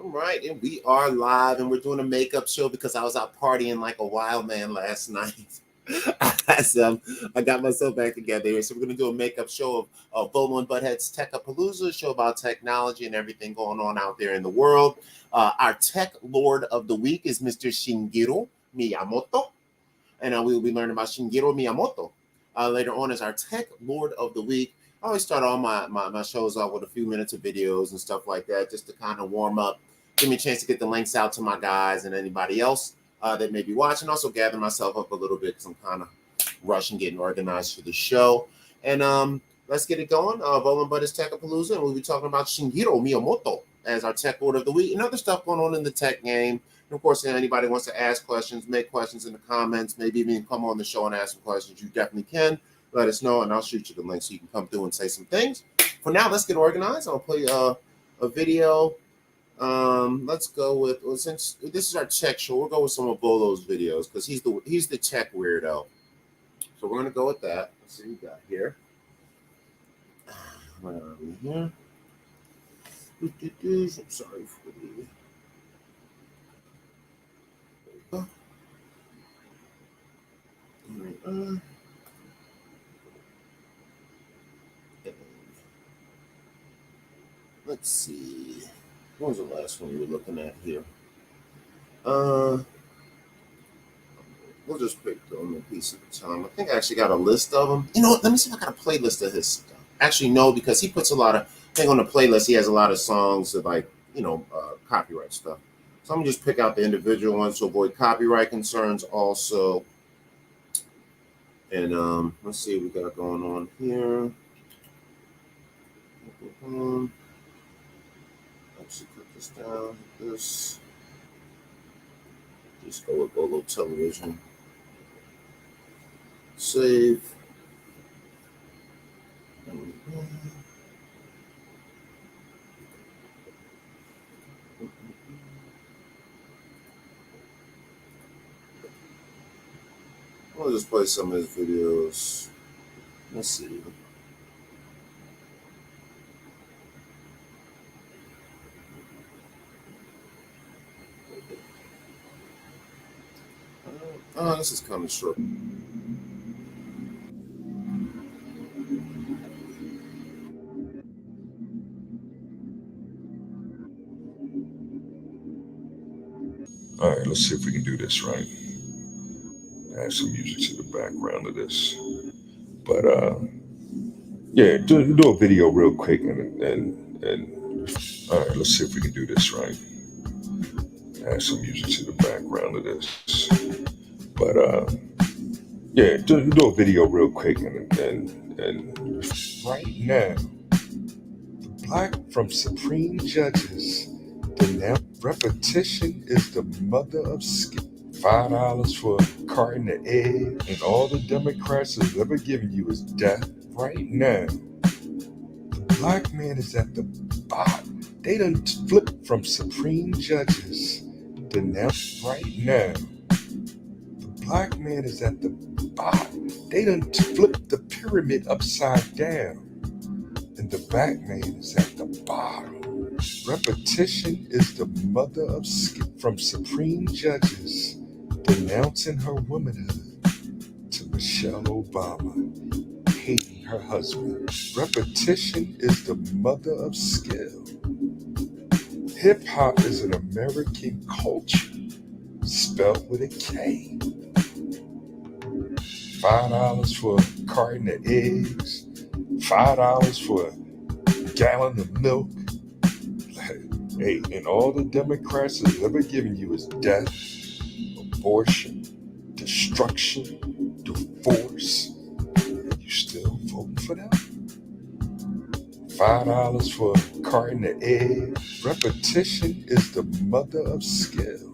All right, and we are live, and we're doing a makeup show because I was out partying like a wild man last night. So I got myself back together here. So we're going to do a makeup show of VOLO and Butthead's Tech-A-Pollooza, a show about technology and everything going on out there in the world. Our tech lord of the week is Mr. Shigeru Miyamoto, and we will be learning about Shigeru Miyamoto later on as our tech lord of the week. I always start all my shows off with a few minutes of videos and stuff like that, just to kind of warm up, give me a chance to get the links out to my guys and anybody else that may be watching. Also gather myself up a little bit because I'm kind of rushing, getting organized for the show. And let's get it going. VOLO and Butthead's Tech-A-Pollooza, and we'll be talking about Shigeru Miyamoto as our tech lord of the week and other stuff going on in the tech game. And of course, if anybody wants to ask questions, make questions in the comments, maybe even come on the show and ask some questions, you definitely can. Let us know, and I'll shoot you the link so you can come through and say some things. For now, let's get organized. I'll play a video. Let's go with, well, since this is our tech show, we'll go with some of VOLO's videos because he's the tech weirdo. So we're gonna go with that. Let's see what we got here. Where are we here? I'm sorry for the. There we go. Let's see. What was the last one we were looking at here? We'll just pick them a piece at a time. I think I actually got a list of them. You know what? Let me see if I got a playlist of his stuff. Actually, no, because he puts a lot of, I think on the playlist, he has a lot of songs that copyright stuff. So I'm going to just pick out the individual ones to avoid copyright concerns also. And let's see what we got going on here. Actually, put this down. This. Just go with VOLO television. Save. I'll just play some of his videos. Let's see. Oh, this is kind of short. All right, let's see if we can do this right. Add some music to the background of this. But yeah, do a video real quick and all right, let's see if we can do this right. Add some music to the background of this. But yeah, do a video real quick and right now, the black from Supreme Judges, the now repetition is the mother of skill. $5 for a carton of eggs, and all the Democrats have ever given you is death. Right now, the black man is at the bottom. They done flipped from Supreme Judges to now. Right now, the black man is at the bottom. They done flipped the pyramid upside down, and the black man is at the bottom. Repetition is the mother of skill. From Supreme Judges denouncing her womanhood to Michelle Obama hating her husband. Repetition is the mother of skill. Hip hop is an American culture spelled with a K. $5 for a carton of eggs, $5 for a gallon of milk. Hey, and all the Democrats have ever given you is death, abortion, destruction, divorce. And you still voting for them? $5 for a carton of eggs. Repetition is the mother of skill.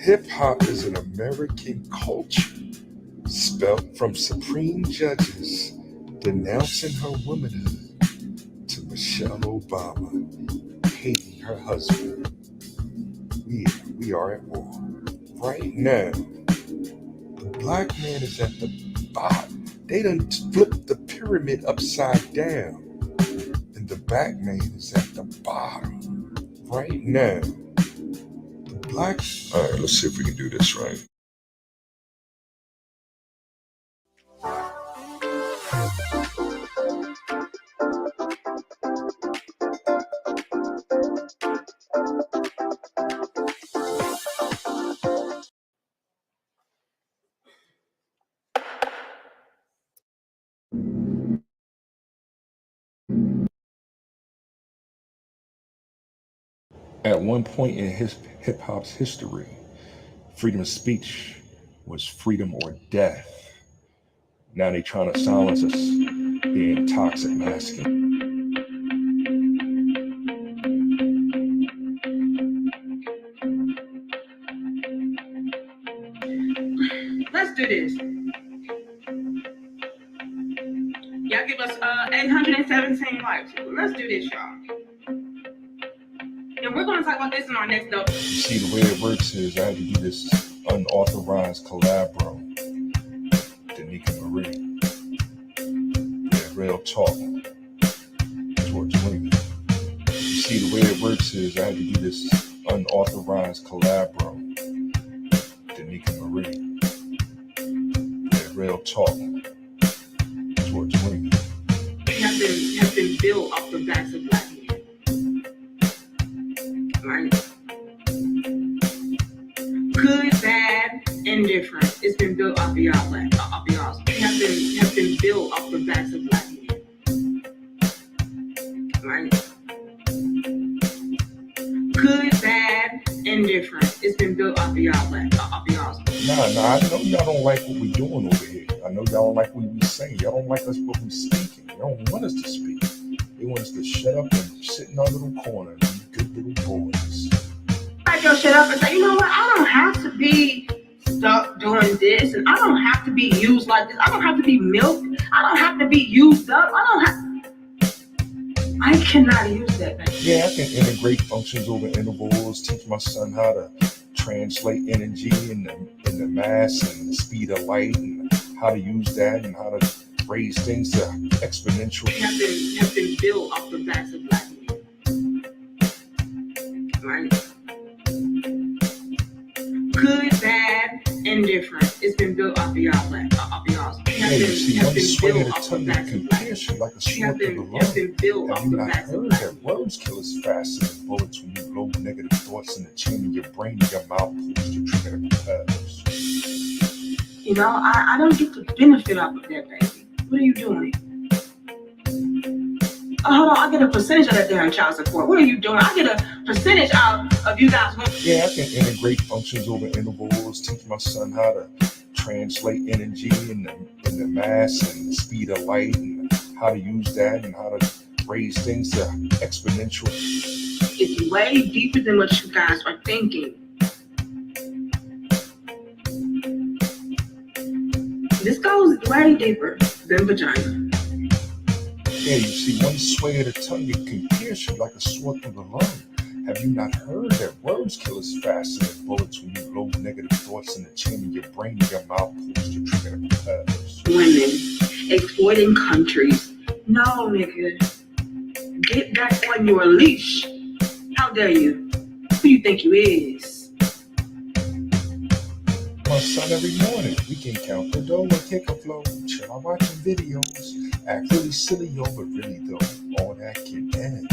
Hip hop is an American culture spelled from Supreme Judges denouncing her womanhood to Michelle Obama hating her husband. We are at war. Right now, the black man is at the bottom. They done flipped the pyramid upside down, and the black man is at the bottom. right now. Black. All right, let's see if we can do this right. At one point in hip hop's history, freedom of speech was freedom or death. Now they trying to silence us, being toxic masculine. Let's do this. Y'all give us 817 likes. Let's do this, y'all. And we're going to talk about this in our next dope. You see, the way it works is I had to do this unauthorized collabro. Danica Marie. Yeah, real talk. Towards women. You see, the way it works is I had to do this unauthorized collabro. Danica Marie. Yeah, real talk. Towards women. Have been built off the backs of black men. Right? Good, bad, indifferent. It's been built off of y'all off of y'all. Have been built off the backs of black men. Right? Good, bad, indifferent. It's been built off of y'all off of y'all. Nah, I know y'all don't like what we doing over here. I know y'all don't like what we saying. Y'all don't like us what we speaking. Y'all don't want us to speak. They want us to shut up and sit in our little corner and be good little boys. Like, yo, shut up and say, you know what? I don't have to be stuck doing this, and I don't have to be used like this. I don't have to be milked. I don't have to be used up. I cannot use that, man. Yeah, I can integrate functions over intervals, teach my son how to translate energy in the mass and the speed of light, and how to use that and how to raise things to exponential. Have been built off the backs of black men. Right? Good, bad, indifferent. It's been built off of y'all. Hey, you see, one swing of the tongue that can pierce you like a sword through the lung. Have you not heard that words kill us faster than bullets when you load negative thoughts in the chain of your brain and your mouth pulls the trigger that propels? You know, I don't get the benefit off of that, baby. What are you doing? Hold on, I get a percentage of that damn child support. What are you doing? I get a percentage out of you guys. Yeah, I can integrate functions over intervals, teach my son how to translate energy in the mass and the speed of light, and how to use that and how to raise things to exponential. It's way deeper than what you guys are thinking. This goes way deeper than vagina. Yeah, you see, one sway of the tongue, it can pierce you like a sword through the lung. Have you not heard that words kill us faster than bullets when you load negative thoughts in the chain of your brain and your mouth pulls the trigger that propels? Women exploiting countries. No, nigga. Get back on your leash. How dare you? Who do you think you is? My son, every morning we can count the dough and kick a flow. Chill out watching videos. Act really silly, yo, but really though, all that can end.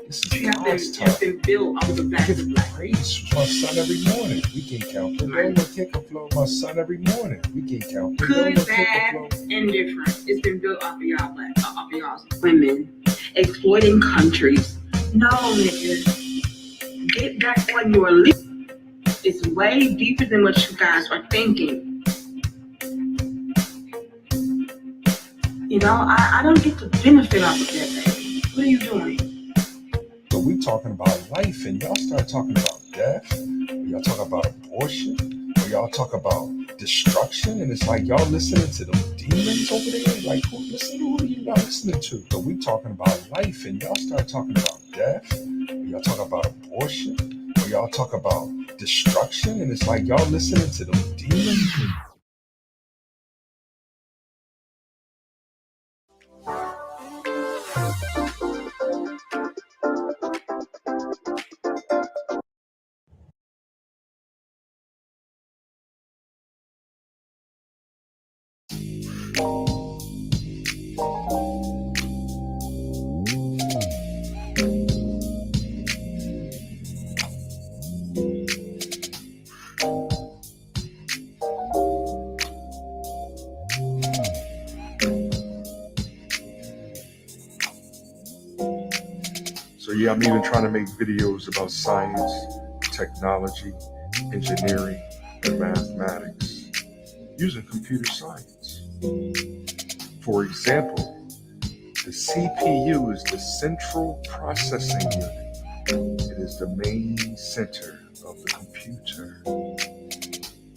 This is God's time. Have been built off the back of black. Praise my son every morning. We can count the dough and kick a flow. My son every morning. We can count the dough and kick a flow. Good, bad, indifferent. It's been built off of y'all women exploiting countries. No, nigga. Get back on your leash. It's way deeper than what you guys are thinking. You know, I don't get the benefit off of that, baby. What are you doing? So we talking about life, and y'all start talking about death, or y'all talk about abortion, or y'all talk about destruction, and it's like y'all listening to them demons over there. Like, who are you not listening to? So we talking about life, and y'all start talking about death, or y'all talk about abortion, or y'all talk about destruction, and it's like y'all listening to them demons. So yeah, I'm even trying to make videos about science, technology, engineering, and mathematics using computer science. For example, the CPU is the central processing unit. It is the main center of the computer.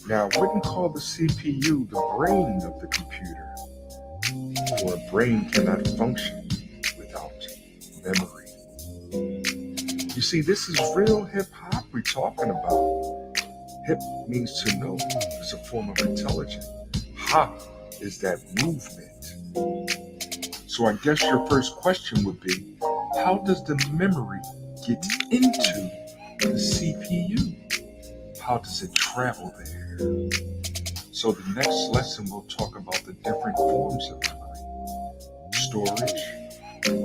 Now, I wouldn't call the CPU the brain of the computer, for a brain cannot function without memory. You see, this is real hip-hop we're talking about. Hip means to know. It's a form of intelligence. Hop is that movement. So I guess your first question would be, how does the memory get into the CPU? How does it travel there? So the next lesson we'll talk about the different forms of memory: storage,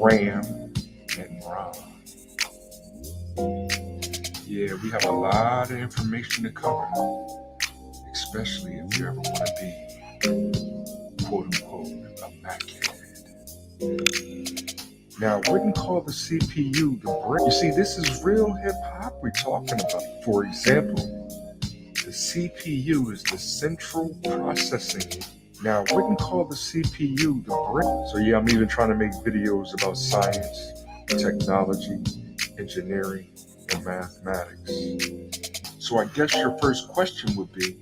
RAM, and ROM. Yeah, we have a lot of information to cover, especially if you ever want to be, quote unquote, a Mac-head. Now, I wouldn't call the CPU the brain. You see, this is real hip-hop we're talking about. For example, the CPU is the central processing unit. Now, I wouldn't call the CPU the brain. So yeah, I'm even trying to make videos about science, technology, engineering, and mathematics. So I guess your first question would be,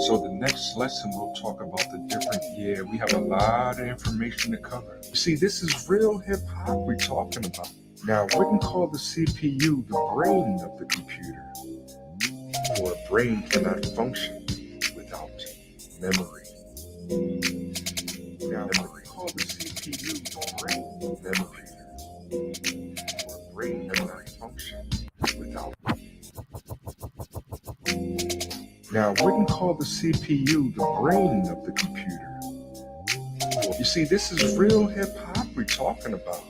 so the next lesson we'll talk about the different, yeah, we have a lot of information to cover. You see, this is real hip-hop we're talking about. Now, I wouldn't call the CPU the brain of the computer, for a brain cannot function without memory. Now, I would call the CPU the brain of memory, for a brain cannot function without. Now, I wouldn't call the CPU the brain of the computer. You see, this is real hip-hop we're talking about.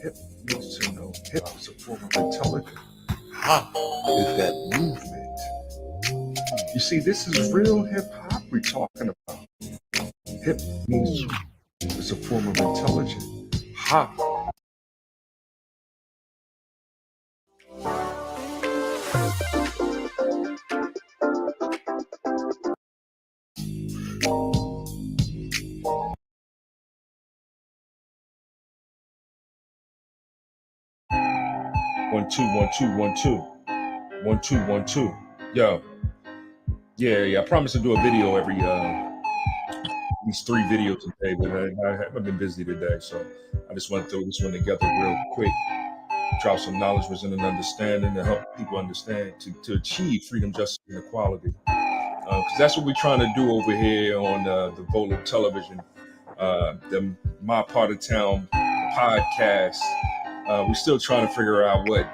Hip means to know. Hip is a form of intelligence. Hop is that movement. You see, this is real hip-hop we're talking about. Hip means it's a form of intelligence. Hop. One, two, one, two, one, two. 1 2 1 2. Yo. Yeah. I promise to do a video every these 3 videos a day, but I've been busy today, so I just want to throw this one together real quick. Drop some knowledge, wisdom, and understanding to help people understand to achieve freedom, justice, and equality. Because that's what we're trying to do over here on the VOLO television, the My Part of Town podcast. We're still trying to figure out what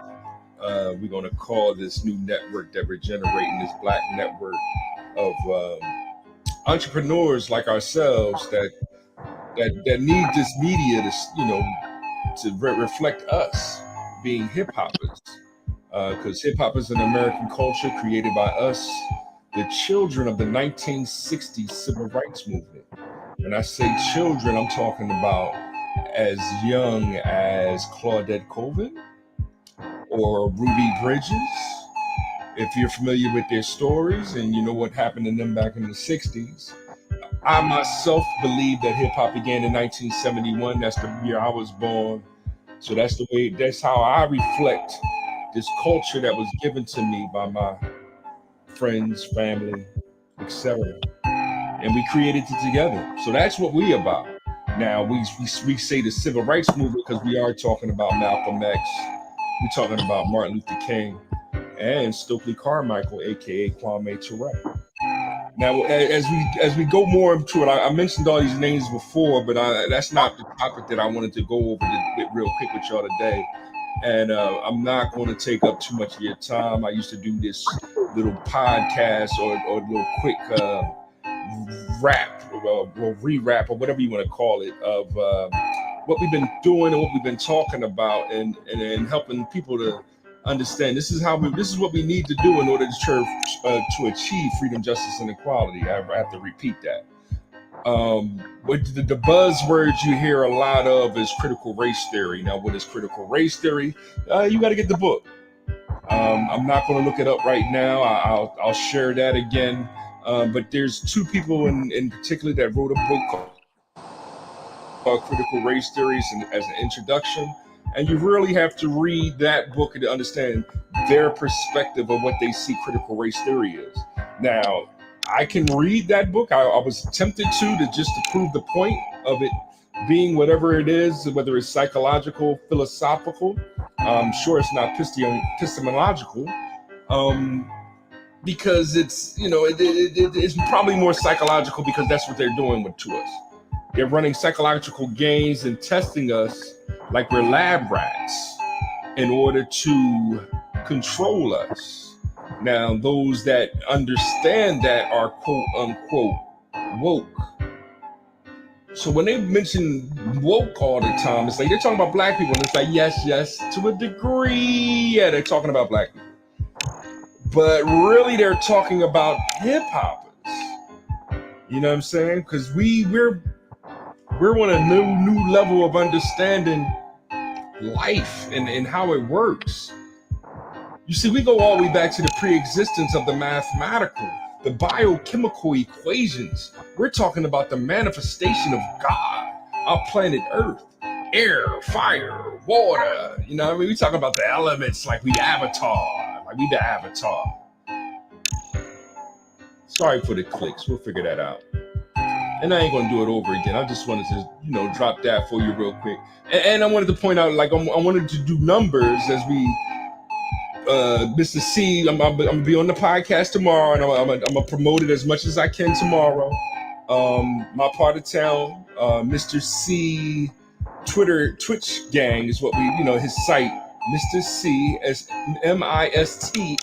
we're going to call this new network that we're generating, this Black network of entrepreneurs like ourselves that need this media to reflect us being hip hoppers, because hip hop is an American culture created by us, the children of the 1960s civil rights movement. When I say children, I'm talking about as young as Claudette Colvin or Ruby Bridges. If you're familiar with their stories and you know what happened to them back in the 60s, I myself believe that hip hop began in 1971. That's the year I was born. So that's how I reflect this culture that was given to me by my friends, family, etc. And we created it together. So that's what we about. Now we say the civil rights movement because we are talking about Malcolm X. We're talking about Martin Luther King and Stokely Carmichael, aka Kwame Ture. Now, as we go more into it, I mentioned all these names before, but that's not the topic that I wanted to go over real quick with y'all today. And I'm not going to take up too much of your time. I used to do this little podcast or little quick rap or re-rap or whatever you want to call it of what we've been doing and what we've been talking about and helping people to understand this is what we need to do in order to achieve freedom, justice, and equality. I have to repeat that. What the buzzwords you hear a lot of is critical race theory. Now, what is critical race theory? You got to get the book. I'm not going to look it up right now. I'll share that again. But there's two people in particular that wrote a book called Critical Race Theories and as an introduction. And you really have to read that book to understand their perspective of what they see critical race theory is. Now, I can read that book. I was tempted to just to prove the point of it being whatever it is, whether it's psychological, philosophical. I'm sure it's not epistemological, because it's, it's probably more psychological because that's what they're doing to us. They're running psychological games and testing us like we're lab rats in order to control us. Now, those that understand that are quote unquote woke. So when they mention woke all the time, it's like they're talking about black people. And it's like, yes, to a degree, yeah, they're talking about black people. But really, they're talking about hip-hoppers. You know what I'm saying? Because we're on a new level of understanding life and how it works. You see, we go all the way back to the pre-existence of the mathematical, the biochemical equations. We're talking about the manifestation of God, our planet Earth, air, fire, water. You know what I mean? We talking about the elements like we the Avatar. Sorry for the clicks. We'll figure that out. And I ain't going to do it over again. I just wanted to, drop that for you real quick. And I wanted to point out, like, I wanted to do numbers as we... Mr. C, I'm gonna be on the podcast tomorrow, and I'm gonna promote it as much as I can tomorrow. My part of town, Mr. C, Twitch gang is what we, his site, Mr. C as MISTA,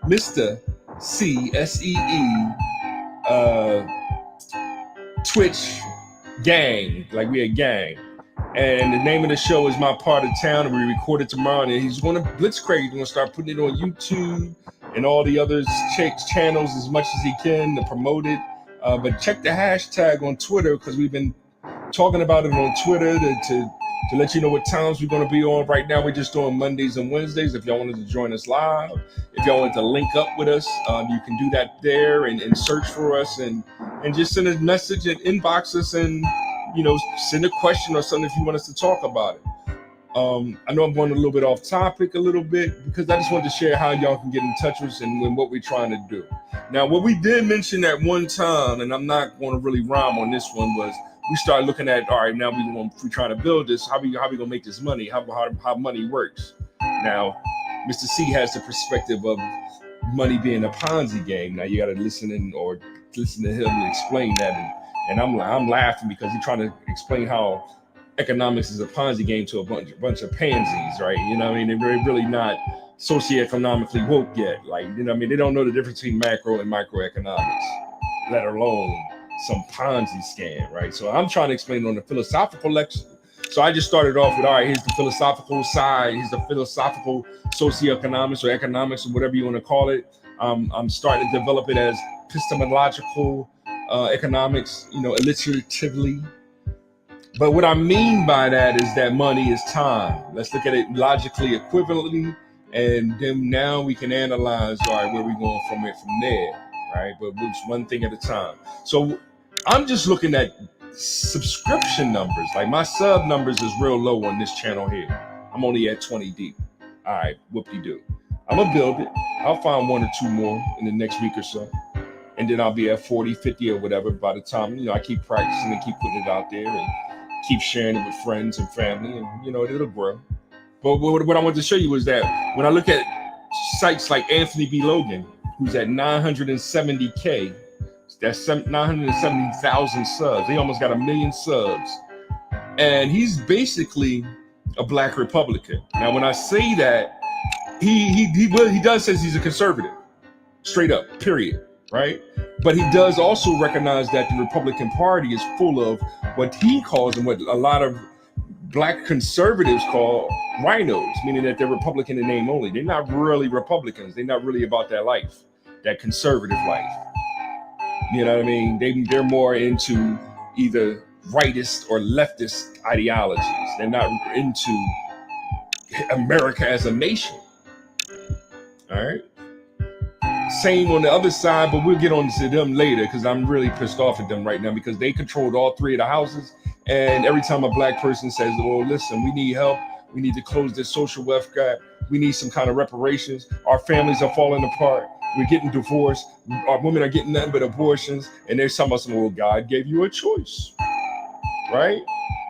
Mr. C SEE, Twitch gang, like we a gang. And the name of the show is My Part of Town, and we record it tomorrow. And he's going to blitzcrank. He's going to start putting it on YouTube and all the other channels as much as he can to promote it. But check the hashtag on Twitter, because we've been talking about it on Twitter to let you know what times we're going to be on. Right now, we're just doing Mondays and Wednesdays. If y'all wanted to join us live, if y'all wanted to link up with us, you can do that there and search for us and just send a message and inbox us and send a question or something if you want us to talk about it. I know I'm going a little bit off topic because I just wanted to share how y'all can get in touch with us and what we're trying to do. Now, what we did mention at one time, and I'm not going to really rhyme on this one, was we started looking at, all right, now we're trying to build this. How we going to make this money? How money works? Now, Mr. C has the perspective of money being a Ponzi game. Now, you got to listen to him explain that. And I'm laughing because he's trying to explain how economics is a Ponzi game to a bunch of pansies, right? You know what I mean? They're really not socioeconomically woke yet. Like, you know what I mean? They don't know the difference between macro and microeconomics, let alone some Ponzi scam, right? So I'm trying to explain it on the philosophical lecture. So I just started off with, all right, here's the philosophical side. Here's the philosophical socioeconomics or economics or whatever you want to call it. I'm starting to develop it as epistemological economics, alliteratively. But what I mean by that is that money is time. Let's look at it logically equivalently, and then now we can analyze, all right, where we going from there, right? But it's one thing at a time. So I'm just looking at subscription numbers. Like my sub numbers is real low on this channel here. I'm only at 20 deep. All right, whoop-de-doo. I'm gonna build it. I'll find one or two more in the next week or so. And then I'll be at 40, 50 or whatever by the time, I keep practicing and keep putting it out there and keep sharing it with friends and family, and, it'll grow. But what I want to show you is that when I look at sites like Anthony B. Logan, who's at 970K, that's 970,000 subs. They almost got 1 million subs. And he's basically a black Republican. Now, when I say that, he does says he's a conservative, straight up, period. Right? But he does also recognize that the Republican Party is full of what he calls and what a lot of black conservatives call rhinos, meaning that they're Republican in name only. They're not really Republicans. They're not really about that life, that conservative life. You know what I mean? They're more into either rightist or leftist ideologies. They're not into America as a nation. All right. Same on the other side, but we'll get on to them later because I'm really pissed off at them right now because they controlled all three of the houses. And every time a black person says, well, listen, we need help. We need to close this social wealth gap. We need some kind of reparations. Our families are falling apart. We're getting divorced. Our women are getting nothing but abortions. And they're talking about, well, God gave you a choice, right?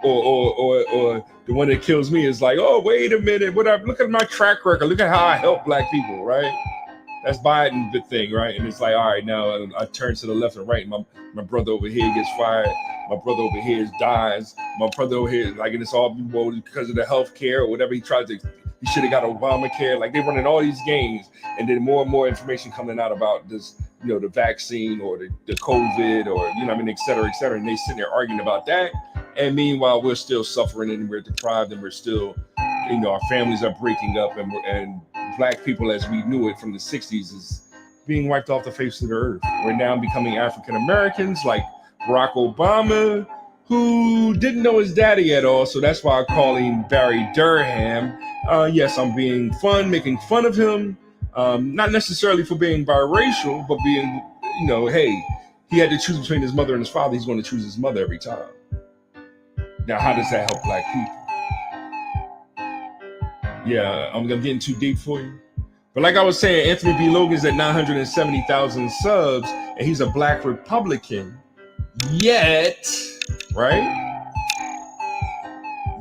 Or the one that kills me is like, oh, wait a minute. Look at my track record. Look at how I help black people, right? That's Biden the thing, right? And it's like, all right, now I turn to the left and right. My brother over here gets fired. My brother over here dies. My brother over here, like, and it's all because of the health care or whatever he tried to. He should have got Obamacare. Like, they're running all these games, and then more and more information coming out about this, the vaccine or the COVID or et cetera, et cetera. And they sitting there arguing about that. And meanwhile, we're still suffering and we're deprived and we're still, our families are breaking up and black people as we knew it from the 60s is being wiped off the face of the earth. We're now becoming African Americans like Barack Obama, who didn't know his daddy at all. So that's why I call him Barry Durham. Yes, I'm being fun, making fun of him. Not necessarily for being biracial, but being, hey, he had to choose between his mother and his father. He's going to choose his mother every time. Now, how does that help black people? Yeah, I'm getting too deep for you. But like I was saying, Anthony B. Logan's at 970,000 subs, and he's a black Republican. Yet, right?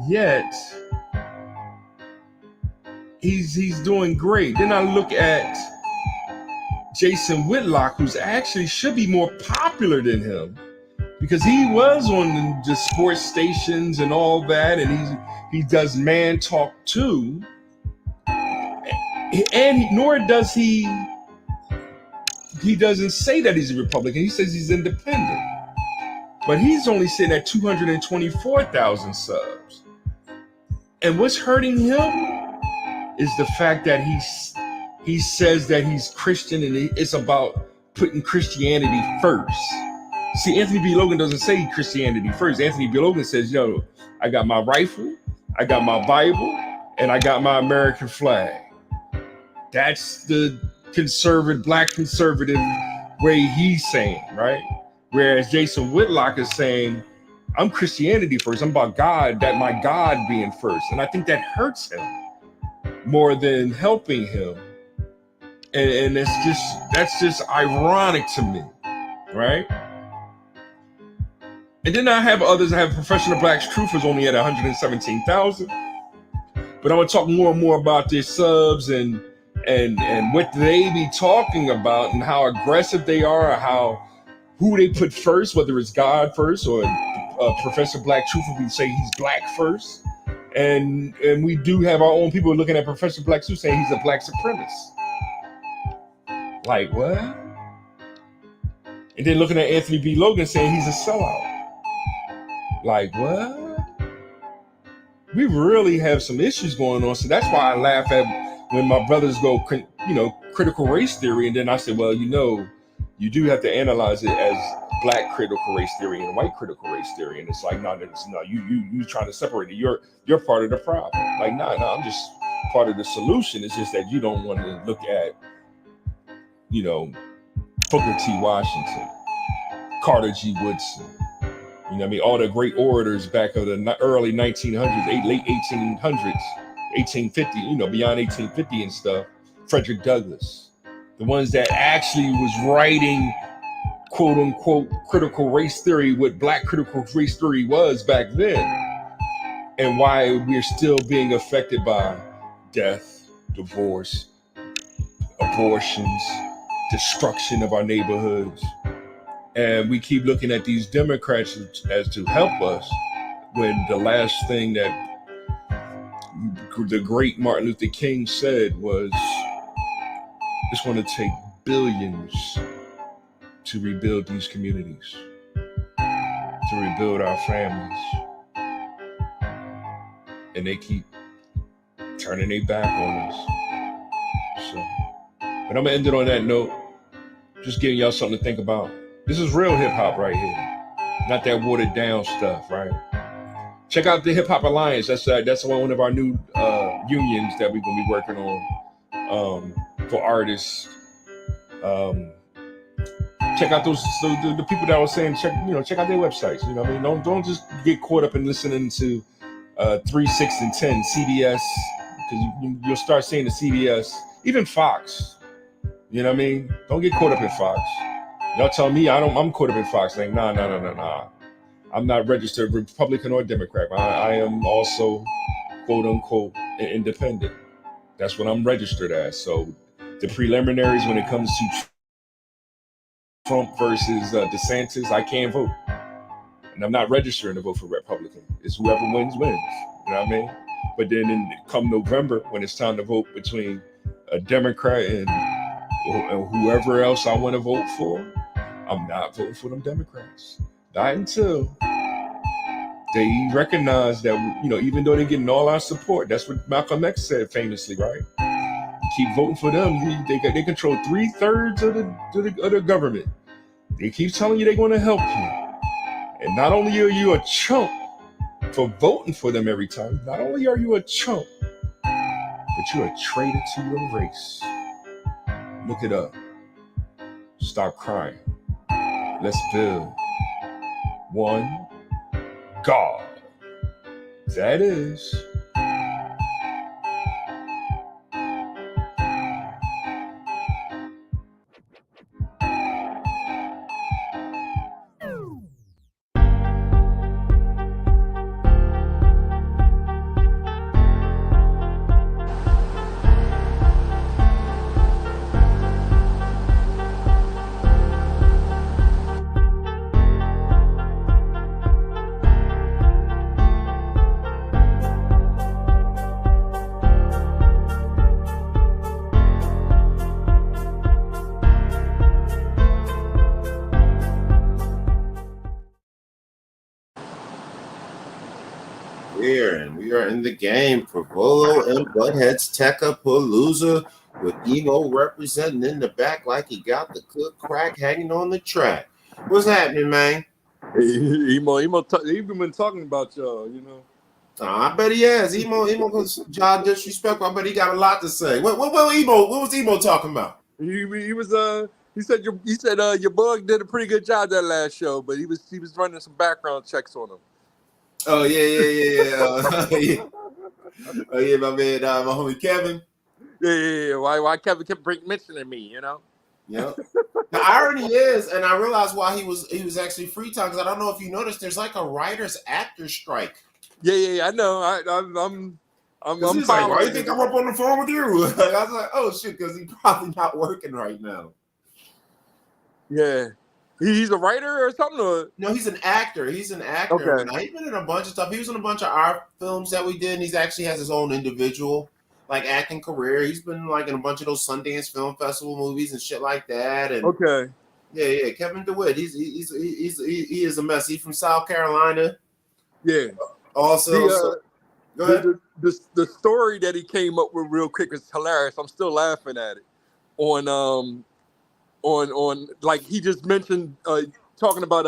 Yet, he's doing great. Then I look at Jason Whitlock, who's actually should be more popular than him, because he was on the sports stations and all that, and he does man talk too. And nor does he doesn't say that he's a Republican. He says he's independent. But he's only sitting at 224,000 subs. And what's hurting him is the fact that he says that he's Christian and it's about putting Christianity first. See, Anthony B. Logan doesn't say Christianity first. Anthony B. Logan says, I got my rifle, I got my Bible, and I got my American flag. That's the black conservative way he's saying, right? Whereas Jason Whitlock is saying, I'm Christianity first. I'm about God, that my God being first. And I think that hurts him more than helping him. And that's just ironic to me, right? And then I have others. I have Professional Black's Truth is only at 117,000. But I'm going to talk more and more about their subs and what they be talking about and how aggressive they are, or who they put first, whether it's God first or Professor Black Truth, we say he's black first. And we do have our own people looking at Professor Black Truth saying he's a black supremacist. Like, what? And then looking at Anthony B. Logan saying he's a sellout. Like, what? We really have some issues going on. So that's why I laugh at when my brothers go, critical race theory. And then I say, well, you do have to analyze it as black critical race theory and white critical race theory. And it's like, no, you trying to separate it. You're part of the problem. Like, no, I'm just part of the solution. It's just that you don't want to look at, Booker T. Washington, Carter G. Woodson, all the great orators back of the early 1900s, late 1800s, 1850, beyond 1850 and stuff, Frederick Douglass, the ones that actually was writing, quote unquote, critical race theory, what black critical race theory was back then, and why we're still being affected by death, divorce, abortions, destruction of our neighborhoods. And we keep looking at these Democrats as to help us, when the last thing that the great Martin Luther King said was, it's going to take billions to rebuild these communities, to rebuild our families. And they keep turning their back on us. So, but I'm going to end it on that note. Just giving y'all something to think about. This is real hip hop right here, not that watered down stuff, right? Check out the Hip Hop Alliance. That's one of our new unions that we're gonna be working on for artists. Check out the people that were saying check out their websites. You know what I mean? Don't just get caught up in listening to 3, 6, and 10 CBS, because you'll start seeing the CBS, even Fox. You know what I mean? Don't get caught up in Fox. Y'all tell me I'm caught up in Fox. Like, nah. I'm not registered Republican or Democrat. I am also, quote unquote, independent. That's what I'm registered as. So the preliminaries when it comes to Trump versus DeSantis, I can't vote. And I'm not registering to vote for Republican. It's whoever wins. You know what I mean? But then come November, when it's time to vote between a Democrat and whoever else I want to vote for, I'm not voting for them Democrats. Not until they recognize that, even though they're getting all our support, that's what Malcolm X said famously, right? Keep voting for them. They control 3/3 of the government. They keep telling you they want to help you. And not only are you a chump for voting for them every time, not only are you a chump, but you're a traitor to your race. Look it up. Stop crying. Let's build one God. That is. We are in the game for VOLO and Butthead's Tech-A-Pollooza, with Emo representing in the back like he got the cook crack hanging on the track. What's happening, man? Emo been talking about y'all, I bet he has. Emo John disrespectful. I bet he got a lot to say. What was Emo talking about? He said your bug did a pretty good job that last show, but he was running some background checks on him. Oh yeah. Oh yeah, my man, my homie Kevin. Yeah. Why Kevin kept mentioning me, Yeah. The irony is, and I realized why he was actually free time, because I don't know if you noticed, there's like a writers actor strike. Yeah. I know. I'm like, why do you think I'm up on the phone with you? I was like, oh shit, because he's probably not working right now. Yeah. He's a writer or something? Or? No, he's an actor. Okay. He's been in a bunch of stuff. He was in a bunch of our films that we did, and he actually has his own individual acting career. He's been in a bunch of those Sundance Film Festival movies and shit like that. And okay. Yeah. Kevin DeWitt. He is a mess. He's from South Carolina. Yeah. Also, go ahead. The story that he came up with real quick is hilarious. I'm still laughing at it. On like he just mentioned talking about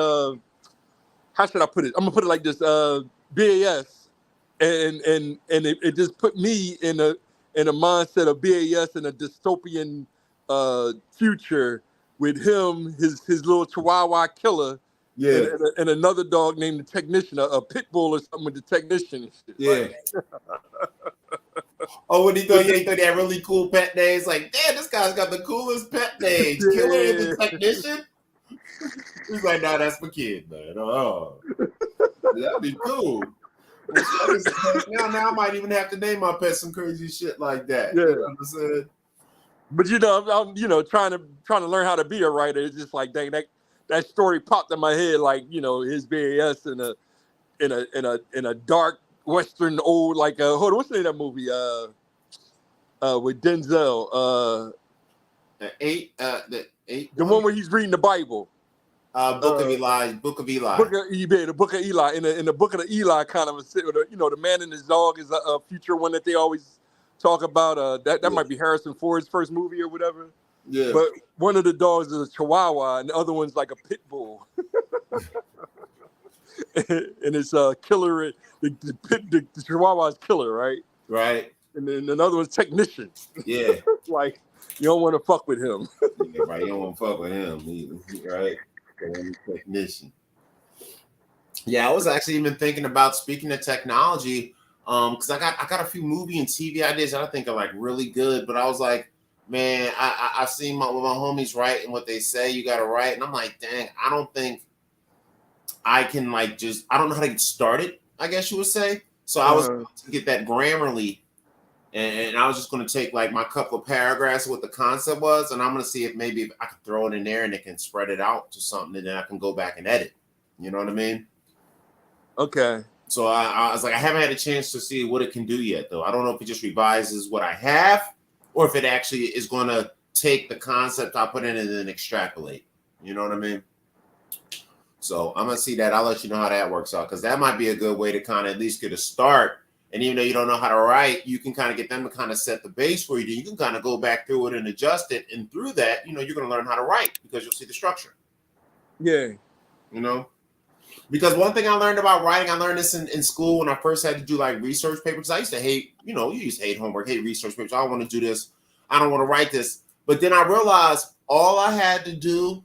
how should I put it? I'm gonna put it like this: BAS, and it just put me in a mindset of BAS in a dystopian future with him, his little Chihuahua killer, and another dog named the Technician, a pit bull or something with the Technician. Yeah. Oh, when he thought they had really cool pet names, like, damn, this guy's got the coolest pet names. Yeah. Killer and the Technician. He's like, nah, that's my kid, man. Oh, that'd be cool. Now I might even have to name my pet some crazy shit like that. Yeah. You know what I'm saying? But I'm trying to learn how to be a writer. It's just like, dang, that story popped in my head, like, his BAS in a dark Western old, like hold on, what's the name of that movie? With Denzel. The one where he's reading the Bible. Book of Eli. Book of Eli. The Book of Eli. In the Book of the Eli, kind of the man and his dog is a future one that they always talk about. That might be Harrison Ford's first movie or whatever. Yeah. but one of the dogs is a Chihuahua, and the other one's like a pit bull, and it's killer. The Chihuahua is killer, right? Right. And then another one's technician. Yeah. Like you don't want to fuck with him. Yeah. Right. You don't want to fuck with him either. Right. The technician. Yeah, I was actually even thinking about speaking of technology, because I got a few movie and TV ideas that I think are like really good, but I was like, man, I've seen my homies write and what they say you got to write, and I'm like, dang, I don't think I can like just I don't know how to get started. I guess you would say. So I was going to get that Grammarly, and I was just going to take like my couple of paragraphs of what the concept was, and I'm going to see if maybe I could throw it in there and it can spread it out to something, and then I can go back and edit. You know what I mean? Okay. So I was like, I haven't had a chance to see what it can do yet, though. I don't know if it just revises what I have, or if it actually is going to take the concept I put in and then extrapolate. You know what I mean? So I'm gonna see that. I'll let you know how that works out, because that might be a good way to kind of at least get a start. And even though you don't know how to write, you can kind of get them to kind of set the base for you. You can kind of go back through it and adjust it, and through that, you're going to learn how to write because you'll see the structure. Yeah. Because one thing I learned about writing, I learned this in school when I first had to do like research papers. I used to hate, you used to hate homework, hate research papers. I don't want to do this. I don't want to write this. But then I realized all I had to do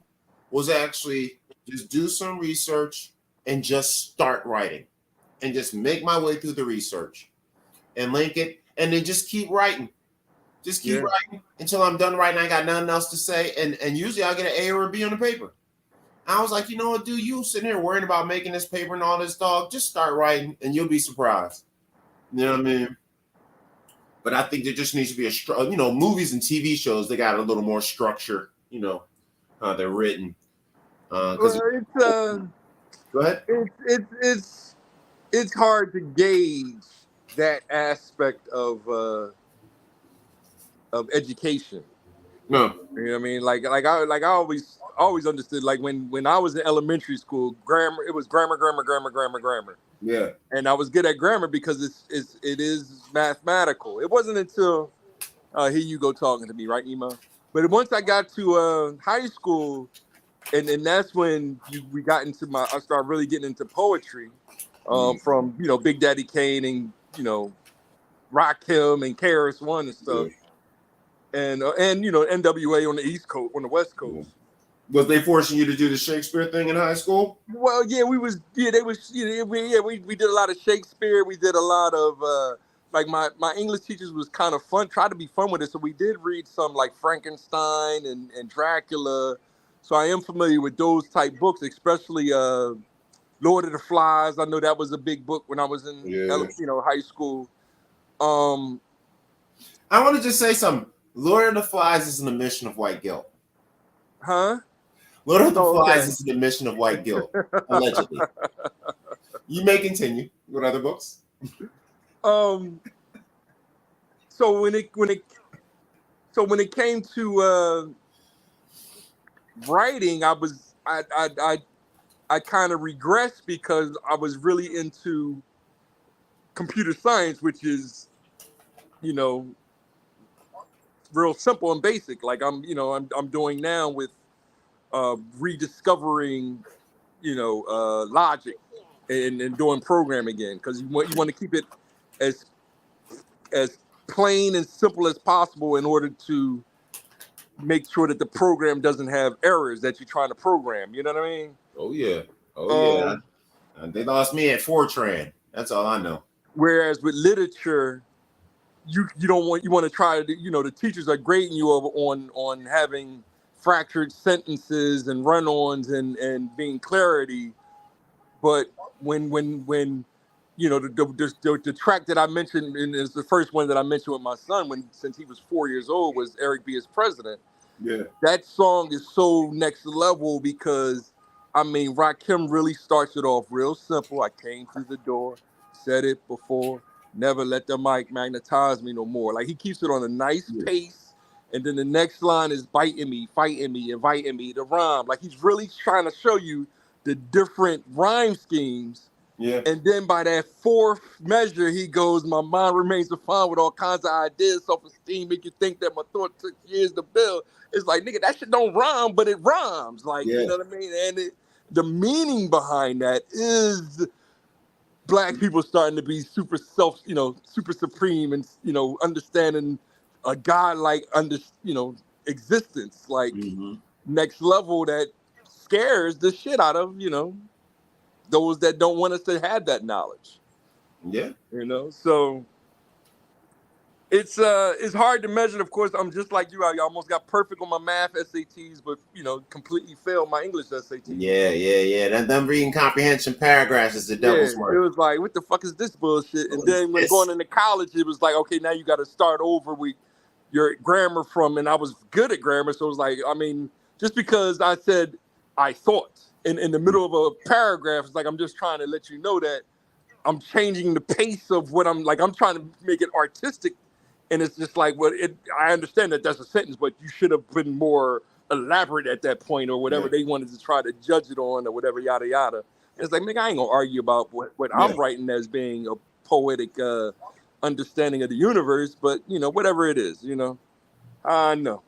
was actually just do some research and just start writing and just make my way through the research and link it and then just keep writing. Just keep writing until I'm done writing. I ain't got nothing else to say. And usually I'll get an A or a B on the paper. I was like, you know what, dude, you sitting here worrying about making this paper and all this, dog. Just start writing and you'll be surprised. You know what I mean? But I think there just needs to be movies and TV shows, they got a little more structure, how they're written. Go ahead. It's hard to gauge that aspect of education. No. You know what I mean? Like I always understood, like when I was in elementary school, grammar, it was grammar. Yeah. And I was good at grammar because it is mathematical. It wasn't until here you go talking to me, right, Emo? But once I got to high school, and that's when we got into I started really getting into poetry, from Big Daddy Kane and Rakim and KRS One and stuff. Yeah. And NWA on the East Coast, on the West Coast. Was they forcing you to do the Shakespeare thing in high school? Well, yeah, we did a lot of Shakespeare. We did a lot of like my English teachers was kind of fun, tried to be fun with it. So we did read some like Frankenstein and Dracula. So I am familiar with those type books, especially Lord of the Flies. I know that was a big book when I was in high school. I want to just say something. Lord of the Flies is an admission of white guilt. Huh? Lord of the Flies is an admission of white guilt, allegedly. You may continue with other books. So when it came to writing, I kind of regressed because I was really into computer science, which is real simple and basic, like I'm doing now with rediscovering logic and doing programming again, because you want to keep it as plain and simple as possible in order to make sure that the program doesn't have errors that you're trying to program. You know what I mean? Oh yeah. They lost me at Fortran. That's all I know. Whereas with literature, you want to try to the teachers are grading you on having fractured sentences and run-ons and being clarity, but when the track that I mentioned, and is the first one that I mentioned with my son since he was 4 years old, was Eric B. as President. Yeah, that song is so next level because Rakim really starts it off real simple. I came through the door, said it before. Never let the mic magnetize me no more. Like, he keeps it on a nice pace. And then the next line is biting me, fighting me, inviting me to rhyme. Like, he's really trying to show you the different rhyme schemes Yeah. And then by that fourth measure, he goes, my mind remains defined with all kinds of ideas, self-esteem, make you think that my thought took years to build. It's like, nigga, that shit don't rhyme, but it rhymes. Like, you Yeah. know what I mean? And the meaning behind that is black people starting to be super super supreme and, understanding a God-like, existence, like Hmm. next level that scares the shit out of, those that don't want us to have that knowledge. Yeah. So it's hard to measure. Of course, I'm just like you. I almost got perfect on my math SATs, but completely failed my English SATs. Yeah. Them reading comprehension paragraphs is the Yeah, devil's it work. was like, what the fuck is this bullshit? And What is then when this? going into college, it was like, okay, now you got to start over with your grammar and I was good at grammar, so it was like, I mean, just because I said I thought in the middle of a paragraph, it's like I'm just trying to let you know that I'm changing the pace of what I'm like. I'm trying to make it artistic, and it's just like, I understand that that's a sentence, but you should have been more elaborate at that point, or whatever Yeah. they wanted to try to judge it on, or whatever, yada yada. And it's like, nigga, I ain't gonna argue about what Yeah. I'm writing as being a poetic understanding of the universe, but whatever it is, I know.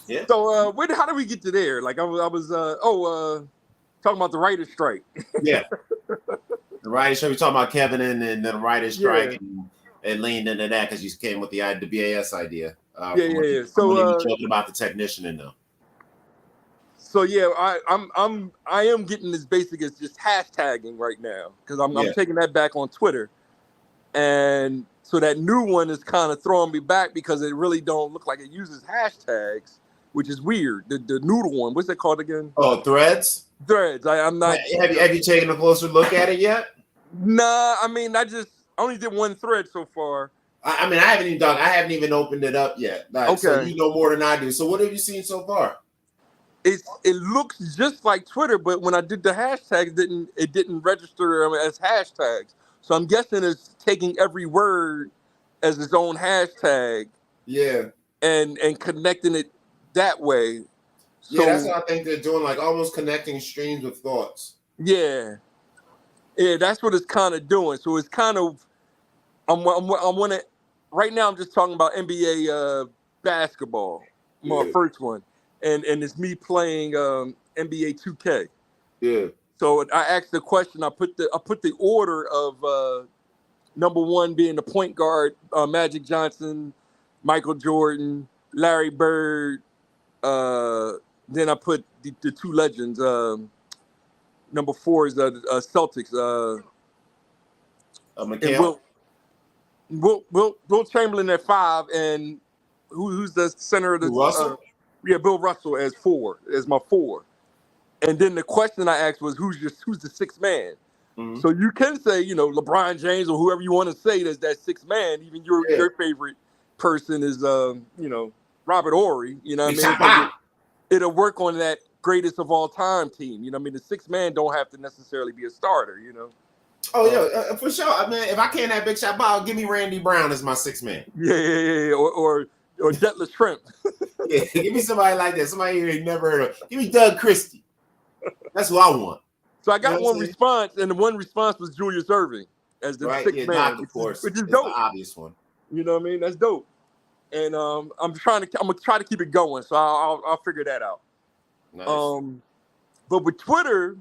Yeah. So, how did we get to there? Like, I was talking about the writer's strike. Yeah. The writers' strike. We talking about Kevin and the writers' strike, Yeah. and leaned into that because you came with the BAS idea. Yeah. From when he was So, joking about the technician in them. So yeah, I am getting as basic as just hashtagging right now because I'm Yeah. taking that back on Twitter, and so that new one is kind of throwing me back because it really don't look like it uses hashtags, which is weird. The noodle one, what's that called again? Oh, Threads. Threads. I'm not. Have you taken a closer look at it yet? Nah, I mean, I only did one thread so far. I mean, I haven't even opened it up yet. Like, Okay. So you know more than I do. So what have you seen so far? It looks just like Twitter, but when I did the hashtags, it didn't register them as hashtags. So I'm guessing it's taking every word as its own hashtag. Yeah. And connecting it that way. So, Yeah, that's what I think they're doing, like almost connecting streams of thoughts. Yeah, that's what it's kind of doing. So it's kind of I'm want to right now. I'm just talking about NBA basketball, my first one, and it's me playing NBA 2K. Yeah. So I asked the question. I put the order of number one being the point guard, Magic Johnson, Michael Jordan, Larry Bird. Then I put the two legends. Number four is the Celtics. And Will Chamberlain at 5, and who's the center of the Russell? Bill Russell as 4, as my 4. And then the question I asked was, who's the sixth man? Mm-hmm. So you can say, LeBron James or whoever you want to say that's that sixth man. Even your favorite person is, Robert Horry. You know what I mean? It'll work on that greatest of all time team. You know what I mean? The sixth man don't have to necessarily be a starter, Oh, yeah, for sure. I mean, if I can't have Big Shot Ball, give me Randy Brown as my sixth man. Yeah. Or Detlef Shrimp. Yeah, give me somebody like that. Somebody you ain't never heard of. Give me Doug Christie. That's what I want. So I got one response, and the one response was Julius Erving as the sixth man, Doc, of course, which is dope. The obvious one. You know what I mean? That's dope. And I'm gonna try to keep it going, so I'll figure that out. Nice. But with Twitter,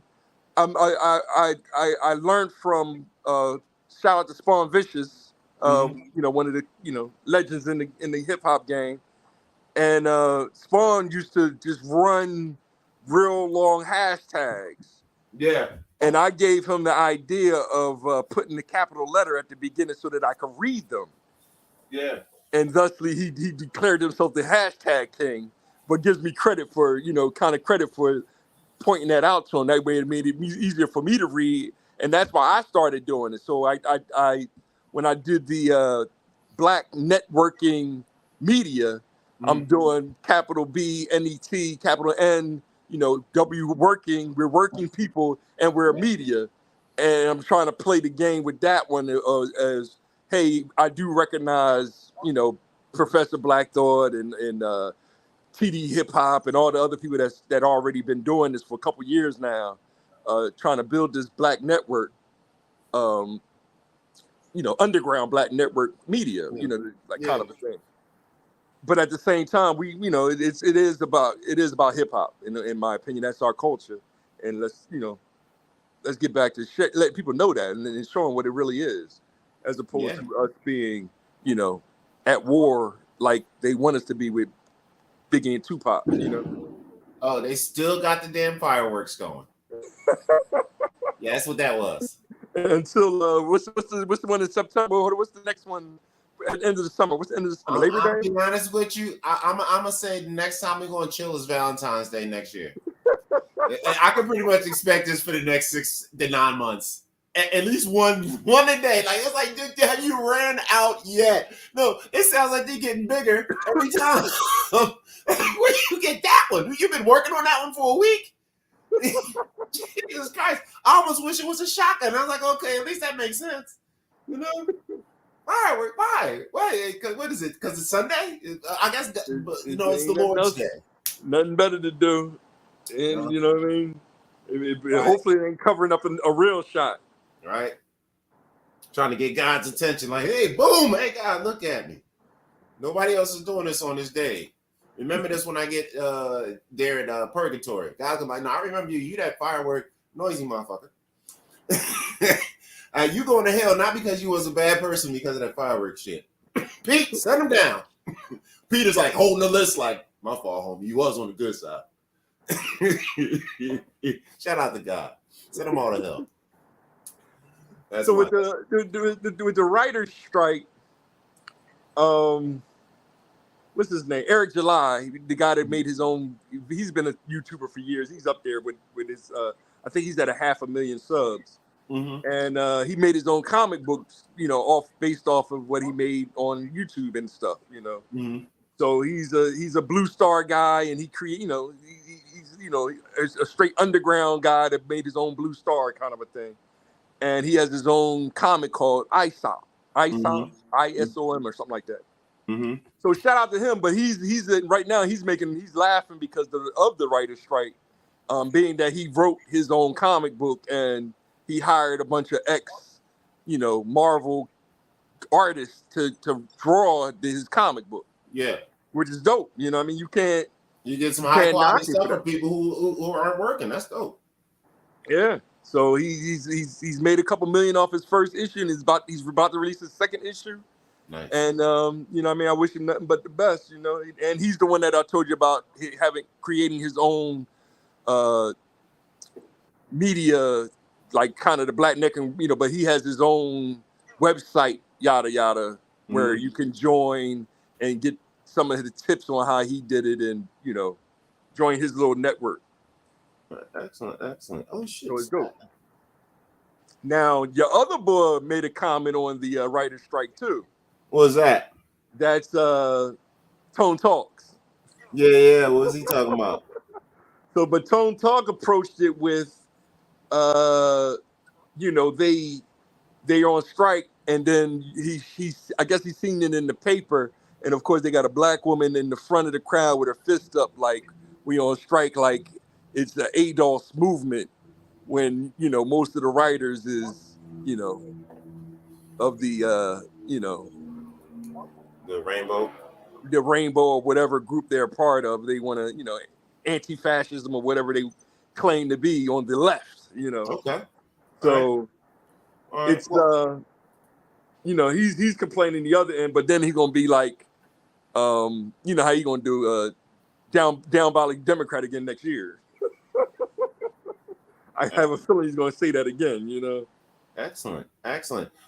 I learned from shout out to Spawn Vicious, one of the legends in the hip hop game, and Spawn used to just run real long hashtags. Yeah. And I gave him the idea of putting the capital letter at the beginning so that I could read them. Yeah. And thusly, he declared himself the hashtag king, but gives me credit for, credit for pointing that out to him. That way it made it easier for me to read. And that's why I started doing it. So I when I did the Black Networking Media, I'm doing capital B, N-E-T, capital N, W working. We're working people and we're media. And I'm trying to play the game with that one as, hey, I do recognize, Professor Black Thought and TD Hip Hop and all the other people that already been doing this for a couple years now, trying to build this Black network. um, underground black network media, like kind Yeah. of a thing. But at the same time, it is about hip hop. In my opinion, that's our culture, and let's get back to let people know that, and then show them what it really is, as opposed Yeah. to us being, at war like they want us to be with Biggie and Tupac. Oh, they still got the damn fireworks going. Yeah, that's what that was. Until what's the one in September? What's the next one at the end of the summer? What's the end of the summer? Labor I'll Day? be honest with you. I'm gonna say the next time we're gonna chill is Valentine's Day next year. I can pretty much expect this for the next 6 to 9 months. At least one a day. Like it's like, dude, have you ran out yet? No, it sounds like they're getting bigger every time. Where do you get that one? You've been working on that one for a week. Jesus Christ! I almost wish it was a shotgun. I was like, okay, at least that makes sense. Why? What is it? Because it's Sunday? I guess it's the Lord's Day. Nothing better to do, and you know what I mean. Right. Hopefully, it ain't covering up a real shot. Right. Trying to get God's attention, like, hey, boom, hey, God, look at me. Nobody else is doing this on this day. Remember this when I get there at Purgatory. God's gonna be like, no, I remember you. You that firework noisy motherfucker. You going to hell not because you was a bad person, because of that firework shit. Pete, set him down. Peter's like holding the list like, my fault, homie. You was on the good side. Shout out to God. Send them all to hell. So with the writer's strike, what's his name? Eric July, the guy that made his own. He's been a YouTuber for years. He's up there with his. I think he's at 500,000 subs, and he made his own comic books. Based off of what he made on YouTube and stuff. So he's a Blue Star guy, and he create. He's a straight underground guy that made his own Blue Star kind of a thing. And he has his own comic called ISOM, ISOM or something like that. So shout out to him. But he's right now he's laughing because of the writer's strike, being that he wrote his own comic book and he hired a bunch of Marvel artists to draw his comic book. Yeah, which is dope. You know what I mean? You get some high quality stuff for people who aren't working. That's dope. Yeah. So he's made a couple million off his first issue, and he's about to release his second issue. Nice. And I wish him nothing but the best. And he's the one that I told you about creating his own media, like kind of the Black Neck, and but he has his own website, yada yada, where you can join and get some of the tips on how he did it, and join his little network. Excellent. Oh shit! So it's dope. Now your other boy made a comment on the writer's strike too. What was that? That's Tone Talks. Yeah. What was he talking about? But Tone Talk approached it with, they on strike, and then I guess he's seen it in the paper, and of course they got a black woman in the front of the crowd with her fist up, like we on strike, like it's the ADOS movement, when most of the writers is of the the rainbow or whatever group they're a part of. They want to anti-fascism or whatever they claim to be on the left. Okay. So All right. It's he's complaining the other end, but then he's gonna be like, how you gonna do down ballot Democrat again next year? I have a feeling he's gonna say that again. Excellent.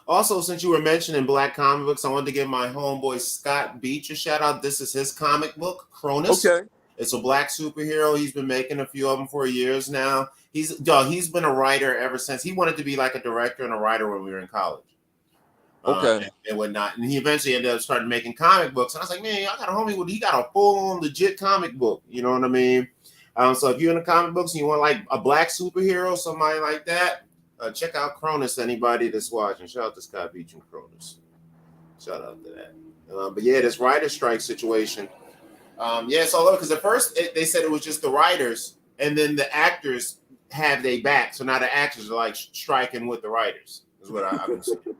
Also, since you were mentioning black comic books, I wanted to give my homeboy Scott Beach a shout out. This is his comic book, Cronus. Okay. It's a black superhero. He's been making a few of them for years now. He's been a writer ever since. He wanted to be like a director and a writer when we were in college. Okay. And whatnot. And he eventually ended up starting making comic books. And I was like, man, I got a homie he got a full-on legit comic book. You know what I mean? So if you're in the comic books and you want like a black superhero, somebody like that, check out Cronus. Anybody that's watching, shout out to Scott Beach and Cronus. Shout out to that. But yeah, this writer strike situation. So because at first they said it was just the writers, and then the actors have their back. So now the actors are like striking with the writers. is what I've been seeing.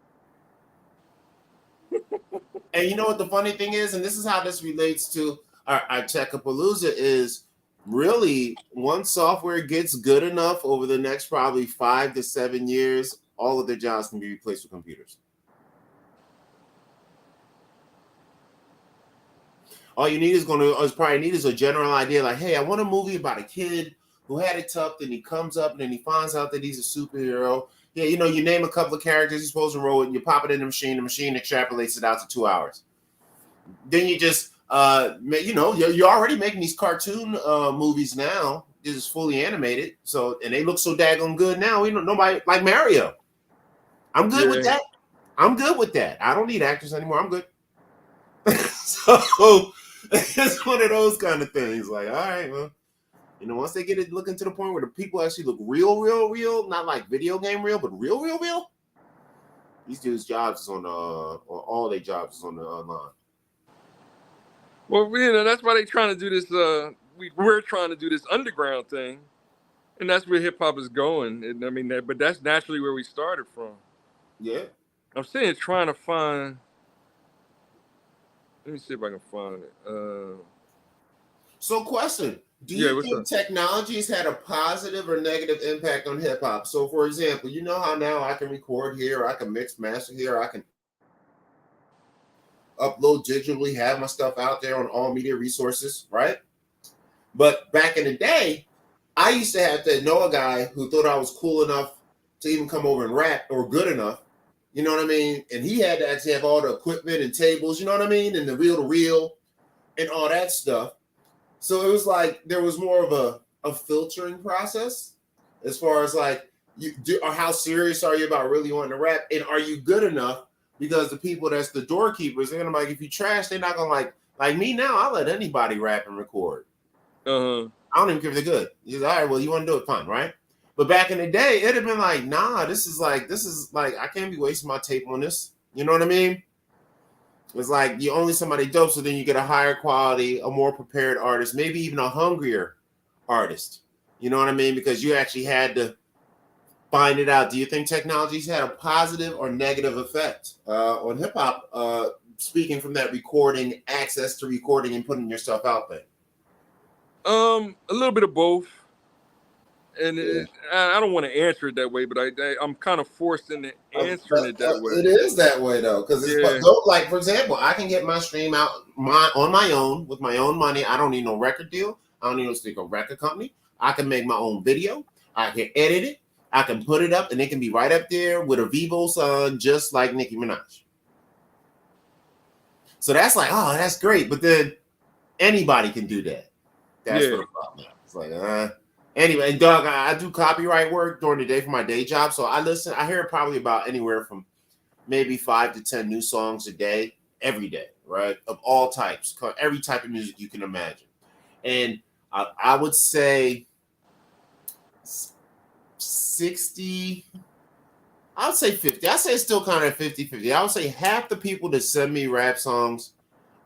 And you know what the funny thing is, and this is how this relates to our Tech-A-Pollooza, is really once software gets good enough over the next probably 5 to 7 years, all of their jobs can be replaced with computers. All you need is probably need is a general idea like, hey, I want a movie about a kid who had it tough, and he comes up and then he finds out that he's a superhero. Yeah, you know, you name a couple of characters you're supposed to roll it, and you pop it in the machine extrapolates it out to 2 hours. Then you just, you know, you're already making these cartoon movies now, just fully animated. So, and they look so daggone good now. We don't nobody like Mario. I'm good with that. I'm good with that. I don't need actors anymore. I'm good. So it's one of those kind of things. Like, all right, well, you know, once they get it looking to the point where the people actually look real, not like video game real, but real. These dudes' jobs is on or all their jobs is on the online. Well, you know, that's why they're trying to do this. We're trying to do this underground thing, and that's where hip hop is going. And I mean, but that's naturally where we started from. Yeah. I'm saying trying to find. Let me see if I can find it. So, question: do you think technology has had a positive or negative impact on hip hop? So, for example, you know how now I can record here, I can mix master here, I can upload digitally, have my stuff out there on all media resources, right? But back in the day, I used to have to know a guy who thought I was cool enough to even come over and rap, or good enough, you know what I mean? And he had to actually have all the equipment and tables, you know what I mean? And the reel-to-reel and all that stuff. So it was like there was more of a filtering process as far as like, or how serious are you about really wanting to rap? And are you good enough? Because the people that's the doorkeepers, they're gonna be like, if you trash, they're not gonna like me now. I'll let anybody rap and record. I don't even care if they're good. He's like, all right, well, you want to do it, fine, right? But back in the day, it'd have been like, nah, this is like I can't be wasting my tape on this. You know what I mean? It's like you only somebody dope, so then you get a higher quality, a more prepared artist, maybe even a hungrier artist. You know what I mean? Because you actually had to find it out. Do you think technology's had a positive or negative effect on hip hop? Speaking from that recording, access to recording and putting yourself out there. A little bit of both. And I don't want to answer it that way, but I'm kind of forced into answering it that way. It is that way though, because it's like, for example, I can get my stream out on my own with my own money. I don't need no record deal. I don't need no stick a record company. I can make my own video. I can edit it. I can put it up, and it can be right up there with a Vivo sound, just like Nicki Minaj. So that's like, oh, that's great. But then anybody can do that. That's what the problem is. It's like, anyway, and Doug, I do copyright work during the day for my day job. So I hear probably about anywhere from maybe 5 to 10 new songs a day, every day, right? Of all types, every type of music you can imagine. And I would say 60, I would say 50. I say it's still kind of 50-50. I would say half the people that send me rap songs,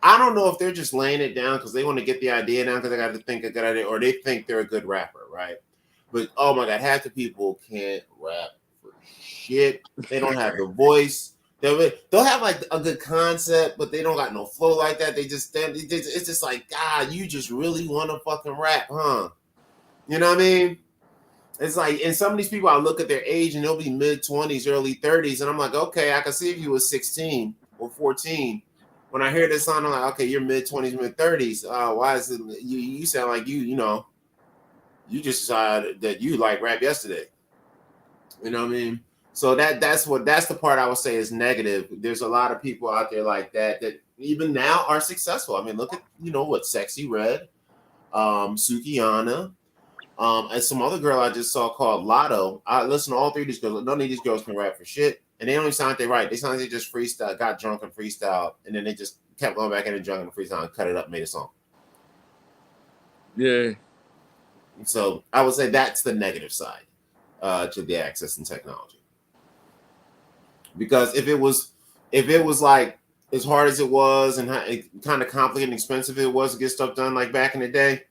I don't know if they're just laying it down because they want to get the idea down because they got to think a good idea, or they think they're a good rapper, right? But oh my God, half the people can't rap for shit. They don't have the voice. They'll have like a good concept, but they don't got no flow like that. It's just like, God, you just really want to fucking rap, huh? You know what I mean? It's like, and some of these people, I look at their age and they'll be mid-20s, early 30s, and I'm like, okay, I can see if you was 16 or 14. When I hear this song, I'm like, okay, you're mid-20s, mid-30s. Why is it you sound like you know, you just decided that you like rap yesterday. You know what I mean? So that's the part I would say is negative. There's a lot of people out there like that even now are successful. I mean, look at, you know, what Sexy Red, Sukiyana, and some other girl I just saw called Lotto. I listen to all three of these girls. None of these girls can rap for shit. And they don't even sound like they right. They sound like they just freestyle, got drunk and freestyle, and then they just kept going back in and drunk and freestyle and cut it up and made a song. Yeah. So I would say that's the negative side to the access and technology. Because if it was like as hard as it was and kind of complicated and expensive it was to get stuff done like back in the day,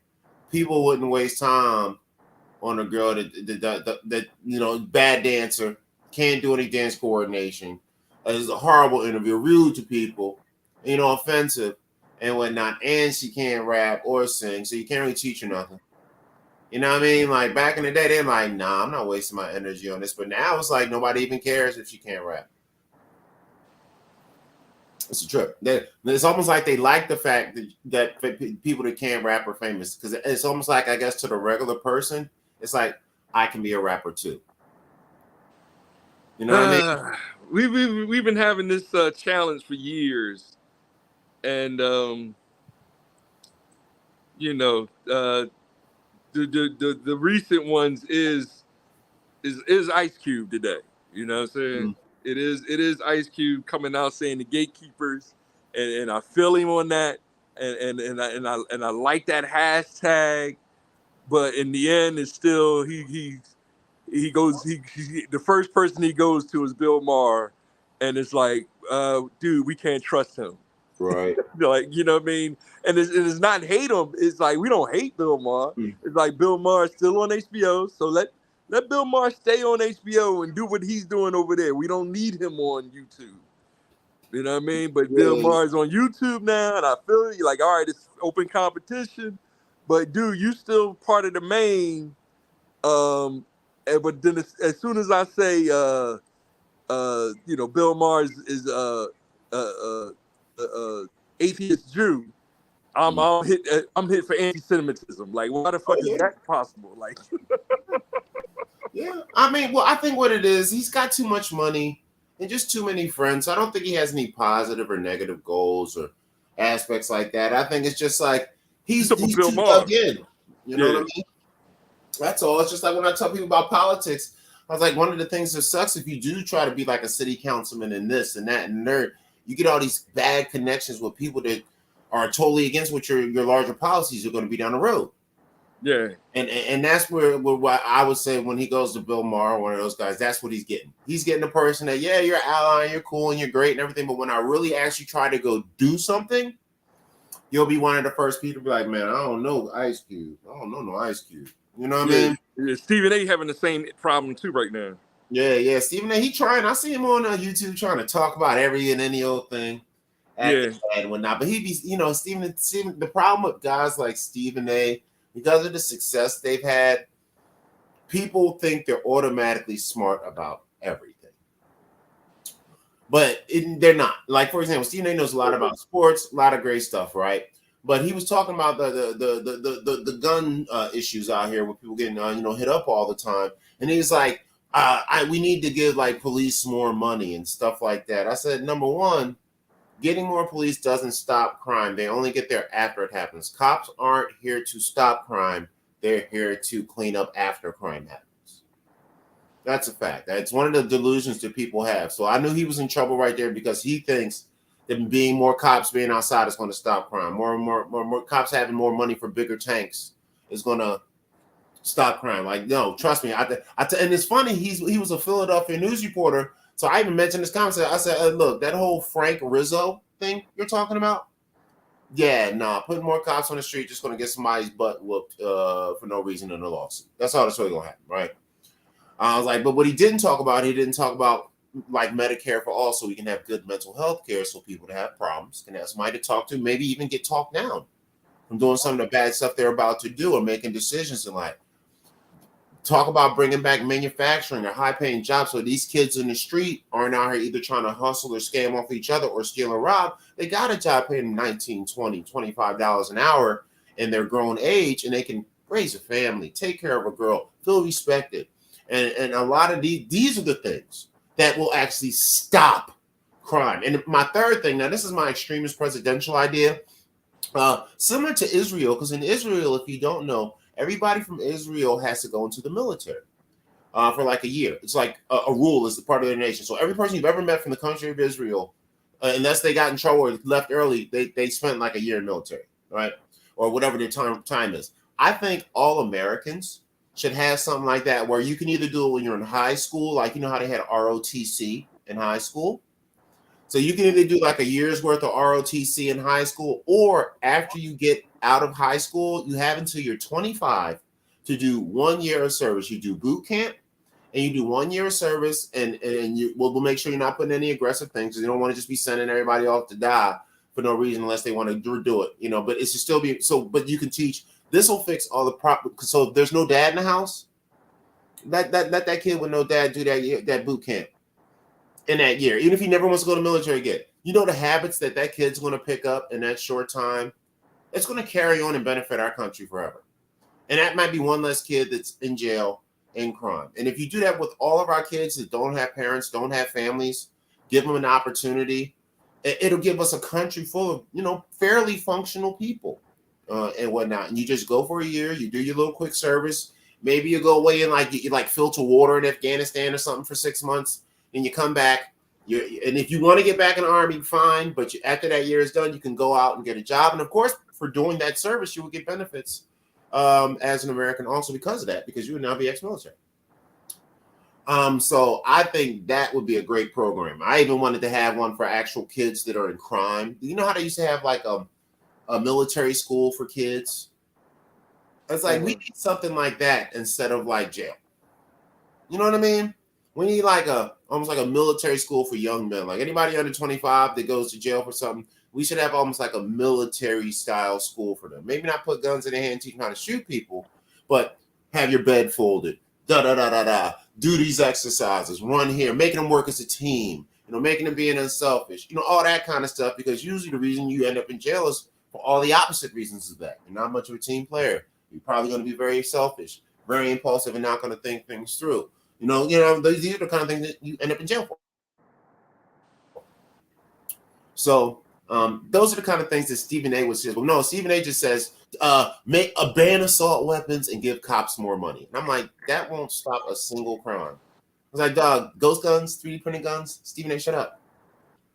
people wouldn't waste time on a girl that you know, bad dancer, can't do any dance coordination. It's a horrible interview, rude to people, offensive and whatnot. And she can't rap or sing, so you can't really teach her nothing. You know what I mean? Like back in the day, they're like, nah, I'm not wasting my energy on this. But now it's like nobody even cares if she can't rap. It's a trip. It's almost like they like the fact that people that can't rap are famous, because it's almost like, I guess, to the regular person, it's like, I can be a rapper too. You know what I mean? We've been having this challenge for years, and the recent ones is Ice Cube today. You know what I'm saying? Mm-hmm. It is Ice Cube coming out saying the gatekeepers, and I feel him on that, and I like that hashtag, but in the end, it's still he the first person he goes to is Bill Maher, and it's like, dude, we can't trust him. Right. Like, you know what I mean? And it's not hate him. It's like, we don't hate Bill Maher. It's like, Bill Maher is still on HBO, so let Bill Maher stay on HBO and do what he's doing over there. We don't need him on YouTube. You know what I mean? But Bill Maher is on YouTube now, and I feel like, all right, it's open competition, but dude, you still part of the main. But then as soon as I say, Bill Maher is atheist Jew, I'm hit for anti-Semitism. Like, why the fuck is that possible? Like, yeah, I mean, well, I think what it is, he's got too much money and just too many friends. I don't think he has any positive or negative goals or aspects like that. I think it's just like he's too dug in. You know what I mean? That's all. It's just like when I tell people about politics, I was like, one of the things that sucks, if you do try to be like a city councilman and this and that and nerd, you get all these bad connections with people that are totally against what your larger policies are going to be down the road. Yeah. And that's where I would say, when he goes to Bill Maher, one of those guys, that's what he's getting. He's getting the person that, yeah, you're an ally, you're cool, and you're great and everything, but when I really actually try to go do something, you'll be one of the first people to be like, man, I don't know Ice Cube. I don't know no Ice Cube. You know what I mean? Yeah, Stephen A. having the same problem too right now. Yeah. Stephen A. He trying. I see him on YouTube trying to talk about every and any old thing. And whatnot. But he be, Stephen, the problem with guys like Stephen A., because of the success they've had, people think they're automatically smart about everything. But they're not. Like, for example, Stephen A. knows a lot about sports, a lot of great stuff, right? But he was talking about the gun issues out here with people getting hit up all the time, and he's like, we need to give like police more money and stuff like that. I said, number one, getting more police doesn't stop crime. They only get there after it happens. Cops aren't here to stop crime. They're here to clean up after crime happens. That's a fact. That's one of the delusions that people have. So I knew he was in trouble right there, because he thinks that being more cops being outside is going to stop crime. More cops having more money for bigger tanks is going to stop crime. Like, no, trust me. And it's funny. He was a Philadelphia news reporter. So I even mentioned this concept. I said, look, that whole Frank Rizzo thing you're talking about, putting more cops on the street just going to get somebody's butt whooped for no reason in a lawsuit. That's all that's really going to happen, right? I was like, but what he didn't talk about like Medicare for all, so we can have good mental health care, so people that have problems can have somebody to talk to, maybe even get talked down from doing some of the bad stuff they're about to do or making decisions in life. Talk about bringing back manufacturing or high-paying jobs, so these kids in the street aren't out here either trying to hustle or scam off each other or steal or rob. They got a job paying $19, $20, $25 an hour in their grown age, and they can raise a family, take care of a girl, feel respected. And a lot of these are the things that will actually stop crime. And my third thing, now this is my extremist presidential idea, similar to Israel, because in Israel, if you don't know, everybody from Israel has to go into the military for like a year. It's like a rule, is the part of their nation. So every person you've ever met from the country of Israel, unless they got in trouble or left early, they spent like a year in military, right? Or whatever their time is. I think all Americans should have something like that, where you can either do it when you're in high school, like, you know how they had ROTC in high school? So you can either do like a year's worth of ROTC in high school, or after you get out of high school, you have until you're 25 to do 1 year of service. You do boot camp, and you do 1 year of service, and we'll make sure you're not putting any aggressive things, because you don't want to just be sending everybody off to die for no reason unless they want to do it, you know. But it should still be so. But you can teach. This will fix all the problem. So if there's no dad in the house, let that kid with no dad do that boot camp in that year, even if he never wants to go to military again. You know, the habits that kid's going to pick up in that short time, it's going to carry on and benefit our country forever. And that might be one less kid that's in jail in crime. And if you do that with all of our kids that don't have parents, don't have families, give them an opportunity, it'll give us a country full of, you know, fairly functional people and whatnot. And you just go for a year, you do your little quick service. Maybe you go away and you filter water in Afghanistan or something for 6 months, and you come back. And if you want to get back in the Army, fine. But after that year is done, you can go out and get a job. And of course, for doing that service, you will get benefits as an American also because of that, because you would now be ex-military. So I think that would be a great program. I even wanted to have one for actual kids that are in crime. You know how they used to have like a military school for kids? It's like we need something like that instead of like jail. You know what I mean? We need like almost like a military school for young men. Like anybody under 25 that goes to jail for something, we should have almost like a military style school for them. Maybe not put guns in their hand, teach them how to shoot people, but have your bed folded. Do these exercises, run here, making them work as a team, you know, making them being unselfish, you know, all that kind of stuff. Because usually the reason you end up in jail is for all the opposite reasons of that. You're not much of a team player. You're probably going to be very selfish, very impulsive, and not going to think things through. You know, these are the kind of things that you end up in jail for. So those are the kind of things that Stephen A. would say. Well, no, Stephen A. just says, make a ban assault weapons and give cops more money. And I'm like, that won't stop a single crime. I was like, dog, ghost guns, 3D printed guns, Stephen A., shut up.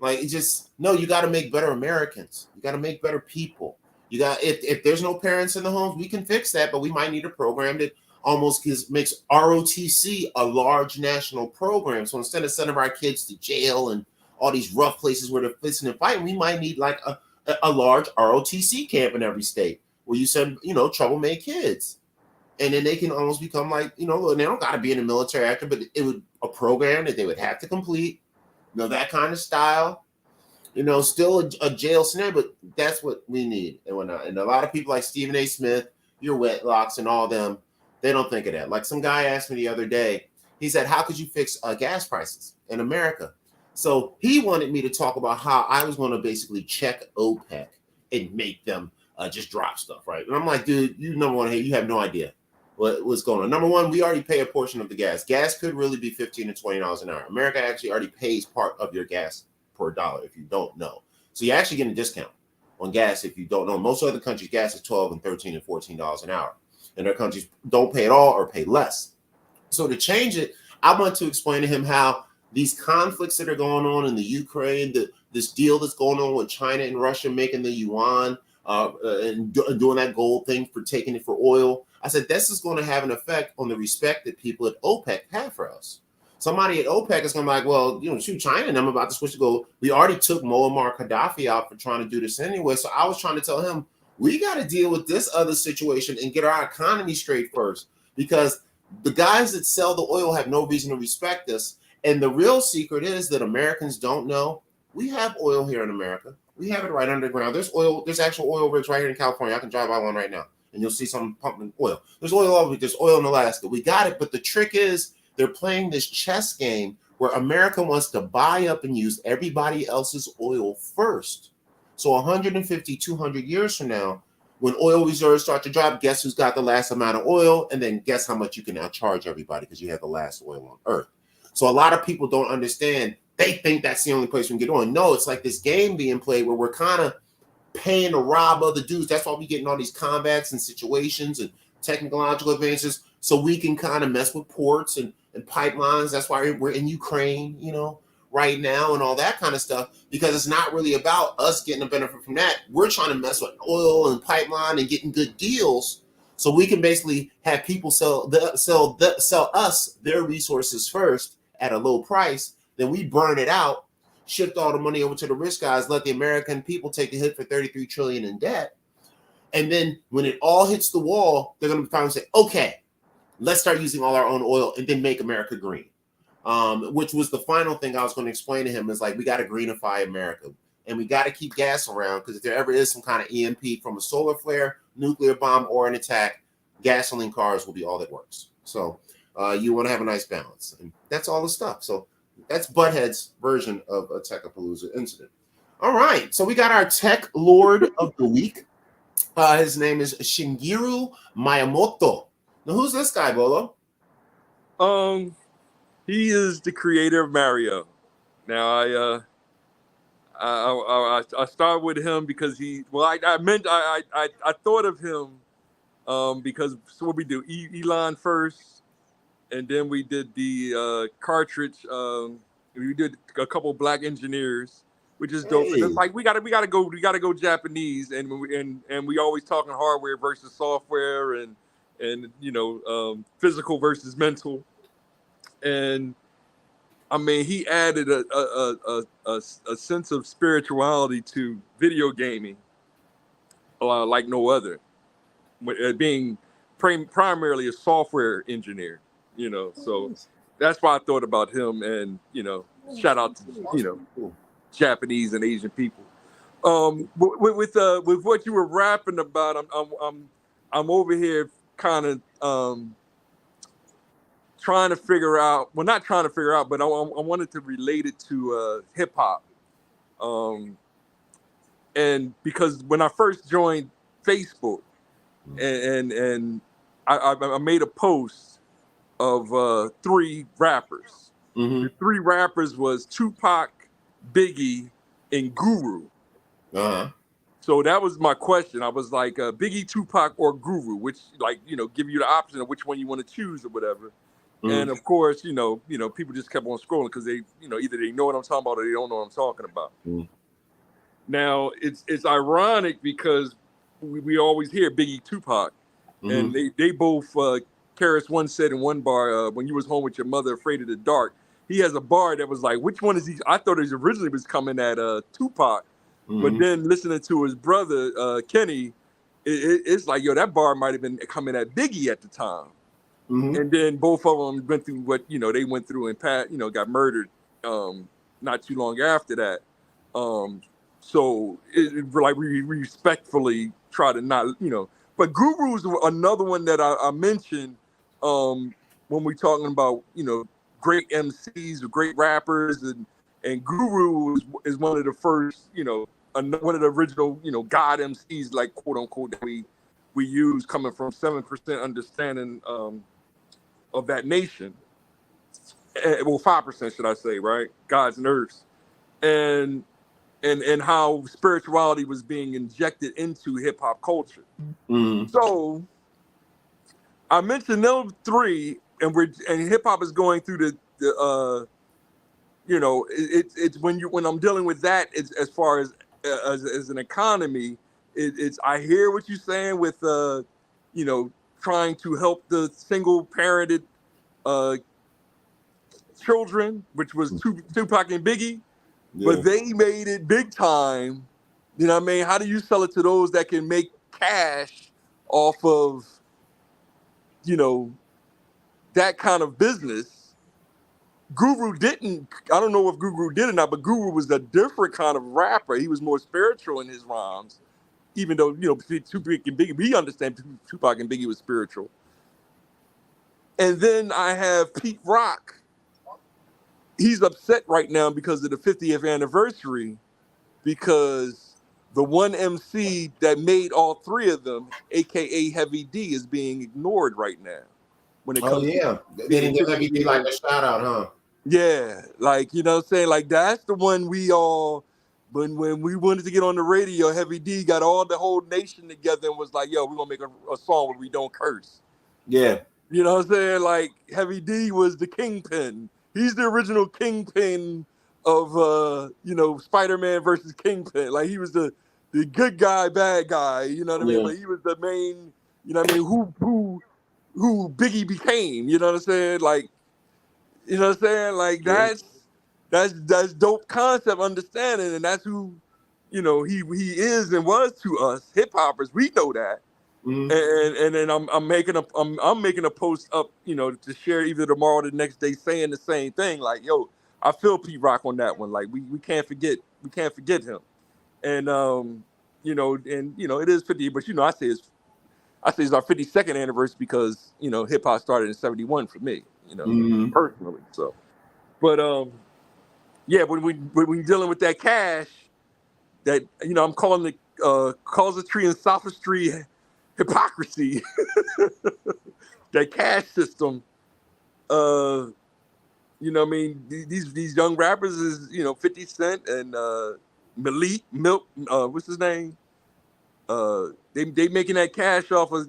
Like, it just, no, you got to make better Americans. You got to make better people. You got, if there's no parents in the homes, we can fix that, but we might need a program that almost makes ROTC a large national program. So instead of sending our kids to jail and all these rough places where they're fixing and fighting, we might need like a large ROTC camp in every state where you send, you know, troublemaker kids. And then they can almost become like, you know, they don't got to be in the military actor, but it would a program that they would have to complete, you know, that kind of style, you know, still a jail scenario, but that's what we need and whatnot. And a lot of people like Stephen A. Smith, your Whitlocks and all them, they don't think of that. Like some guy asked me the other day, he said, how could you fix gas prices in America? So he wanted me to talk about how I was going to basically check OPEC and make them just drop stuff, right? And I'm like, dude, you number one, hey, you have no idea what's going on. Number one, we already pay a portion of the gas. Gas could really be $15 to $20 an hour. America actually already pays part of your gas per dollar if you don't know. So you're actually getting a discount on gas if you don't know. Most other countries, gas is $12 and $13 and $14 an hour. And their countries don't pay at all or pay less. So to change it, I want to explain to him how these conflicts that are going on in the Ukraine, this deal that's going on with China and Russia making the yuan and doing that gold thing for taking it for oil. I said, this is going to have an effect on the respect that people at OPEC have for us. Somebody at OPEC is going to be like, well, you know, shoot, China and I'm about to switch to gold. We already took Muammar Gaddafi out for trying to do this anyway. So I was trying to tell him, we got to deal with this other situation and get our economy straight first, because the guys that sell the oil have no reason to respect us. And the real secret is that Americans don't know. We have oil here in America. We have it right underground. There's oil. There's actual oil rigs right here in California. I can drive by one right now, and you'll see some pumping oil. There's oil all over. There's oil in Alaska. We got it. But the trick is they're playing this chess game where America wants to buy up and use everybody else's oil first. So 150, 200 years from now, when oil reserves start to drop, guess who's got the last amount of oil? And then guess how much you can now charge everybody because you have the last oil on earth. So a lot of people don't understand. They think that's the only place we can get on. No, it's like this game being played where we're kind of paying to rob other dudes. That's why we get in all these combats and situations and technological advances, so we can kind of mess with ports and pipelines. That's why we're in Ukraine, you know, right now and all that kind of stuff, because it's not really about us getting a benefit from that. We're trying to mess with oil and pipeline and getting good deals so we can basically have people sell us their resources first at a low price. Then we burn it out, shift all the money over to the rich guys, let the American people take the hit for $33 trillion in debt. And then when it all hits the wall, they're going to finally say, okay, let's start using all our own oil and then make America green. Which was the final thing I was going to explain to him is like, we got to greenify America and we got to keep gas around because if there ever is some kind of EMP from a solar flare, nuclear bomb, or an attack, gasoline cars will be all that works. So you want to have a nice balance. And that's all the stuff. So that's Butthead's version of a Tech-A-Pollooza incident. All right. So we got our tech lord of the week. His name is Shigeru Miyamoto. Now, who's this guy, Bolo? He is the creator of Mario. Now I started with him because I thought of him because so what we do, Elon first, and then we did the cartridge. We did a couple Black engineers, which is dope. It's like we gotta go Japanese, and we always talking hardware versus software, and physical versus mental. And I mean, he added a sense of spirituality to video gaming like no other, being primarily a software engineer, so that's why I thought about him. And shout out to Japanese and Asian people. With what you were rapping about, I'm over here kind of trying to figure out, well, not trying to figure out, but I wanted to relate it to hip hop. And because when I first joined Facebook, and I made a post of 3 rappers. Mm-hmm. The 3 rappers was Tupac, Biggie, and Guru. Uh-huh. So that was my question. I was like, Biggie, Tupac, or Guru, which, like, give you the option of which one you want to choose or whatever. Mm-hmm. And of course, people just kept on scrolling because they, either they know what I'm talking about or they don't know what I'm talking about. Mm-hmm. Now it's ironic because we always hear Biggie, Tupac, mm-hmm. and they both. Karis once said in one bar, when you was home with your mother, afraid of the dark. He has a bar that was like, which one is he? I thought it originally was coming at Tupac, mm-hmm. but then listening to his brother Kenny, it's like, yo, that bar might have been coming at Biggie at the time. Mm-hmm. And then both of them went through what they went through and got murdered not too long after that. So like we respectfully try to not But Guru's another one that I mentioned when we're talking about great MCs or great rappers, and Guru is one of the first one of the original God MCs, like quote unquote, that we use, coming from 7% understanding of that nation. Well, 5% should I say, right? Gods and earths, and how spirituality was being injected into hip hop culture. Mm-hmm. So I mentioned those 3, and hip hop is going through it's when I'm dealing with that, it's as far as an economy, it's I hear what you're saying with trying to help the single parented children, which was Tupac and Biggie. Yeah. But they made it big time. You know what I mean? How do you sell it to those that can make cash off of, that kind of business? Guru didn't. I don't know if Guru did or not, but Guru was a different kind of rapper. He was more spiritual in his rhymes, even though, Tupac and Biggie, we understand Tupac and Biggie was spiritual. And then I have Pete Rock. He's upset right now because of the 50th anniversary, because the one MC that made all 3 of them, aka Heavy D, is being ignored right now. When it comes to they didn't give Heavy D like a shout out, huh? Yeah, like what I'm saying, like that's the one we all, when we wanted to get on the radio, Heavy D got all the whole nation together and was like, yo, we're gonna make a song where we don't curse. Yeah. You know what I'm saying? Like Heavy D was the kingpin. He's the original kingpin of Spider-Man versus Kingpin. Like he was the good guy, bad guy. You know what I mean? But he was the main. You know what I mean? Who Biggie became? You know what I'm saying? Like, you know what I'm saying? Like that's dope concept understanding, and that's who he is and was to us hip hoppers. We know that. And then I'm making a post up, to share either tomorrow or the next day, saying the same thing. Like, yo, I feel Pete Rock on that one. Like, we can't forget him. And it is 50, but I say it's our 52nd anniversary because hip hop started in 71 for me, personally. So, but yeah, when we dealing with that cash, that I'm calling it casuistry and sophistry, hypocrisy. That cash system, what I mean, these young rappers is 50 Cent and Malik Milk, what's his name? They making that cash off of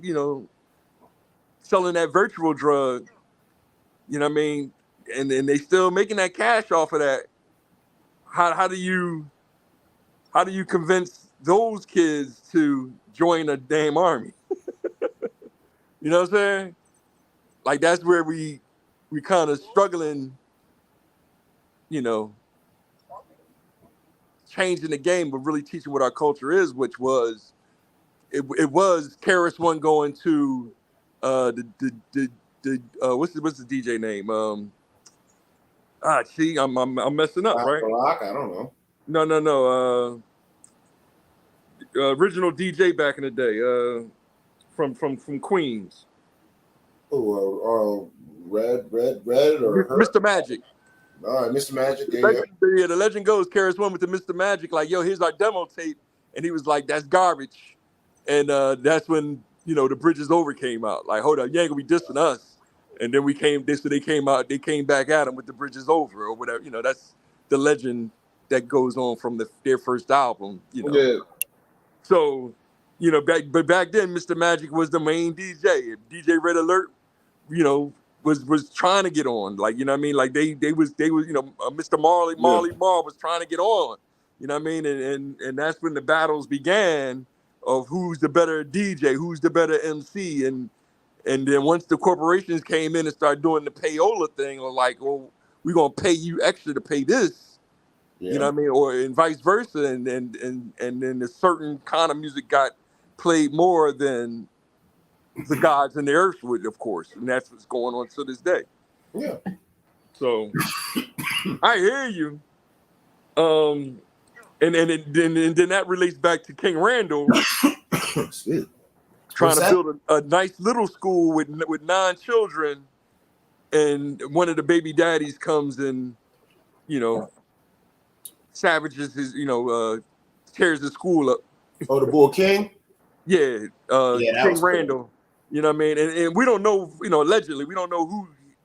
selling that virtual drug. You know what I mean? And they still making that cash off of that. How do you convince those kids to join a damn army? You know what I'm saying? Like, that's where we kind of struggling, changing the game, but really teaching what our culture is, which was it was KRS-One going to the what's the DJ name? See, I'm messing up, right? Rock, I don't know. No. Original DJ back in the day, from Queens. Oh, Red or Mr. Magic. All right, Mr. Magic. Yeah. The legend goes KRS-One with the Mr. Magic, like, yo, here's our demo tape, and he was like, that's garbage, and that's when the Bridges Over came out. Like, hold up, you ain't gonna be dissing us. And then they came back at him with the Bridges Over or whatever. That's the legend that goes on from their first album. Yeah. So, back then, Mr. Magic was the main DJ. If DJ Red Alert, was trying to get on, like, you know what I mean? Like, they was Mr. Marley Marl was trying to get on, you know what I mean? And that's when the battles began of who's the better DJ, who's the better MC, and then once the corporations came in and started doing the payola thing, or like, well, we're gonna pay you extra to pay this. Yeah. You know what I mean? Or and vice versa. And then a certain kind of music got played more than the gods and the earth would, of course. And that's what's going on to this day. Yeah. So I hear you. And then that relates back to King Randall trying to build a nice little school with 9 children, and one of the baby daddies comes and savages his, tears the school up. Oh, the Bull King? Yeah, King Randall. Cool. You know what I mean? And we don't know, allegedly, we don't know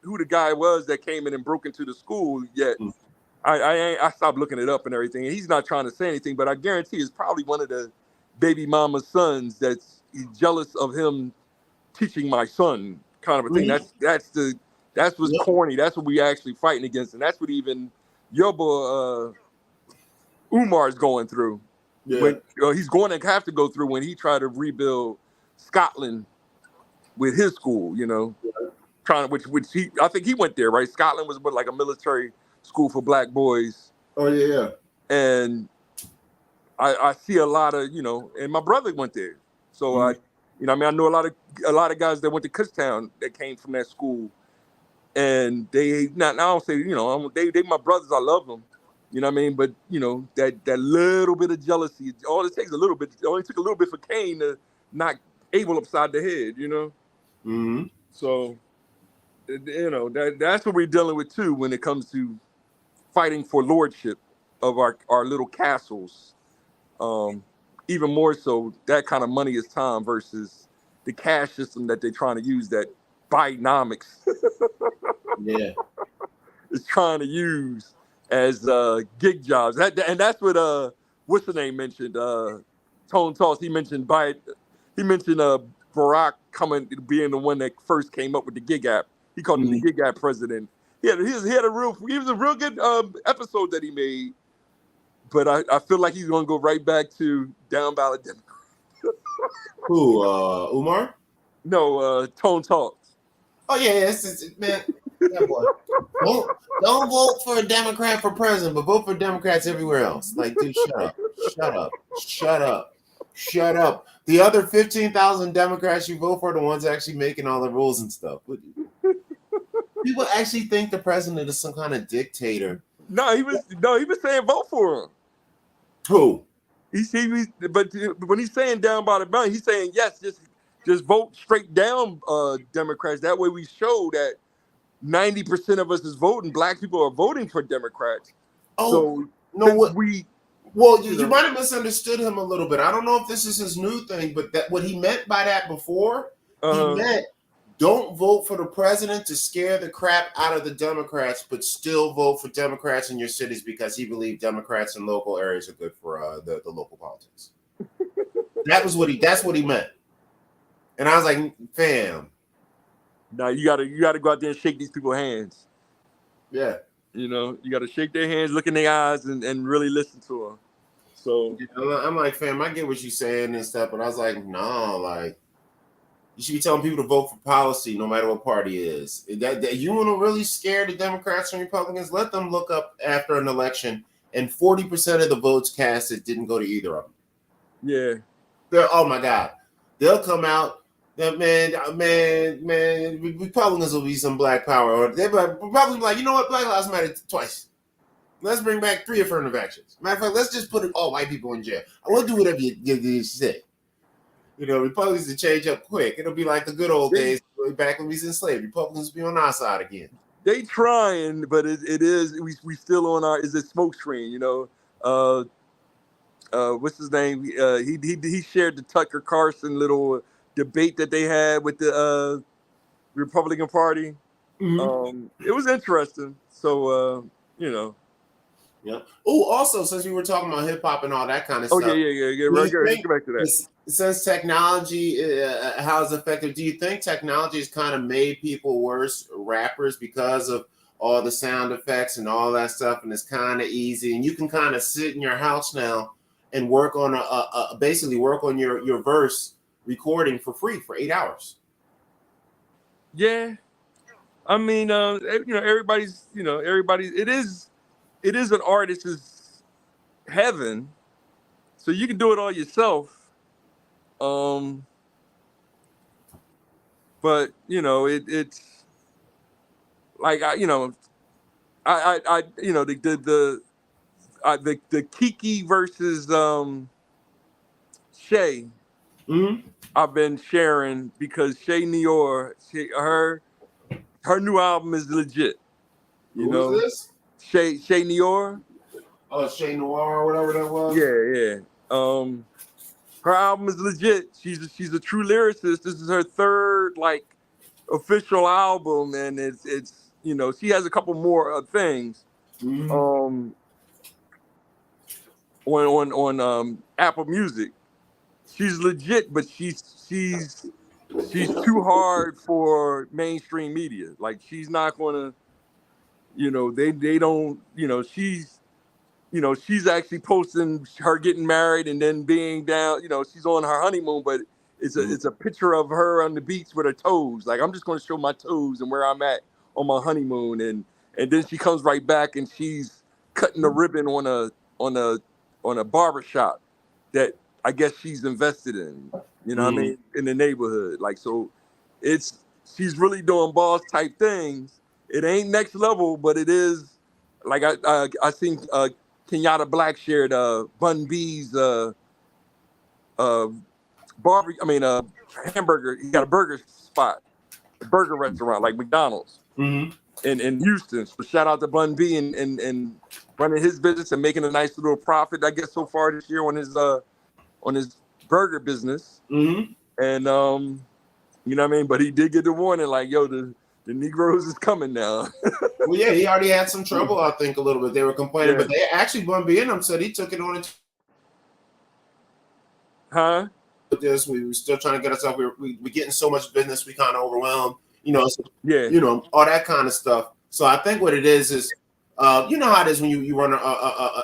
who the guy was that came in and broke into the school yet. I stopped looking it up and everything, and he's not trying to say anything, but I guarantee it's probably one of the baby mama's sons that's jealous of him teaching my son, kind of a thing. That's what's corny. That's what we actually fighting against, and that's what even your boy Umar's going through. Yeah. When, he's going to have to go through when he tried to rebuild Scotland with his school. Trying to, which I think he went there, right? Scotland was like a military school for black boys. Oh yeah. And I see a lot of, and my brother went there. So I know a lot of guys that went to Kutztown that came from that school, and they I don't say, they my brothers, I love them. You know what I mean? But that little bit of jealousy, all it takes a little bit. It only took a little bit for Kane to knock Abel upside the head. Mm-hmm. So that's what we're dealing with too when it comes to fighting for lordship of our little castles. Even more so, that kind of money is time versus the cash system that they're trying to use, that Bidenomics is trying to use as gig jobs. And that's what what's the name mentioned? Tone Toss. He mentioned Barack being the one that first came up with the gig app. He called him the gig app president. He was a real good episode that he made. But I feel like he's gonna go right back to down ballot Democrat. Who? Umar? No, Tone Talks. Oh yeah, man. That boy. Don't vote for a Democrat for president, but vote for Democrats everywhere else. Like, dude, shut up. Shut up. The other 15,000 Democrats you vote for are the ones actually making all the rules and stuff. People actually think the president is some kind of dictator. No, he was saying vote for him. Who? But when he's saying down by the ballot, he's saying yes, just vote straight down Democrats. That way we show that 90% of us is voting. Black people are voting for Democrats. Oh, so no, what we well, you might have misunderstood him a little bit. I don't know if this is his new thing, but that what he meant by that before, he meant don't vote for the president to scare the crap out of the Democrats, but still vote for Democrats in your cities because he believed Democrats in local areas are good for the local politics. That's what he meant. And I was like, fam. Now you gotta go out there and shake these people's hands. Yeah. You know, you gotta shake their hands, look in their eyes, and really listen to them. So I'm like, fam, I get what you're saying and stuff, but I was like, no, like, you should be telling people to vote for policy no matter what party it is. That you want to really scare the Democrats and Republicans, let them look up after an election, and 40% of the votes casted didn't go to either of them. Yeah. Oh my God. They'll come out. Man, Republicans will be some black power. Or they'll probably be like, you know what, Black Lives Matter twice. Let's bring back 3 affirmative actions. Matter of fact, let's just put all white people in jail. I will do whatever you say. You know, Republicans will change up quick. It'll be like the good old days back when we was enslaved. Republicans will be on our side again. They trying, but it is we still on our is it smoke screen, you know. What's his name? He shared the Tucker Carlson little debate that they had with the Republican Party. Mm-hmm. It was interesting. So you know. Yeah. Oh, also, since we were talking about hip hop and all that kind of stuff. Yeah. Right, get back to that. Since technology how it's effective, do you think technology has kind of made people worse rappers because of all the sound effects and all that stuff, and it's kind of easy, and you can kind of sit in your house now and work on basically work on your verse recording for free for 8 hours? Yeah, I mean, you know, everybody's it is an artist's heaven, so you can do it all yourself. But you know, it's like I you know the Kiki versus Shay. Mm-hmm. I've been sharing because Shay Nior, her new album is legit. You know, who is this? Shay Nior. Oh, Shay Noir or whatever that was. Yeah. Her album is legit. She's a true lyricist. This is her 3rd like official album, and it's you know, she has a couple more things. Mm-hmm. On Apple Music. She's legit, but she's too hard for mainstream media. Like she's not gonna, you know, they don't, you know, she's actually posting her getting married and then being down, you know, she's on her honeymoon, but it's a picture of her on the beach with her toes. Like I'm just gonna show my toes and where I'm at on my honeymoon, and then she comes right back and she's cutting the ribbon on a barbershop that I guess she's invested in, you know what I mean, in the neighborhood. Like, so she's really doing boss type things. It ain't next level, but it is like I seen Kenyatta Black shared Bun B's hamburger. He got a burger spot, a burger restaurant like McDonald's in Houston. So shout out to Bun B and running his business and making a nice little profit, I guess, so far this year on his burger business. And you know what I mean? But he did get the warning, like, yo, the Negroes is coming now. Well, yeah, he already had some trouble, I think, a little bit. They were complaining, but they actually, Bun B and them said he took it on it. Huh? This, we were still trying to get ourselves. We're getting so much business, we kind of overwhelmed. You know, so, yeah, you know, all that kind of stuff. So I think what it is, you know how it is when you run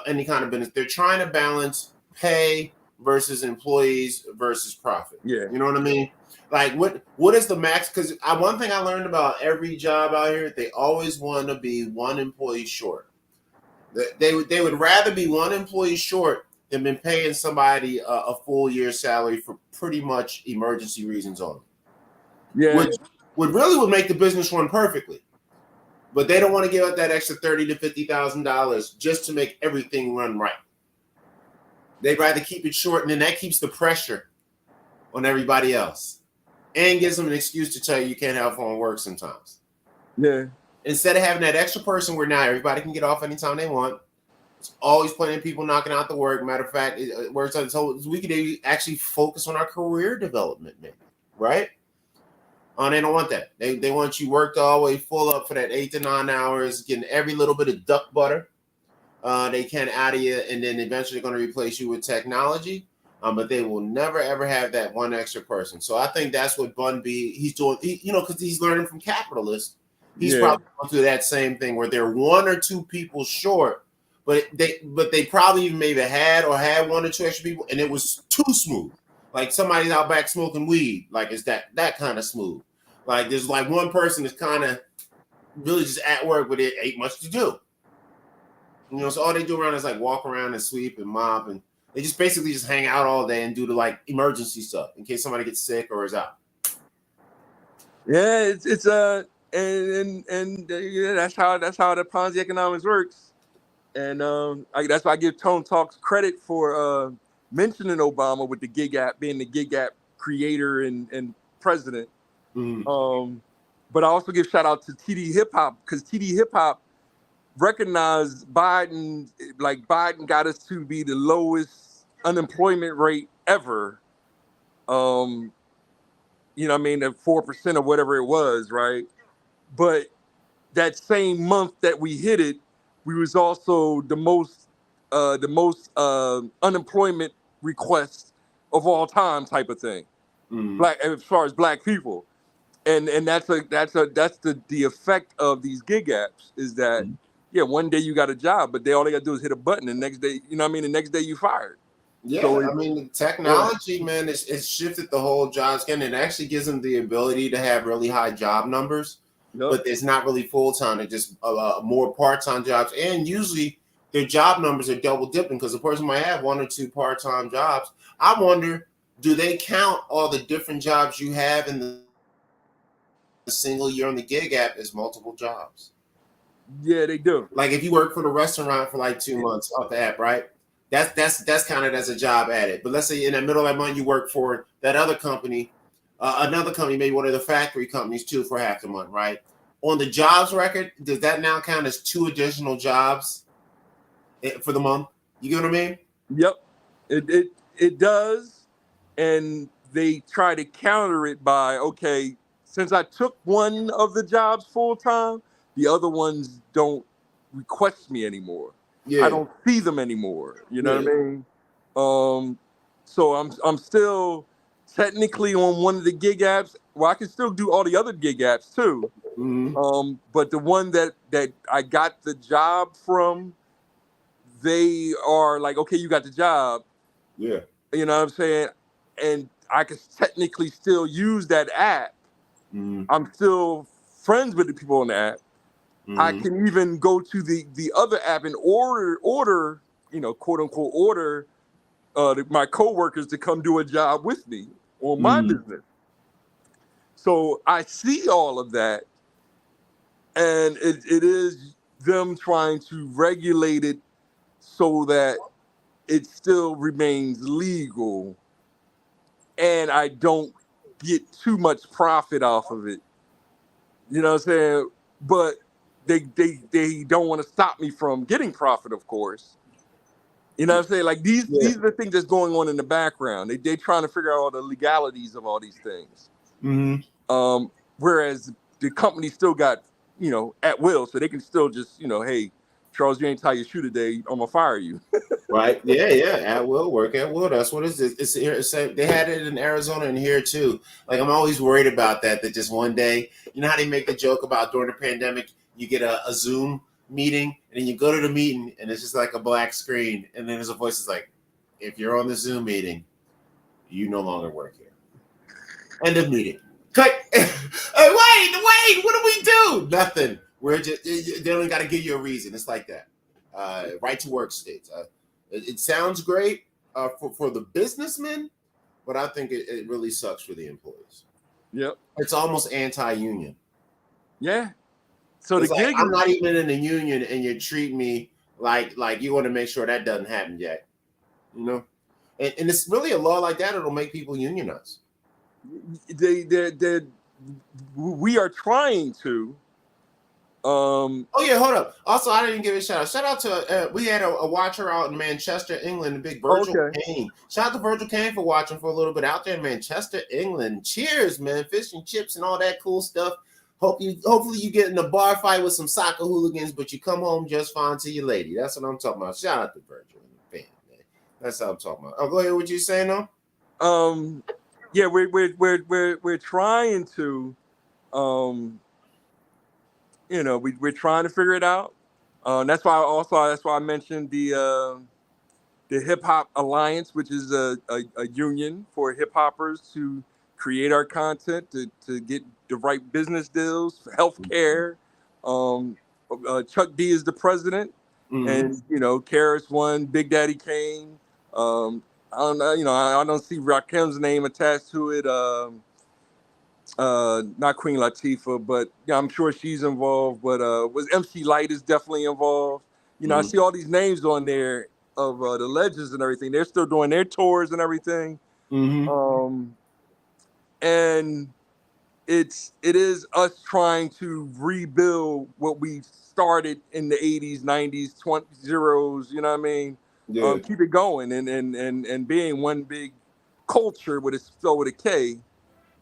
any kind of business. They're trying to balance pay versus employees versus profit. Yeah, you know what I mean. Like what is the max? Because one thing I learned about every job out here, they always want to be one employee short. They would rather be one employee short than been paying somebody a full year's salary for pretty much emergency reasons only. Yeah. Which would make the business run perfectly. But they don't want to give up that extra $30,000 to $50,000 just to make everything run right. They'd rather keep it short, and then that keeps the pressure on everybody else and gives them an excuse to tell you can't have fun work sometimes. Yeah. Instead of having that extra person where now everybody can get off anytime they want, it's always plenty of people knocking out the work. Matter of fact, so we could actually focus on our career development, maybe, right? They don't want that. They want you worked all the way full up for that 8 to 9 hours, getting every little bit of duck butter they can out of you, and then eventually they're going to replace you with technology. But they will never ever have that one extra person. So I think that's what Bun B he's doing. Because he's learning from capitalists. He's probably going through that same thing where they're 1 or 2 people short, but they probably even maybe had 1 or 2 extra people, and it was too smooth. Like somebody's out back smoking weed, like it's that kind of smooth. Like there's like one person that's kind of really just at work, but it ain't much to do. So all they do around is like walk around and sweep and mop, and they just basically just hang out all day and do the like emergency stuff in case somebody gets sick or is out. Yeah, it's that's how the Ponzi economics works, and that's why I give Tone Talks credit for mentioning Obama with the gig app being the gig app creator and president. But I also give shout out to TD Hip Hop because TD Hip Hop recognized Biden, like Biden got us to be the lowest unemployment rate ever. At 4% or whatever it was, right? But that same month that we hit it, we was also the most unemployment requests of all time type of thing. Black, as far as black people. And that's the effect of these gig apps is that one day you got a job, but all they gotta do is hit a button, and the next day, the next day you fired. Yeah, So technology, man, it's shifted the whole job scan. It actually gives them the ability to have really high job numbers, but it's not really full time. It's just more part time jobs, and usually their job numbers are double dipping because the person might have 1 or 2 part time jobs. I wonder, do they count all the different jobs you have in the single year on the gig app as multiple jobs? Yeah, they do. Like if you work for the restaurant for like 2 months off the app, right? That's counted as a job added. But let's say in the middle of that month you work for that other company, another company, maybe one of the factory companies too, for half the month, right? On the jobs record, does that now count as 2 additional jobs for the month? You get what I mean? Yep, it does, and they try to counter it by, okay, since I took one of the jobs full time, the other ones don't request me anymore. Yeah. I don't see them anymore. You know what I mean? So I'm still technically on one of the gig apps. Well, I can still do all the other gig apps too. But the one that I got the job from, they are like, okay, you got the job. Yeah. You know what I'm saying? And I can technically still use that app. I'm still friends with the people on the app. I can even go to the other app and order, quote unquote, order my coworkers to come do a job with me on my business. So I see all of that, and it is them trying to regulate it so that it still remains legal, and I don't get too much profit off of it. You know what I'm saying? But they don't want to stop me from getting profit, of course. You know what I'm saying? Like these are the things that's going on in the background. They're trying to figure out all the legalities of all these things. Whereas the company still got, at will, so they can still just, hey, Charles, you ain't tie your shoe today, I'm gonna fire you. Right? Yeah. At will, work at will. That's what it is. It's here. They had it in Arizona and here too. Like I'm always worried about that. That just one day, you know how they make the joke about during the pandemic, you get a Zoom meeting and then you go to the meeting and it's just like a black screen and then there's a voice that's like, if you're on the Zoom meeting, you no longer work here. End of meeting. Cut. Wait, what do we do? Nothing. We're just, they only got to give you a reason. It's like that. Right to work states. It sounds great for the businessmen, but I think it really sucks for the employees. Yep. It's almost anti-union. Yeah. So it's the like, gig I'm not even in the union, and you treat me like you want to make sure that doesn't happen yet, you know. And it's really a law like that. It'll make people unionize. We are trying to. Oh yeah, hold up. Also, I didn't give a shout out. Shout out to we had a watcher out in Manchester, England, the big Virgil Kane. Shout out to Virgil Kane for watching for a little bit out there in Manchester, England. Cheers, man. Fish and chips and all that cool stuff. Hopefully you get in a bar fight with some soccer hooligans, but you come home just fine to your lady. That's what I'm talking about. Shout out to Virgil and the band, man. That's what I'm talking about. Oh, go ahead. What you saying though? Yeah, we're trying to. You know, we're trying to figure it out. That's why I mentioned the Hip Hop Alliance, which is a union for hip hoppers to create our content, to get the right business deals, for healthcare. Chuck D is the president, and you know, Karis won, Big Daddy Kane. I don't know, you know, I don't see Rakim's name attached to it. Not Queen Latifah, but yeah, I'm sure she's involved. But was MC Light is definitely involved. You know, I see all these names on there of the legends and everything. They're still doing their tours and everything. And it is us trying to rebuild what we started in the 80s, 90s, 20s, you know what I mean? Yeah. Keep it going and being one big culture with a K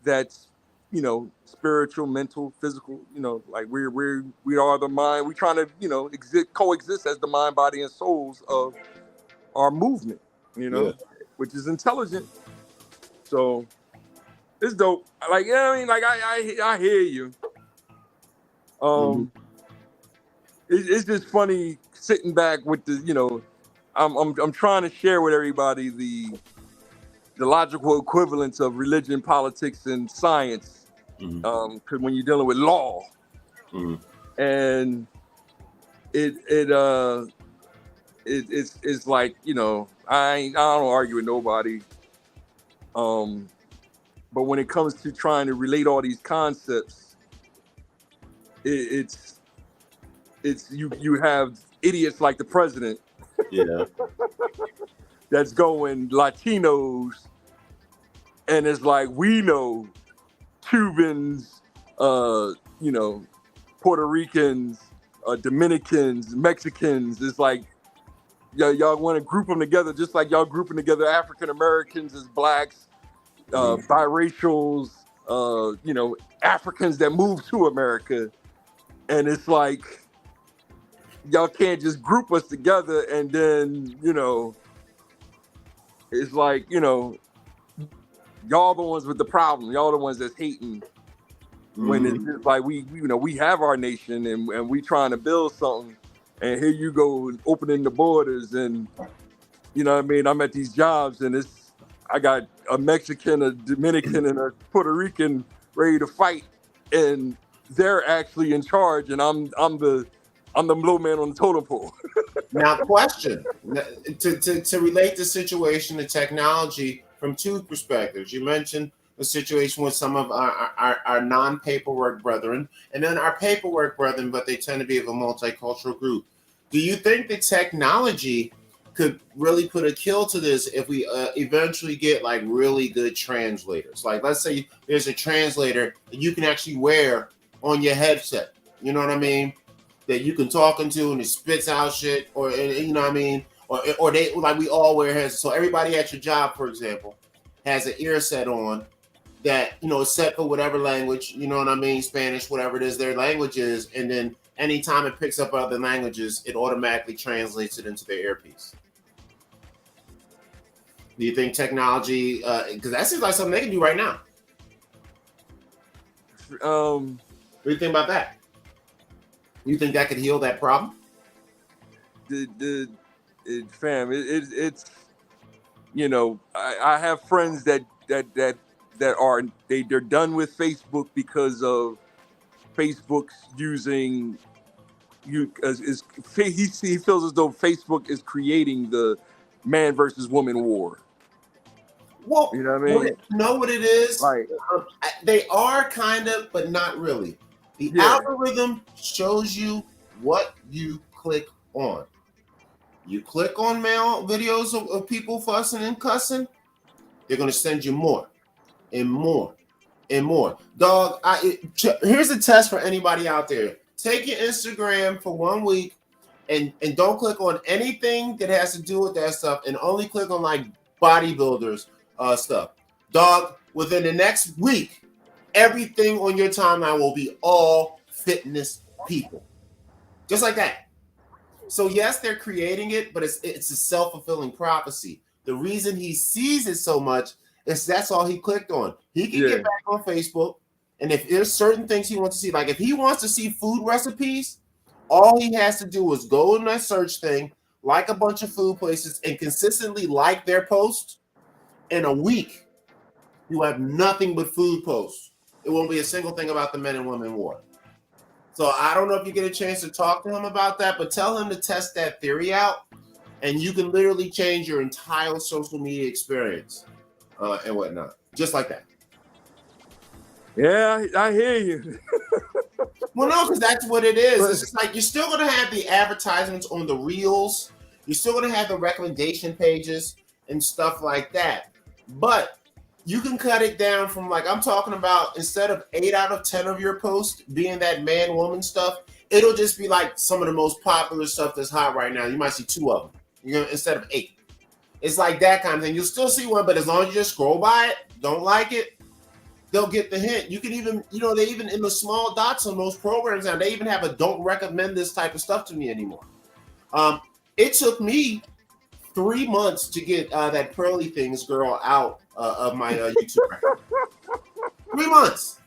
that's, you know, spiritual, mental, physical, you know, like we are the mind. We're trying to, you know, coexist as the mind, body, and souls of our movement, you know, which is intelligent. So it's dope. Like, you know what I mean? Like I hear you. It's just funny sitting back with the, you know, I'm trying to share with everybody the logical equivalence of religion, politics, and science. Because when you're dealing with law, and it's like, you know, I don't argue with nobody. But when it comes to trying to relate all these concepts, it's you have idiots like the president. Yeah. That's going Latinos, and it's like, we know Cubans, you know, Puerto Ricans, Dominicans, Mexicans. It's like, y'all want to group them together just like y'all grouping together African Americans as blacks, biracials, you know, Africans that moved to America. And it's like, y'all can't just group us together and then, you know, it's like, you know, y'all the ones with the problem. Y'all the ones that's hating. When it's just like we have our nation and we trying to build something, and here you go opening the borders, and you know what I mean, I'm at these jobs and I got a Mexican, a Dominican, and a Puerto Rican ready to fight, and they're actually in charge, and I'm the low man on the totem pole. Now, question to relate the situation to technology from two perspectives. You mentioned the situation with some of our non-paperwork brethren, and then our paperwork brethren, but they tend to be of a multicultural group. Do you think the technology could really put a kill to this if we eventually get like really good translators? Like, let's say there's a translator that you can actually wear on your headset. You know what I mean? That you can talk into and it spits out shit, or you know what I mean? Or they, like, we all wear headsets. So everybody at your job, for example, has an ear set on that, you know, is set for whatever language, you know what I mean? Spanish, whatever it is their language is. And then anytime it picks up other languages, it automatically translates it into their earpiece. Do you think technology, because that seems like something they can do right now. What do you think about that? You think that could heal that problem? It's you know, I have friends that are they're done with Facebook because of Facebook's using he feels as though Facebook is creating the man versus woman war. Well, You know what I mean? you know what it is? Like, They are kind of, but not really. The yeah, algorithm shows you what you click on. You click on male videos of people fussing and cussing, they're going to send you more and more and more. Dog, here's a test for anybody out there. Take your Instagram for 1 week and don't click on anything that has to do with that stuff, and only click on like bodybuilders stuff. Dog, within the next week, everything on your timeline will be all fitness people. Just like that. So yes, they're creating it, but it's a self-fulfilling prophecy. The reason he sees it so much is that's all he clicked on. He can get back on Facebook, and if there's certain things he wants to see, like if he wants to see food recipes, all he has to do is go in that search thing, like a bunch of food places, and consistently like their posts. In a week, you have nothing but food posts. It won't be a single thing about the men and women war. So I don't know if you get a chance to talk to him about that, but tell him to test that theory out, and you can literally change your entire social media experience and whatnot, just like that. Yeah, I hear you. Well, no, because that's what it is. It's just like you're still going to have the advertisements on the reels. You're still going to have the recommendation pages and stuff like that. But you can cut it down from, like I'm talking about, instead of 8 out of 10 of your posts being that man-woman stuff, it'll just be like some of the most popular stuff that's hot right now. You might see 2 of them, instead of 8. It's like that kind of thing. You'll still see one, but as long as you just scroll by it, don't like it, they'll get the hint. You can even, they even in the small dots on those programs now, they even have a don't recommend this type of stuff to me anymore. It took me 3 months to get that Pearly Things girl out of my YouTube record. 3 months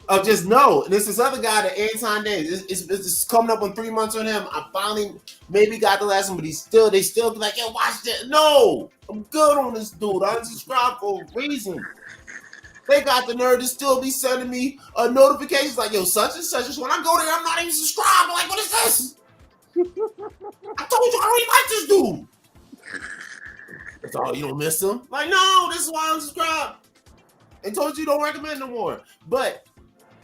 of just no. And this other guy, the Anton Days, it's coming up on 3 months on him. I finally maybe got the last one, but they still be like, yo, watch that. No, I'm good on this dude. I unsubscribed for a reason. They got the nerve to still be sending me notifications like, yo, such and such. When I go there, I'm not even subscribed. I'm like, what is this? I told you I already like this dude. That's all, you don't miss him? Like, no, this is why I'm subscribed. I told you don't recommend no more. But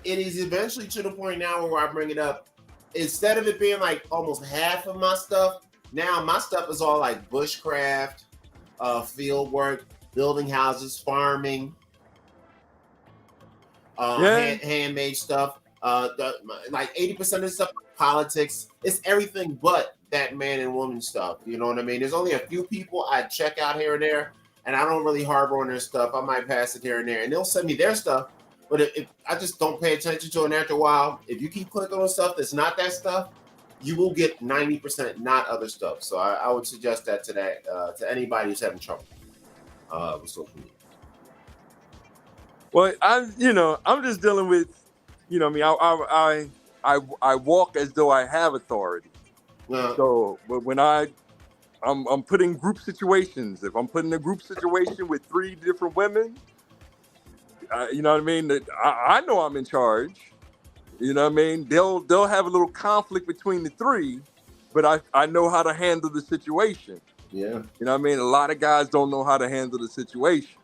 it is eventually to the point now where I bring it up. Instead of it being like almost half of my stuff, now my stuff is all like bushcraft, field work, building houses, farming, handmade stuff. Like 80% of the stuff, politics. It's everything but that man and woman stuff. You know what I mean? There's only a few people I check out here and there, and I don't really harbor on their stuff. I might pass it here and there, and they'll send me their stuff. But if I just don't pay attention to it, and after a while, if you keep clicking on stuff that's not that stuff, you will get 90% not other stuff. So I would suggest that to anybody who's having trouble with social media. Well, I'm just dealing with, I walk as though I have authority. So when I'm putting group situations, if I'm putting a group situation with 3 different women, you know what I mean? I know I'm in charge. You know what I mean? They'll have a little conflict between the 3, but I know how to handle the situation. Yeah. You know what I mean? A lot of guys don't know how to handle the situation.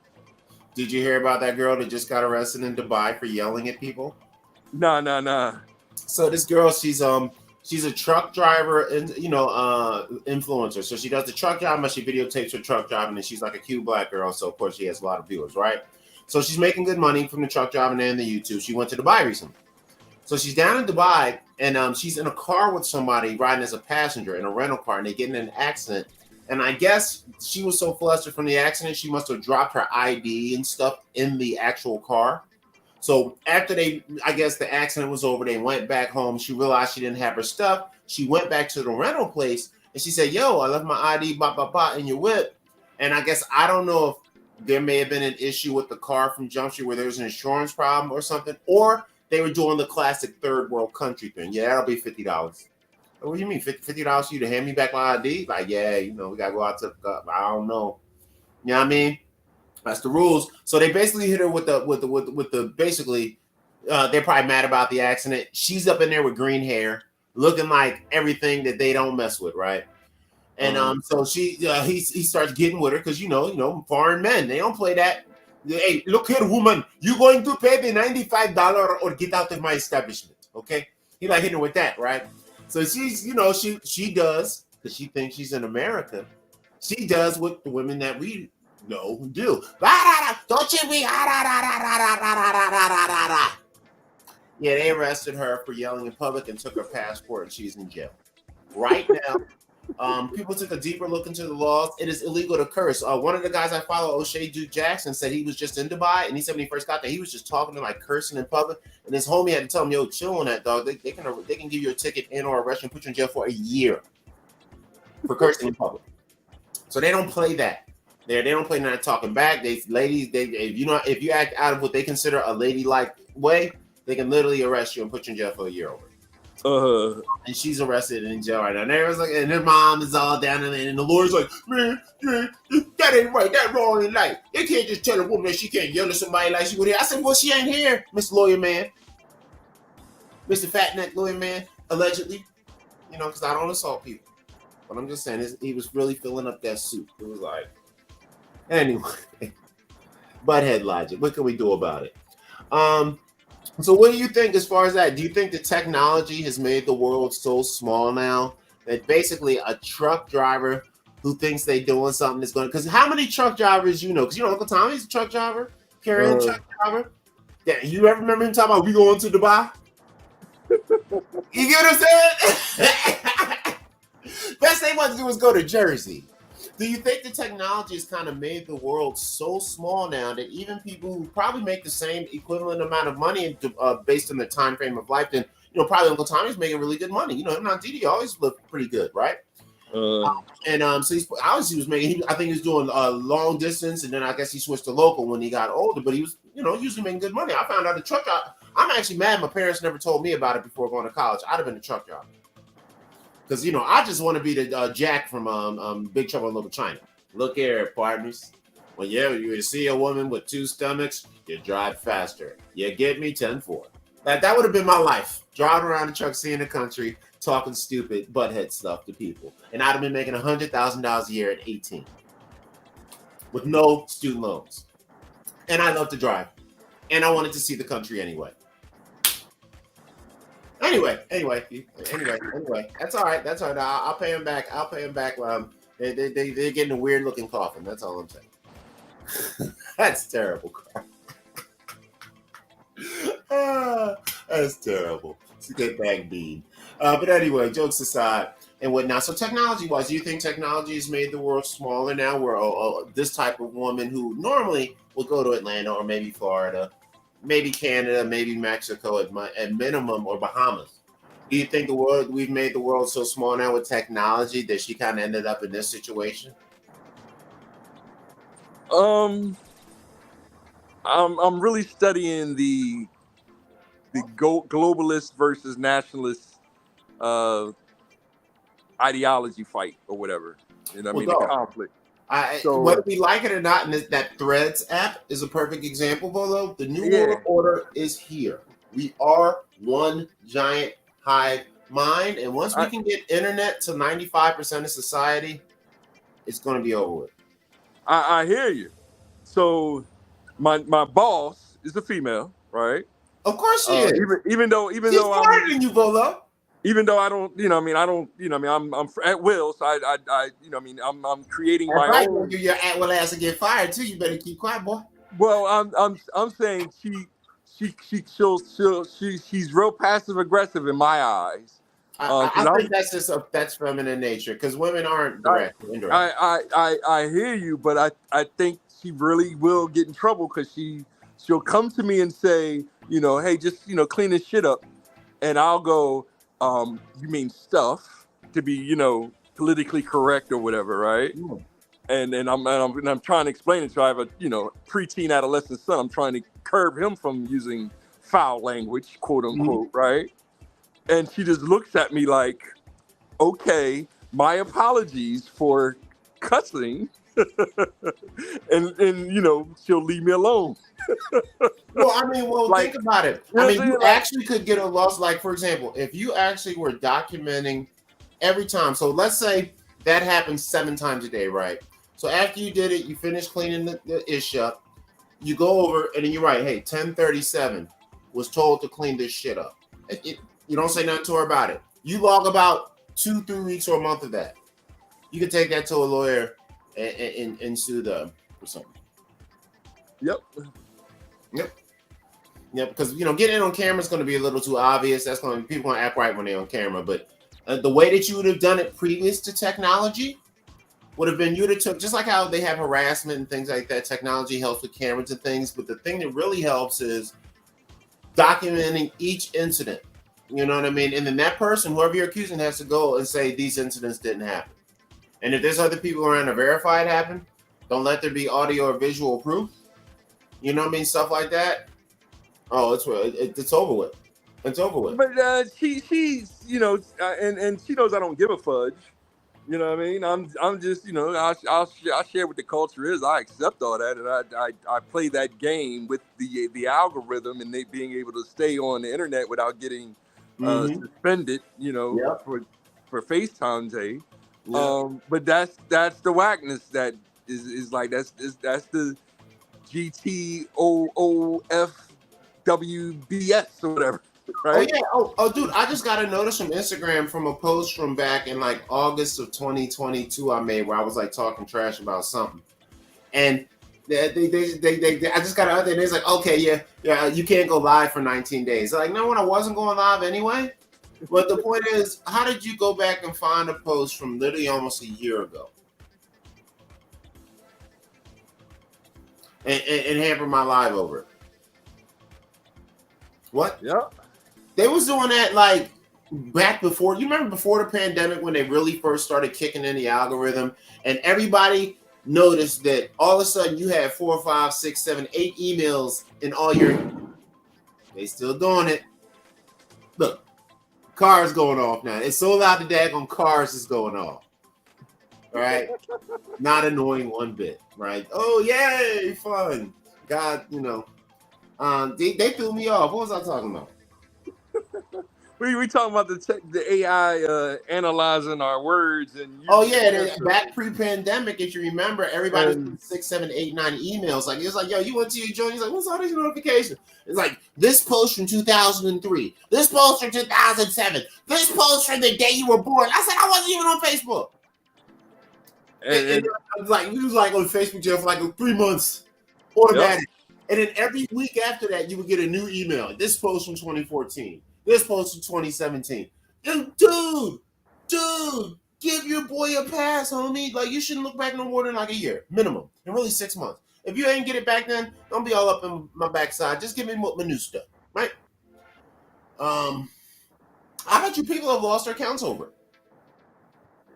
Did you hear about that girl that just got arrested in Dubai for yelling at people? Nah. So this girl, she's a truck driver and influencer. So she does the truck driving, she videotapes her truck driving, and she's like a cute black girl. So of course she has a lot of viewers, right? So she's making good money from the truck driving and the YouTube. She went to Dubai recently. So she's down in Dubai, and she's in a car with somebody riding as a passenger in a rental car, and they get in an accident. And I guess she was so flustered from the accident, she must have dropped her ID and stuff in the actual car. So after the accident was over, they went back home. She realized she didn't have her stuff. She went back to the rental place, and she said, yo, I left my ID in your whip. And I don't know if there may have been an issue with the car from Jump Street where there was an insurance problem or something, or they were doing the classic third world country thing. Yeah, that'll be $50. What do you mean, $50 for you to hand me back my ID? Like, yeah, we got to go out to the, I don't know. You know what I mean? That's the rules. So they basically hit her with the basically, they're probably mad about the accident. She's up in there with green hair, looking like everything that they don't mess with, right? And so he starts getting with her because you know, foreign men, they don't play that. Hey, look here, woman, you going to pay the $95 or get out of my establishment, okay? He like hitting her with that, right? So she's, she does, because she thinks she's in America. She does what the women that we know do. Don't you be Yeah, they arrested her for yelling in public and took her passport, and she's in jail. Right now, people took a deeper look into the laws. It is illegal to curse. One of the guys I follow, O'Shea Duke Jackson, said he was just in Dubai, and he said when he first got there, he was just talking to like cursing in public, and his homie had to tell him, "Yo, chill on that, dog. They can give you a ticket and or arrest you and put you in jail for a year for cursing in public." So they don't play that. They don't play that talking back. If you act out of what they consider a ladylike way, they can literally arrest you and put you in jail for a year over it. And she's arrested and in jail right now. And there was like, and her mom is all down and the lawyer's like, man, that ain't right, that wrong in life. You can't just tell a woman that she can't yell at somebody like she would here. I said, well, she ain't here, Mr. Lawyer Man, Mr. Fat Neck Lawyer Man, allegedly, because I don't assault people. But I'm just saying, he was really filling up that suit. It was like, anyway, butthead logic. What can we do about it? So what do you think as far as that? Do you think the technology has made the world so small now that basically a truck driver who thinks they doing something is going to... Because how many truck drivers you know? Because Uncle Tommy's a truck driver, carrying truck driver. Yeah, you ever remember him talking about we going to Dubai? You get what I'm saying? Best they want to do is go to Jersey. Do you think the technology has kind of made the world so small now that even people who probably make the same equivalent amount of money based on the time frame of life, then probably Uncle Tommy's making really good money. Him and Didi always look pretty good, right? So he's obviously was making. I think he was doing long distance, and then I guess he switched to local when he got older. But he was, usually making good money. I found out the truck driver. I'm actually mad my parents never told me about it before going to college. I'd have been a truck driver. Because, I just want to be the Jack from Big Trouble in Little China. Look here, partners. When you see a woman with two stomachs, you drive faster. You get me? 10-4. That would have been my life. Driving around the truck, seeing the country, talking stupid butthead stuff to people. And I'd have been making $100,000 a year at 18. With no student loans. And I love to drive. And I wanted to see the country anyway. Anyway. That's all right. I'll pay him back. They're getting a weird looking coffin. That's all I'm saying. That's terrible. That's terrible. It's a good bag bean. But anyway, jokes aside and whatnot. So technology wise, do you think technology has made the world smaller now where this type of woman who normally would go to Atlanta or maybe Florida, maybe Canada, maybe Mexico at minimum, or Bahamas. Do you think we've made the world so small now with technology that she kind of ended up in this situation? I'm really studying the globalist versus nationalist ideology fight or whatever. The conflict. Whether we like it or not, and that Threads app is a perfect example, Volo. The New World Order is here. We are one giant hive mind, and once we can get internet to 95% of society, it's going to be over with. I hear you. So my boss is a female, right? Of course she is. Even though she's smarter than you, Volo. Even though I don't, I'm at will, so I'm creating my right. own. You're at will ass and get fired too. You better keep quiet, boy. Well, I'm saying she's real passive aggressive in my eyes. I think that's feminine nature because women aren't direct. Indirect. I hear you, but I think she really will get in trouble because she'll come to me and say, hey, just clean this shit up, and I'll go. You mean stuff to be, politically correct or whatever, right? Mm. And I'm trying to explain it. So I have a, preteen adolescent son. I'm trying to curb him from using foul language, quote unquote, right? And she just looks at me like, okay, my apologies for cussing, and she'll leave me alone. Well, think about it. You actually could get a loss. Like, for example, if you actually were documenting every time. So let's say that happens 7 times a day, right? So after you did it, you finish cleaning the ish up. You go over and then you write, hey, 10:37 was told to clean this shit up. You don't say nothing to her about it. You log about 2-3 weeks or a month of that. You can take that to a lawyer and sue them or something. Yep. Because getting it on camera is going to be a little too obvious. That's going to people going to act right when they're on camera. But the way that you would have done it previous to technology would have been you would have took, just like how they have harassment and things like that. Technology helps with cameras and things, but the thing that really helps is documenting each incident. You know what I mean? And then that person, whoever you're accusing, has to go and say these incidents didn't happen. And if there's other people around to verify it happened, don't let there be audio or visual proof. You know what I mean? Stuff like that. Oh, it's over with. It's over with. But she's and she knows I don't give a fudge. You know what I mean? I'm just I'll share what the culture is. I accept all that, and I play that game with the algorithm and they being able to stay on the internet without getting suspended. Yep. for FaceTime day. Yep. But that's the whackness that is like that's the GTOOFWBS or whatever. Right? Oh yeah. Oh, dude, I just got a notice from Instagram from a post from back in like August of 2022 I made where I was like talking trash about something, and they I just got an update. It's like, okay, yeah, you can't go live for 19 days. Like, no, when I wasn't going live anyway. But the point is, how did you go back and find a post from literally almost a year ago and hamper my live over it? What? Yeah. They was doing that like back before. You remember before the pandemic when they really first started kicking in the algorithm, and everybody noticed that all of a sudden you had 4, 5, 6, 7, 8 emails in all your. They still doing it. Look, cars going off now. It's so loud the daggone cars is going off. Right? Not annoying one bit. Right? Oh yay, fun. God, they threw me off. What was I talking about? We talking about the AI analyzing our words and back pre-pandemic, if you remember, everybody was 6, 7, 8, 9 emails. Like, it was like, yo, you went to your joint. He's like, what's all these notifications? It's like this post from 2003, this post from 2007, this post from the day you were born. I said I wasn't even on Facebook. And I was like, we was like on Facebook jail for like 3 months, automatic. Yep. And then every week after that, you would get a new email. This post from 2014. This post from 2017. Dude, give your boy a pass, homie. Like, you shouldn't look back no more than like a year, minimum, and really 6 months. If you ain't get it back then, don't be all up in my backside. Just give me my new stuff, right? I bet you people have lost their accounts over it.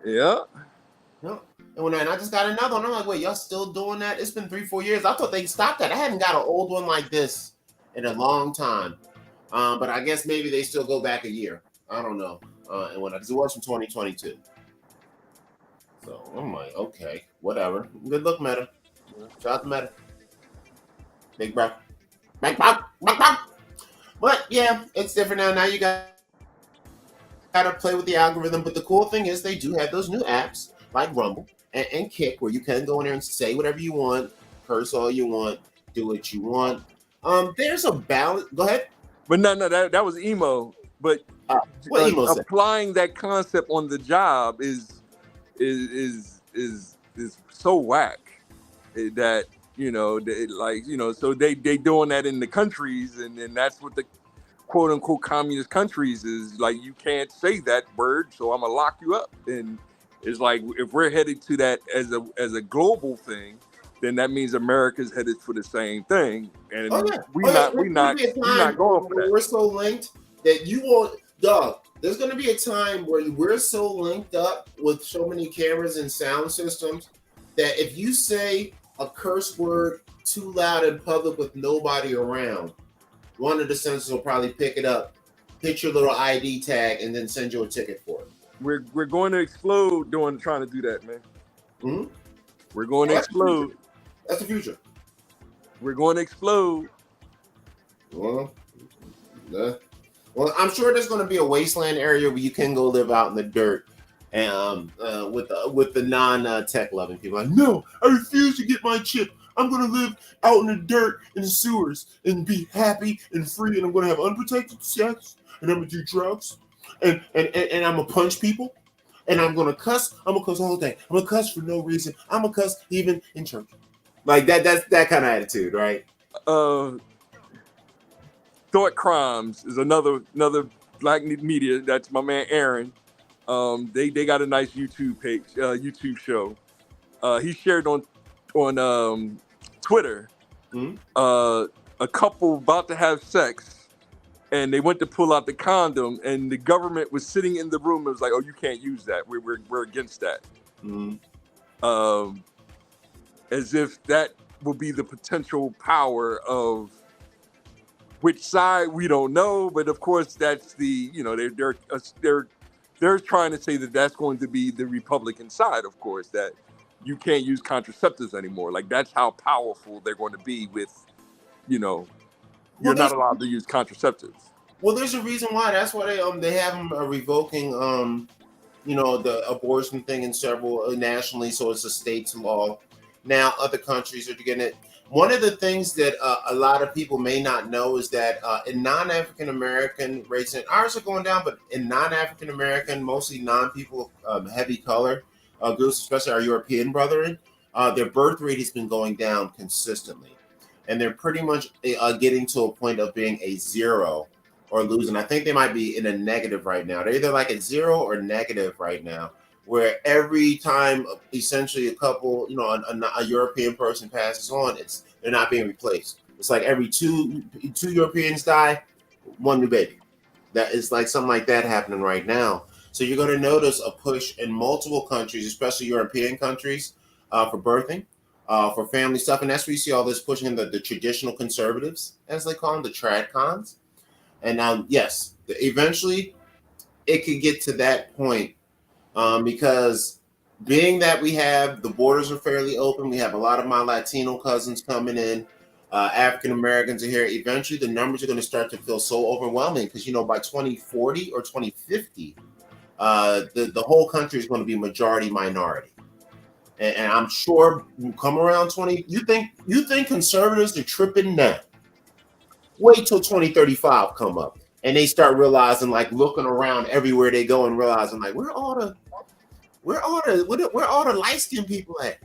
Yeah. And I just got another one. I'm like, wait, y'all still doing that? It's been 3-4 years. I thought they stopped that. I hadn't got an old one like this in a long time. But I guess maybe they still go back a year. I don't know. Because it was from 2022. So I'm like, okay, whatever. Good luck, Meta. Shout out to Meta. Big bro. But yeah, it's different now. Now you got to play with the algorithm. But the cool thing is they do have those new apps like Rumble and Kick where you can go in there and say whatever you want, curse all you want, do what you want. There's a balance. Go ahead. But no, that was emo. But applying that concept on the job is so whack that so they doing that in the countries and that's what the quote unquote communist countries is like. You can't say that word, so I'm gonna lock you up. And it's like if we're headed to that as a global thing, then that means America's headed for the same thing, and we're not going for that. We're so linked that you won't, dog. There's going to be a time where we're so linked up with so many cameras and sound systems that if you say a curse word too loud in public with nobody around, one of the sensors will probably pick it up, hit your little ID tag, and then send you a ticket for it. We're going to explode trying to do that, man. Mm-hmm. We're going to explode. That's the future. We're going to explode. Well, I'm sure there's going to be a wasteland area where you can go live out in the dirt and with the non tech loving people, like, no, I refuse to get my chip. I'm gonna live out in the dirt in the sewers and be happy and free, and I'm gonna have unprotected sex, and I'm gonna do drugs, and I'm gonna punch people, and I'm gonna cuss. I'm gonna cuss all day. I'm gonna cuss for no reason. I'm gonna cuss even in church. Like that. That's that kind of attitude, right? Uh, Thought Crimes is another black media. That's my man Aaron. They got a nice YouTube page, YouTube show. He shared on Twitter Mhm. a couple about to have sex, and they went to pull out the condom, and the government was sitting in the room. It was like, "Oh, you can't use that. We're against that." Mhm. As if that will be the potential power of which side we don't know, but of course that's the they're trying to say that that's going to be the Republican side, of course, that you can't use contraceptives anymore. Like that's how powerful they're going to be with, Well, you're not there's allowed to use contraceptives. there's a reason why. That's why they have them revoking the abortion thing in several nationally, so it's a state's law. Now other countries are getting it. One of the things that a lot of people may not know is that in non-African American races, and ours are going down, but in non-African American, mostly non-people of heavy color groups, especially our European brethren, their birth rate has been going down consistently, and they're pretty much getting to a point of being a zero or losing. I think they might be in a negative right now. They're either like at zero or negative right now, where every time essentially a couple, a European person passes on, they're not being replaced. It's like every two Europeans die, one new baby. That is like something like that happening right now. So you're going to notice a push in multiple countries, especially European countries, for birthing, for family stuff, and that's where you see all this pushing in the traditional conservatives, as they call them, the tradcons. And yes, eventually it could get to that point because being that the borders are fairly open, we have a lot of my Latino cousins coming in, African Americans are here. Eventually, the numbers are going to start to feel so overwhelming because by 2040 or 2050, the whole country is going to be majority minority. And I'm sure come around 20, you think conservatives are tripping now? Wait till 2035 come up and they start realizing, like looking around everywhere they go and realizing, like where all the light skinned people at?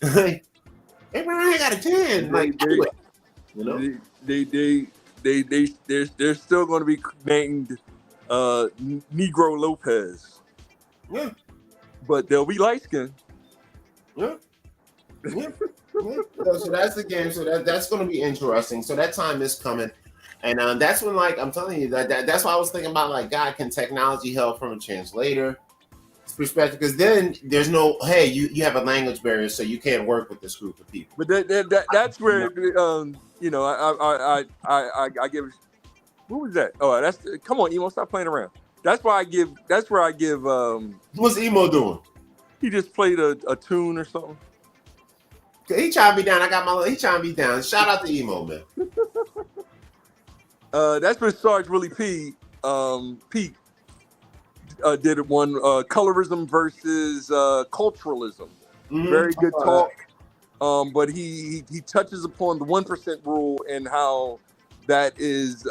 Like, hey man, I ain't got a 10. Like do it, They're still going to be named Negro Lopez, Yeah, but they'll be light skinned. yeah. Yeah. So that's the game. So that's going to be interesting. So that time is coming, and that's when, like, I'm telling you that's why I was thinking about, like, God, can technology help from a translator perspective? Because then there's no, hey, you have a language barrier, so you can't work with this group of people. But that's where I give. What was that? Oh, that's come on, Emo, stop playing around. That's where I give. What's Emo doing? He just played a tune or something. He trying to be down. He trying to be down. Shout out to Emo, man. That's where Sarge Willie Pete did one, colorism versus culturalism. Mm-hmm. Very good talk. But he touches upon the 1% rule and how that is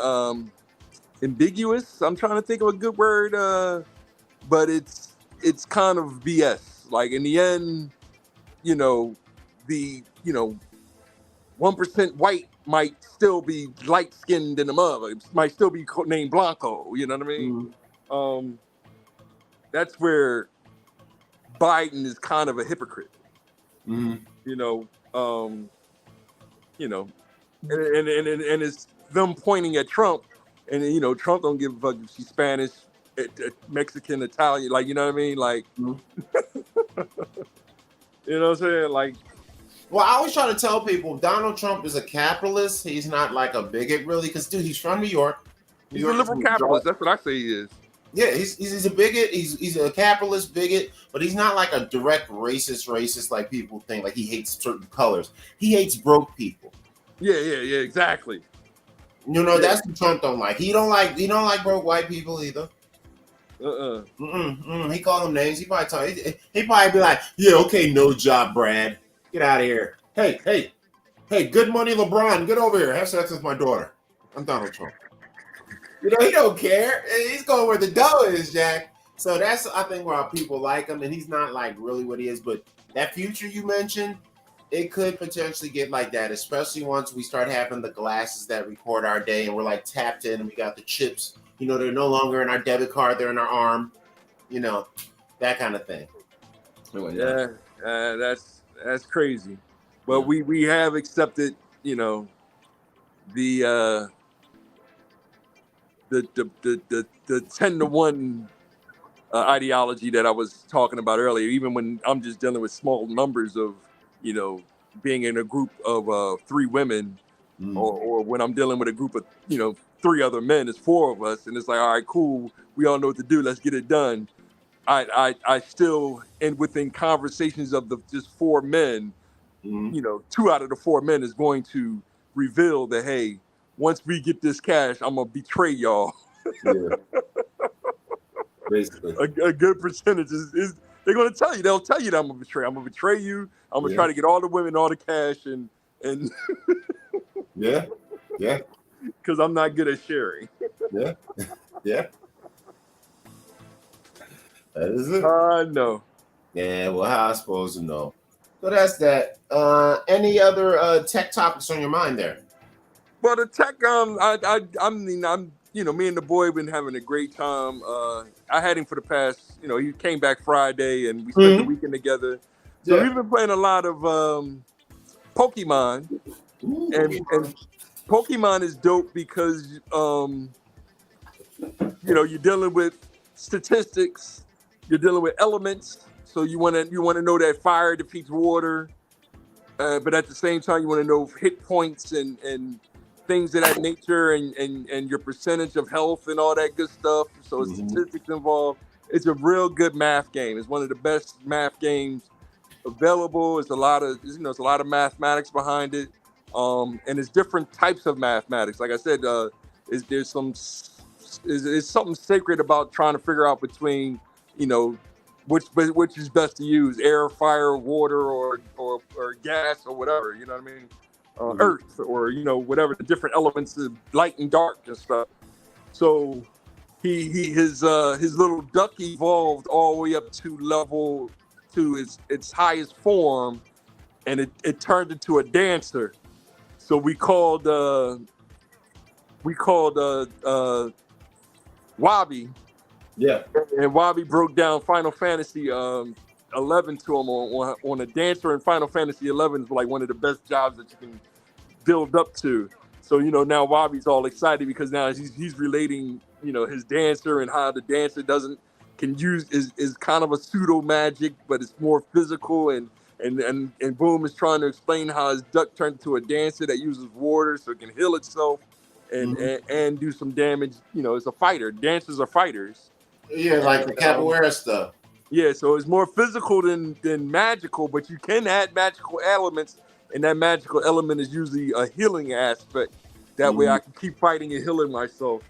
ambiguous. I'm trying to think of a good word, but it's kind of BS. Like in the end, the 1% white might still be light skinned in the mother. It might still be named Blanco. You know what I mean? Mm-hmm. That's where Biden is kind of a hypocrite. Mm-hmm. And it's them pointing at Trump, and Trump don't give a fuck if she's Spanish, Mexican, Italian, like, you know what I mean, like, you know what I'm saying, like. Well, I always try to tell people Donald Trump is a capitalist. He's not like a bigot, really, because dude, he's from New York. He's a liberal capitalist. That's what I say he is. Yeah, he's a bigot. He's a capitalist bigot, but he's not like a direct racist like people think. Like he hates certain colors. He hates broke people. Yeah, exactly. That's what Trump don't like. He don't like broke white people either. He called them names. He probably he probably be like, yeah, okay, no job, Brad. Get out of here. Hey, good money, LeBron. Get over here. Have sex with my daughter. I'm Donald Trump. You know, he don't care. He's going where the dough is, Jack. So that's, I think, why people like him. And he's not like really what he is. But that future you mentioned, it could potentially get like that, especially once we start having the glasses that record our day and we're like tapped in and we got the chips. You know, they're no longer in our debit card. They're in our arm. You know, that kind of thing. Yeah, that's crazy. But we have accepted, you know, the 10-to-1 ideology that I was talking about earlier. Even when I'm just dealing with small numbers of, you know, being in a group of 3 women, or when I'm dealing with a group of, you know, 3 other men, it's 4 of us, and it's like, all right, cool, we all know what to do, let's get it done. I still, and within conversations of the just 4 men, you know, 2 out of the 4 men is going to reveal that, hey, once we get this cash, I'm gonna betray y'all. Yeah. Basically. A good percentage is they're gonna tell you. They'll tell you that I'm gonna betray. I'm gonna betray you. I'm gonna try to get all the women, all the cash, and yeah, because I'm not good at sharing. Yeah. That is it. No. Yeah, well, how I suppose to know. So that's that. Any other tech topics on your mind there? Well, the tech, I mean, you know, me and the boy been having a great time. I had him for the past, you know, he came back Friday and we spent the weekend together. So we've been playing a lot of Pokemon. And Pokemon is dope because, you know, you're dealing with statistics, you're dealing with elements. So you want to know that fire defeats water, but at the same time you want to know hit points and things of that nature, and your percentage of health and all that good stuff. So statistics involved. It's a real good math game. It's one of the best math games available. It's a lot of mathematics behind it, and it's different types of mathematics. Like I said, there's something sacred about trying to figure out between, you know, which is best to use: air, fire, water, or gas, or whatever. You know what I mean? Earth, or, you know, whatever the different elements of light and dark and stuff. So his little duck evolved all the way up to its highest form, and it turned into a dancer. So we called Wabi. Yeah. And Wabi broke down Final Fantasy 11 to him on a dancer in Final Fantasy 11 is like one of the best jobs that you can build up to. So, you know, now Wabi's all excited because now he's relating, you know, his dancer and how the dancer can use is kind of a pseudo magic, but it's more physical, and Boom is trying to explain how his duck turned into a dancer that uses water so it can heal itself and do some damage. You know, it's a fighter. Dancers are fighters. Yeah, like the capoeira stuff. Yeah, so it's more physical than magical, but you can add magical elements, and that magical element is usually a healing aspect. That way I can keep fighting and healing myself,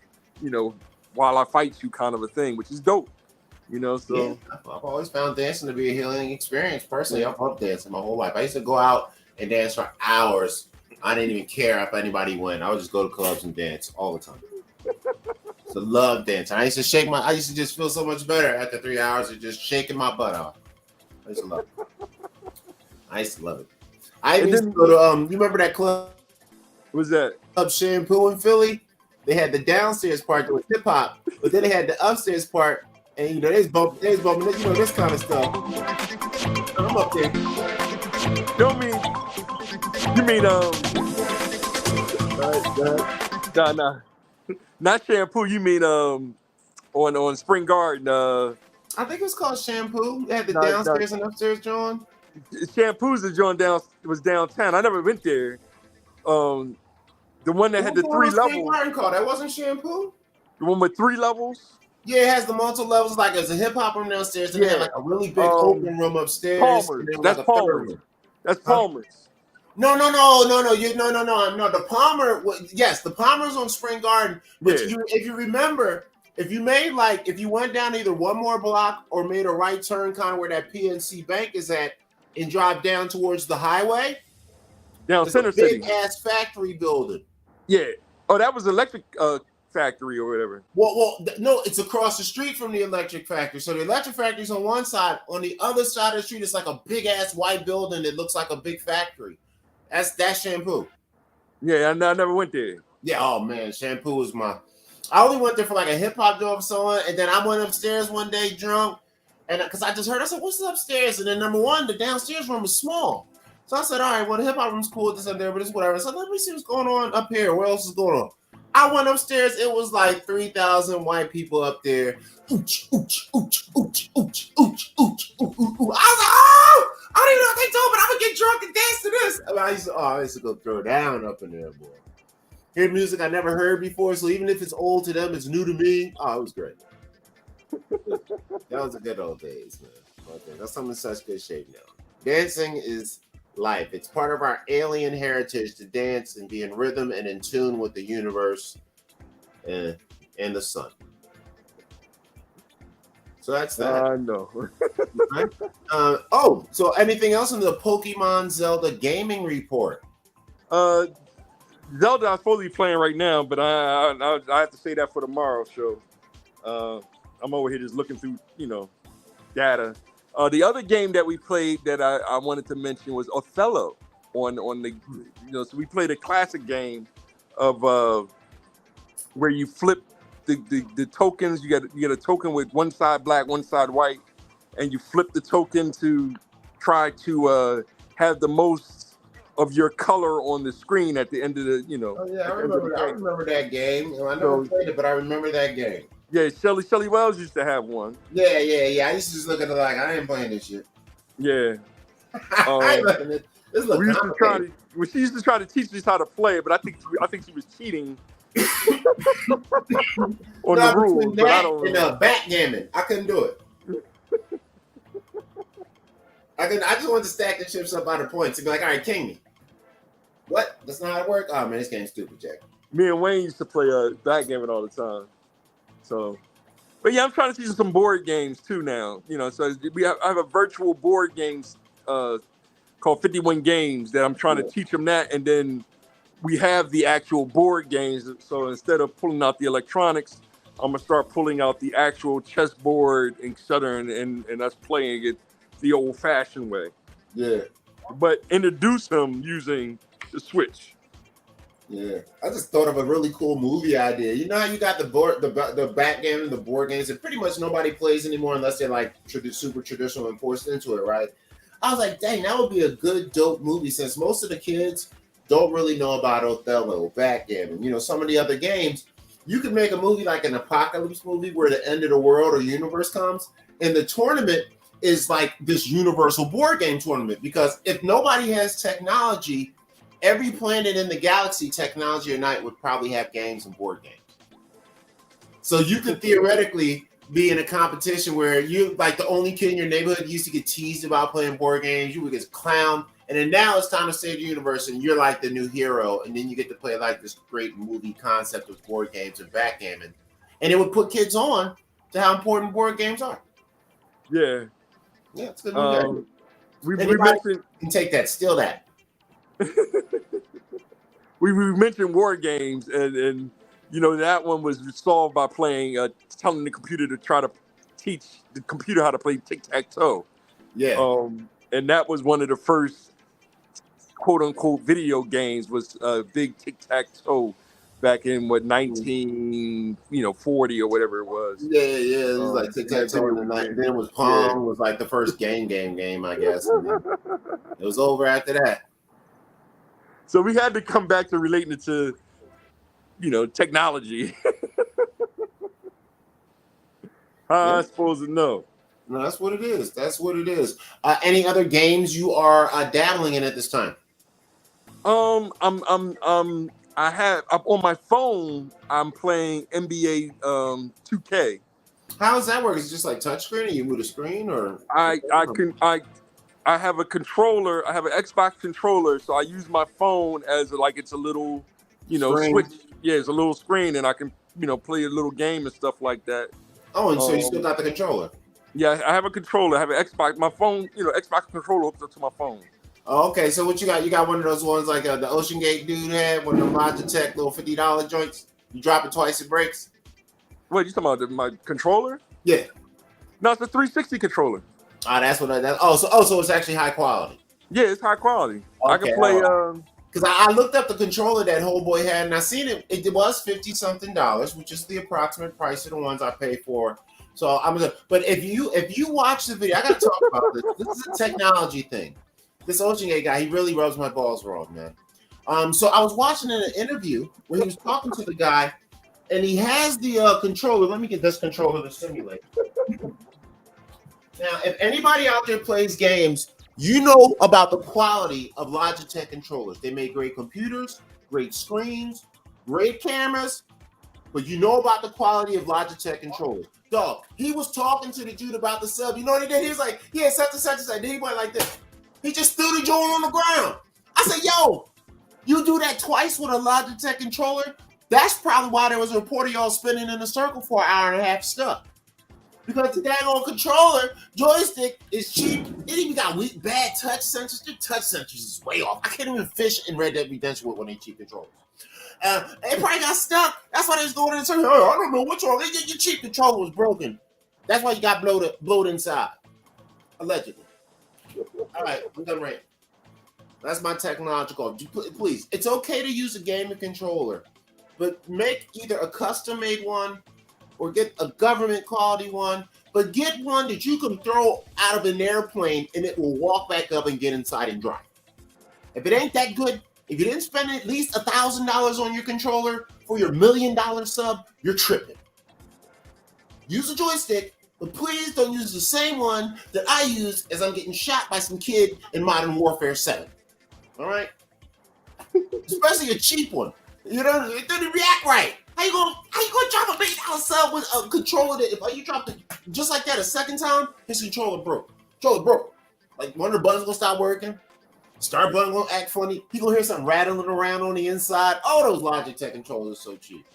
you know, while I fight you, kind of a thing, which is dope. You know, so yeah, I've always found dancing to be a healing experience. Personally, I've loved dancing my whole life. I used to go out and dance for hours. I didn't even care if anybody won. I would just go to clubs and dance all the time. So love dancing. I used to just feel so much better after 3 hours of just shaking my butt off. I used to love it. I used to love it. I even used to go to you remember that club? What was that? Club Shampoo in Philly. They had the downstairs part that was hip hop, but then they had the upstairs part, and you know they was bumping, you know, this kind of stuff. I'm up there. You mean nah. Not Shampoo. You mean on Spring Garden? I think it was called Shampoo. They had the downstairs and upstairs, John. Shampoo's the joint was downtown. I never went there. The one that had the 3 levels. That wasn't Shampoo. The one with 3 levels. Yeah, it has the multiple levels. Like there's a hip hop room downstairs, and they had like a really big open room upstairs. Palmer's. That's like Palmer's. That's Palmer's. No. The Palmer. Yes, the Palmer's on Spring Garden. But if you remember, if you went down either one more block or made a right turn kind of where that PNC Bank is at and drive down towards the highway, Down there's a Center big City. ass factory building. Yeah. Oh, that was electric factory or whatever. No, it's across the street from the electric factory. So the electric factory's on one side. On the other side of the street, it's like a big ass white building that looks like a big factory. That's Shampoo. Yeah, I never went there. Yeah, oh man, Shampoo was I only went there for like a hip hop job or so, and then I went upstairs one day drunk, and because I just heard, I said, "What's upstairs?" And then number one, the downstairs room is small, so I said, "All right, well the hip hop room's cool, this up there, but it's whatever." So let me see what's going on up here. What else is going on? I went upstairs. It was like 3,000 white people up there. Ooch, ooch, ooch, ooch, ooch, ooch, ooch, ooch, ooch. I was like, oh, I don't even know what they told me. I'm gonna get drunk and dance to this. I used to go throw down up in there, boy. Hear music I never heard before, so even if it's old to them, it's new to me. Oh, it was great. That was the good old days, man. Okay, that's something in such good shape now. Dancing is life. It's part of our alien heritage to dance and be in rhythm and in tune with the universe and the sun. So that's that. I know. So anything else in the Pokemon Zelda gaming report? Zelda I'm supposed to be playing right now, but I have to say that for tomorrow's show. I'm over here just looking through, data. The other game that we played that I wanted to mention was Othello on the, so we played a classic game of where you flip the tokens. You get a token with one side black, one side white, and you flip the token to try to have the most of your color on the screen at the end of the, Oh yeah, I remember that game. I never played it, but I remember that game. Yeah, Shelley Wells used to have one. Yeah. I used to just look at it like I ain't playing this shit. Yeah. This we used to try to. She used to try to teach us how to play, but I think she was cheating on the rules. But I don't know. And backgammon, I couldn't do it. I just wanted to stack the chips up by the points and be like, all right, king me. What? That's not how it works? Oh man, this game's stupid, Jack. Me and Wayne used to play backgammon all the time. So, but yeah, I'm trying to teach some board games too now. So I have a virtual board games called 51 Games that I'm trying to teach them that, and then we have the actual board games. So instead of pulling out the electronics, I'm gonna start pulling out the actual chessboard and shuttering and us playing it the old-fashioned way. Yeah. But introduce them using the Switch. Yeah, I just thought of a really cool movie idea. You know how you got the backgammon, the board games that pretty much nobody plays anymore unless they're like super traditional and forced into it, right? I was like, dang, that would be a good, dope movie since most of the kids don't really know about Othello, backgammon, some of the other games. You could make a movie like an apocalypse movie where the end of the world or universe comes, and the tournament is like this universal board game tournament, because if nobody has technology, every planet in the galaxy, technology or not, would probably have games and board games. So you could theoretically be in a competition where you, like the only kid in your neighborhood, used to get teased about playing board games. You would get clowned. And then now it's time to save the universe and you're like the new hero. And then you get to play like this great movie concept of board games and backgammon. And it would put kids on to how important board games are. Yeah. Yeah, it's good. We mentioned, can take that, steal that. we mentioned war games, and that one was solved by playing, telling the computer to try to teach the computer how to play tic-tac-toe. Yeah. And that was one of the first quote unquote video games, was big tic-tac-toe back in 1940 or whatever it was. Yeah. It was like tic-tac-toe in the night. Then it was Pong. Yeah. Was like the first game, I guess. It was over after that. So we had to come back to relating it to, technology. I suppose no. No, that's what it is. Any other games you are dabbling in at this time? I have on my phone. I'm playing NBA 2K. How does that work? Is it just like touchscreen, or you move the screen, or I have a controller. I have an Xbox controller, so I use my phone as it's a little, screen. switch. Yeah, it's a little screen, and I can play a little game and stuff like that. Oh, and so you still got the controller. Yeah, I have a controller. I have an Xbox. My phone, Xbox controller hooks up to my phone. Oh, okay, so what you got? You got one of those ones like the Ocean Gate dude had, one of the Logitech little $50 joints. You drop it twice, it breaks. Wait, you talking about my controller? Yeah. No, it's a 360 controller. Oh, that's what. So it's actually high quality. Yeah, it's high quality. Okay, I can play. Because I looked up the controller that whole boy had, and I seen it. It was $50-something, which is the approximate price of the ones I pay for. So I'm gonna. But if you watch the video, I gotta talk about this. This is a technology thing. This Ocean Gate guy, he really rubs my balls wrong, man. So I was watching an interview where he was talking to the guy, and he has the controller. Let me get this controller to simulate. Now, if anybody out there plays games, you know about the quality of Logitech controllers. They make great computers, great screens, great cameras, but you know about the quality of Logitech controllers. Dog, he was talking to the dude about the sub. You know what he did? He was like, yeah, such and such and such. Then he went like this. He just threw the joint on the ground. I said, yo, you do that twice with a Logitech controller? That's probably why there was a report of y'all spinning in a circle for an hour and a half stuck. Because the daggone controller joystick is cheap. It even got weak, bad touch sensors. The touch sensors is way off. I can't even fish in Red Dead Redemption with one of these cheap controllers. It probably got stuck. That's why they was going in and saying, oh, I don't know what's wrong. Your cheap controller was broken. That's why you got blowed inside. Allegedly. All right, we're done right. That's my technological. Please, it's okay to use a gaming controller, but make either a custom-made one or get a government quality one, but get one that you can throw out of an airplane and it will walk back up and get inside and dry. If it ain't that good, if you didn't spend at least $1,000 on your controller for your $1 million sub, you're tripping. Use a joystick, but please don't use the same one that I use as I'm getting shot by some kid in Modern Warfare 7. All right? Especially a cheap one. You know, it didn't react right. How you gonna drop a $1 million sub with a controller that if you drop it just like that a second time, his controller broke. Like one of the buttons gonna stop working. Start button gonna act funny. He gonna hear something rattling around on the inside. Oh, those Logitech controllers are so cheap.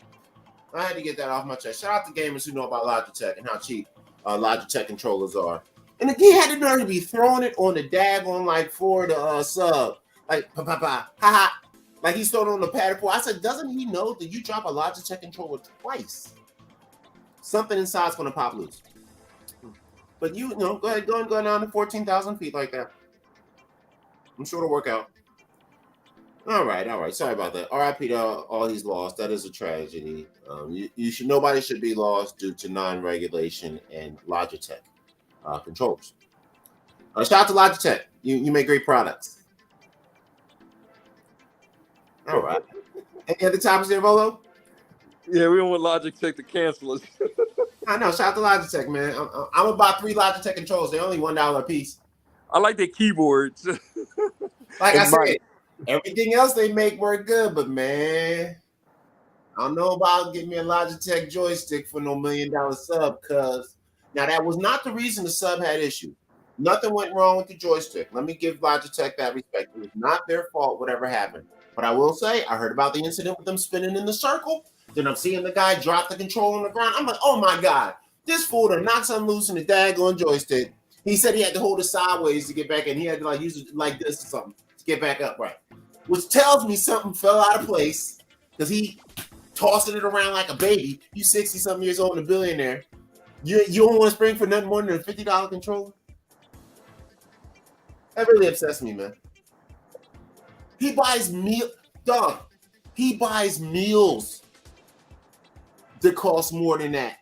I had to get that off my chest. Shout out to gamers who know about Logitech and how cheap Logitech controllers are. And he had the nerve to be throwing it on the daggone like for the sub. Like ha. Like he's throwing on the pad pool. I said, doesn't he know that you drop a Logitech controller twice? Something inside's gonna pop loose. But go ahead, go down to 14,000 feet like that. I'm sure it'll work out. All right. Sorry about that. RIP to all he's lost. That is a tragedy. Nobody should be lost due to non-regulation and Logitech controllers. Shout out to Logitech. You make great products. All right. Any other topics there, VOLO? Yeah, we don't want Logitech to cancel us. I know. Shout out to Logitech, man. I'm gonna buy 3 Logitech controllers. They're only $1 a piece. I like their keyboards. Like I said, everything else they make work good, but man, I don't know about getting me a Logitech joystick for no $1 million sub. Cause now that was not the reason the sub had issue. Nothing went wrong with the joystick. Let me give Logitech that respect. It was not their fault, whatever happened. But I will say, I heard about the incident with them spinning in the circle. Then I'm seeing the guy drop the control on the ground. I'm like, oh my God, this fool done knocked something loose in the daggone joystick. He said he had to hold it sideways to get back in. He had to use it like this or something to get back up right. Which tells me something fell out of place because he tossing it around like a baby. You 60-something years old and a billionaire. You don't want to spring for nothing more than a $50 controller? That really upsets me, man. He buys He buys meals that cost more than that.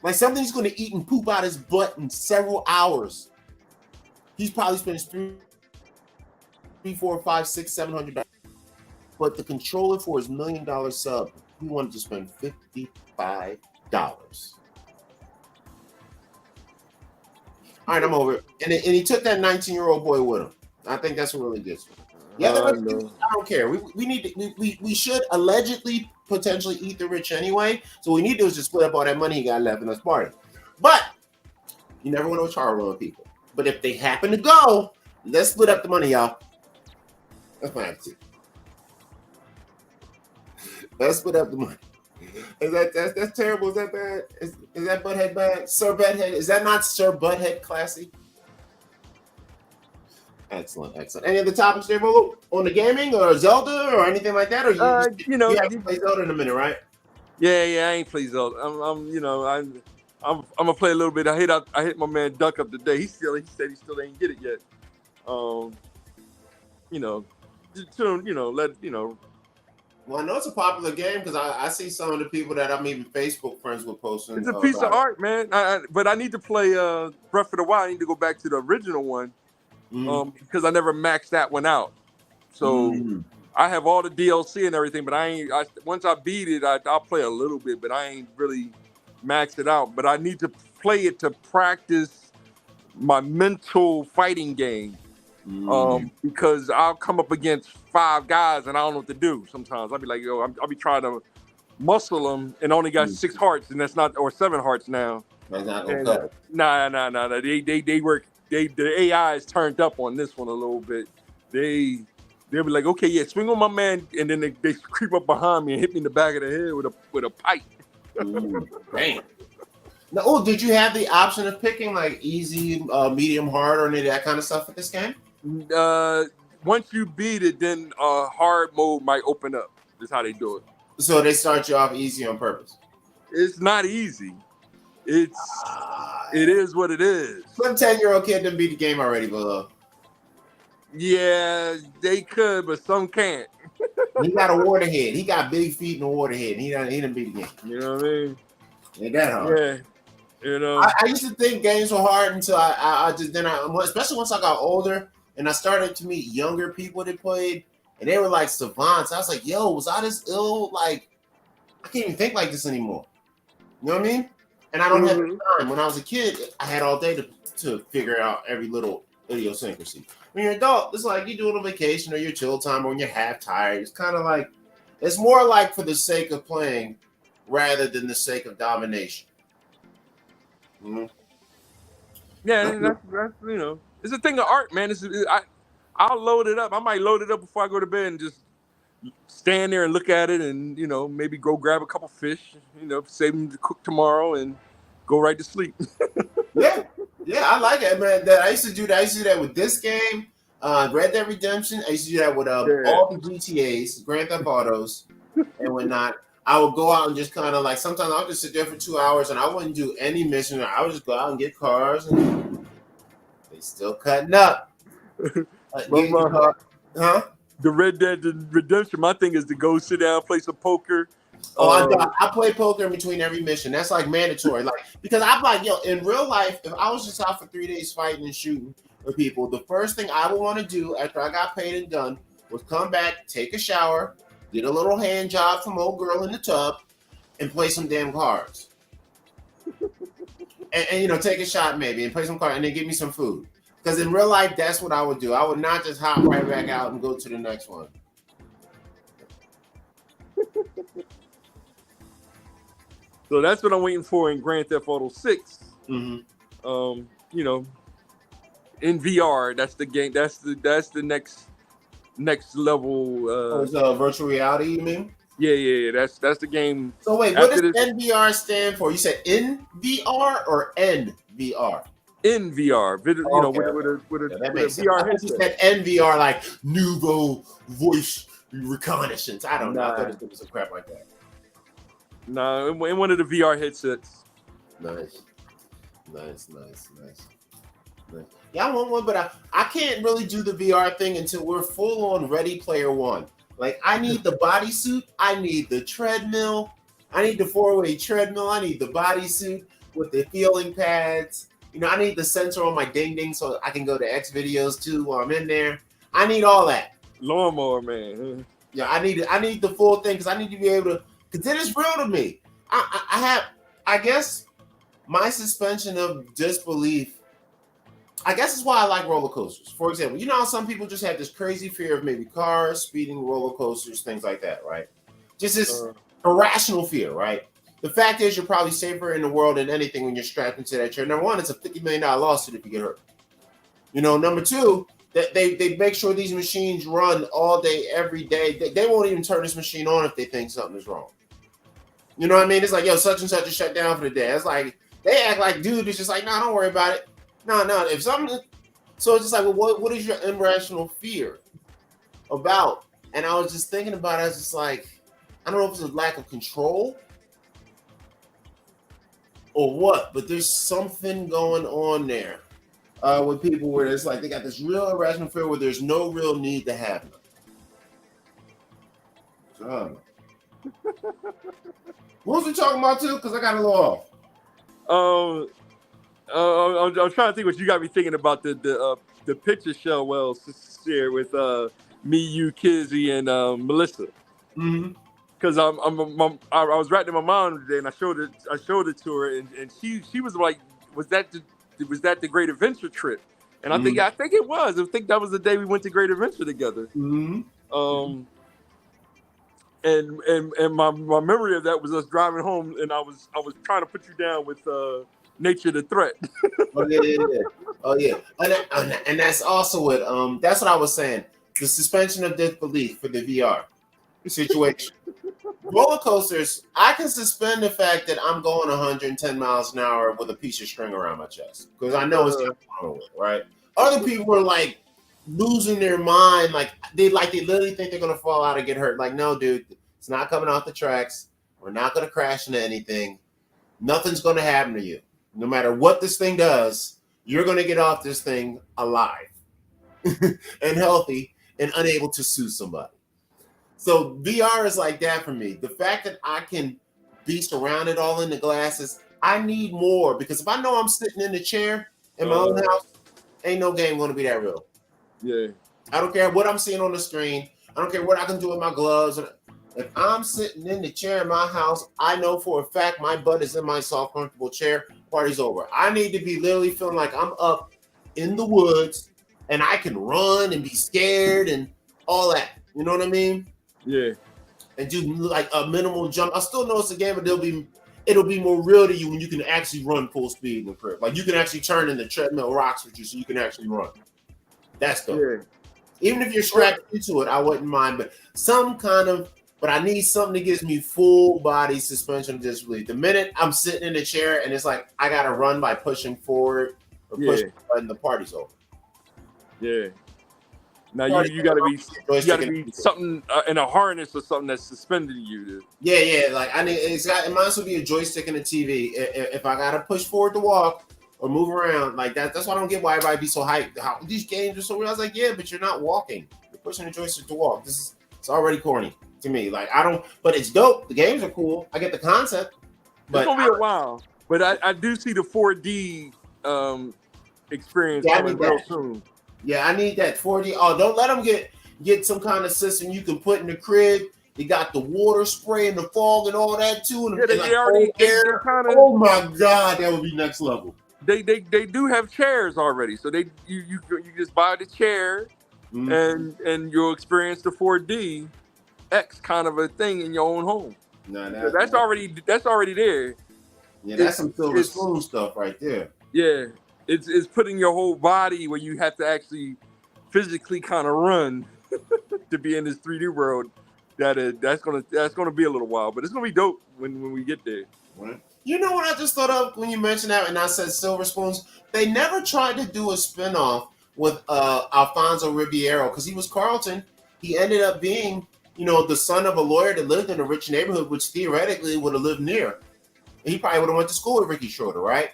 Like something he's going to eat and poop out his butt in several hours. He's probably spent $300, $400, $500, $600, $700. But the controller for his $1 million sub, he wanted to spend $55. All right, I'm over it. And he took that 19-year-old boy with him. I think that's what really gets me. Yeah, I don't care. We should allegedly potentially eat the rich anyway. So what we need to do is just split up all that money he got left in this party. But you never want to charge on people. But if they happen to go, let's split up the money, y'all. That's my attitude. Let's split up the money. Is that's terrible? Is that bad? Is that Butthead bad? Sir Butthead? Is that not Sir Butthead classy? Excellent, excellent. Any other topics there, Volo? On the gaming or Zelda or anything like that? Or you have to play Zelda in a minute, right? Yeah, I ain't play Zelda. I'm gonna play a little bit. I hit my man Duck up today. He said he still ain't get it yet. Well, I know it's a popular game because I see some of the people that I'm even Facebook friends with posting. It's a piece of art, man. But I need to play Breath of the Wild. I need to go back to the original one because I never maxed that one out. So I have all the DLC and everything, but once I beat it, I'll play a little bit, but I ain't really maxed it out. But I need to play it to practice my mental fighting game. Because I'll come up against 5 guys and I don't know what to do. Sometimes I'll be like, yo, I'll be trying to muscle them and only got 6 hearts, and that's not, or 7 hearts now. That's not gonna cut it. Nah. They work. The AI is turned up on this one a little bit. They'll be like, okay, yeah, swing on my man, and then they creep up behind me and hit me in the back of the head with a pipe. Damn. Now, did you have the option of picking like easy, medium, hard, or any of that kind of stuff with this game? Once you beat it, then hard mode might open up. That's how they do it. So they start you off easy on purpose. It's not easy. It is what it is. Some 10-year-old kid didn't beat the game already, Volo. Yeah, they could, but some can't. He got a waterhead. He got big feet and a waterhead. He didn't beat the game. You know what I mean? Ain't that hard? Yeah. You know. I used to think games were hard until especially once I got older and I started to meet younger people that played, and they were like savants. I was like, yo, was I this ill? Like, I can't even think like this anymore. You know what I mean? And I don't have the time. When I was a kid, I had all day to figure out every little idiosyncrasy. When you're an adult, it's like you do it on vacation or your chill time or when you're half tired. It's kind of like, it's more like for the sake of playing rather than the sake of domination. Mm-hmm. Yeah, that's it's a thing of art, man. I'll load it up. I might load it up before I go to bed and just stand there and look at it, and maybe go grab a couple fish, save them to cook tomorrow, and go right to sleep. Yeah, I like it, man. I used to do that. I used to do that with this game, Red Dead Redemption. I used to do that with all the GTAs, Grand Theft Autos, and whatnot. I would go out and just kind of like, sometimes I'll just sit there for 2 hours and I wouldn't do any mission. I would just go out and get cars, and they still cutting up. The Red Dead Redemption, my thing is to go sit down, play some poker. I play poker in between every mission. That's like mandatory. Like, because I'm like, yo, in real life, if I was just out for 3 days fighting and shooting with people, the first thing I would want to do after I got paid and done was come back, take a shower, get a little hand job from old girl in the tub, and play some damn cards. and take a shot maybe and play some cards and then give me some food. Because in real life, that's what I would do. I would not just hop right back out and go to the next one. So that's what I'm waiting for in Grand Theft Auto 6. Mm-hmm. In VR, that's the game. That's the next level. It's virtual reality, you mean? Yeah. That's the game. So wait, what does NVR stand for? You said in VR or NVR? In VR, with a VR headset. You said NVR, like Nouveau Voice Reconnaissance. I don't know. I thought it was some crap like that. No, in one of the VR headsets. Nice. Yeah, I want one, but I can't really do the VR thing until we're full on Ready Player One. Like, I need the bodysuit, I need the treadmill, I need the 4-way treadmill, I need the bodysuit with the feeling pads. I need the sensor on my ding so I can go to X videos too while I'm in there. I need all that. Lawnmower man. Yeah, I need the full thing because I need to be able to, because it is real to me. I guess my suspension of disbelief, I guess is why I like roller coasters. For example, how some people just have this crazy fear of maybe cars, speeding, roller coasters, things like that, right? Just this irrational fear, right? The fact is, you're probably safer in the world than anything when you're strapped into that chair. Number one, it's a $50 million lawsuit if you get hurt. Number two, They make sure these machines run all day, every day. They won't even turn this machine on if they think something is wrong. You know what I mean? It's like, yo, such and such is shut down for the day. It's like they act like, dude, it's just like, nah, don't worry about it. No. If something, so it's just like, well, what is your irrational fear about? And I was just thinking about it. I was just like, I don't know if it's a lack of control or what, but there's something going on there with people where it's like they got this real irrational fear where there's no real need to have them. So, what was we talking about too? Because I got a little off. I'm trying to think what you got me thinking about the picture show. Well, share with me, you, Kizzy, and Melissa. Mm-hmm. Because I was writing to my mom today, and I showed it to her, and she was like, was that the Great Adventure trip? And I think it was. I think that was the day we went to Great Adventure together. Mm-hmm. And my memory of that was us driving home, and I was trying to put you down with Nature the Threat. Oh yeah. And that's also what that's what I was saying. The suspension of disbelief for the VR situation. Roller coasters, I can suspend the fact that I'm going 110 miles an hour with a piece of string around my chest because I know it's not going with, right? Other people are like losing their mind, like they literally think they're gonna fall out and get hurt. Like, no, dude, it's not coming off the tracks. We're not gonna crash into anything. Nothing's gonna happen to you. No matter what this thing does, you're gonna get off this thing alive and healthy and unable to sue somebody. So VR is like that for me. The fact that I can be surrounded all in the glasses, I need more because if I know I'm sitting in the chair in my own house, ain't no game going to be that real. Yeah. I don't care what I'm seeing on the screen. I don't care what I can do with my gloves. If I'm sitting in the chair in my house, I know for a fact my butt is in my soft, comfortable chair. Party's over. I need to be literally feeling like I'm up in the woods and I can run and be scared and all that. You know what I mean? Yeah. And do like a minimal jump. I still know it's a game, but it'll be more real to you when you can actually run full speed in the crib. Like you can actually turn in the treadmill rocks with you so you can actually run. That's dope. Yeah. Even if you're strapped into it, I wouldn't mind, but I need something that gives me full body suspension of disbelief. The minute I'm sitting in the chair and it's like I gotta run by pushing forward or pushing the button, the party's over. Yeah. Now you gotta be something in a harness or something that's suspending you. Dude. Yeah. Like it might as well be a joystick and a TV. If I gotta push forward to walk or move around like that, that's why I don't get why everybody be so hyped. How these games are so real. I was like, yeah, but you're not walking. You're pushing a joystick to walk. It's already corny to me. Like but it's dope. The games are cool. I get the concept. But it's gonna be a while. But I do see the 4D experience coming real soon. Yeah, I need that 4D. Oh, don't let them get some kind of system you can put in the crib. They got the water spray and the fog and all that too. And oh my God, that would be next level. They do have chairs already, so you just buy the chair and you'll experience the 4D X kind of a thing in your own home. No, that's already there. Yeah, that's some silver spoon stuff right there. Yeah. It's putting your whole body where you have to actually physically kind of run to be in this 3D world. That's gonna be a little while, but it's gonna be dope when we get there. Right. You know what I just thought of when you mentioned that, and I said silver spoons. They never tried to do a spinoff with Alfonso Ribeiro because he was Carlton. He ended up being, the son of a lawyer that lived in a rich neighborhood, which theoretically would have lived near. And he probably would have went to school with Ricky Schroeder, right?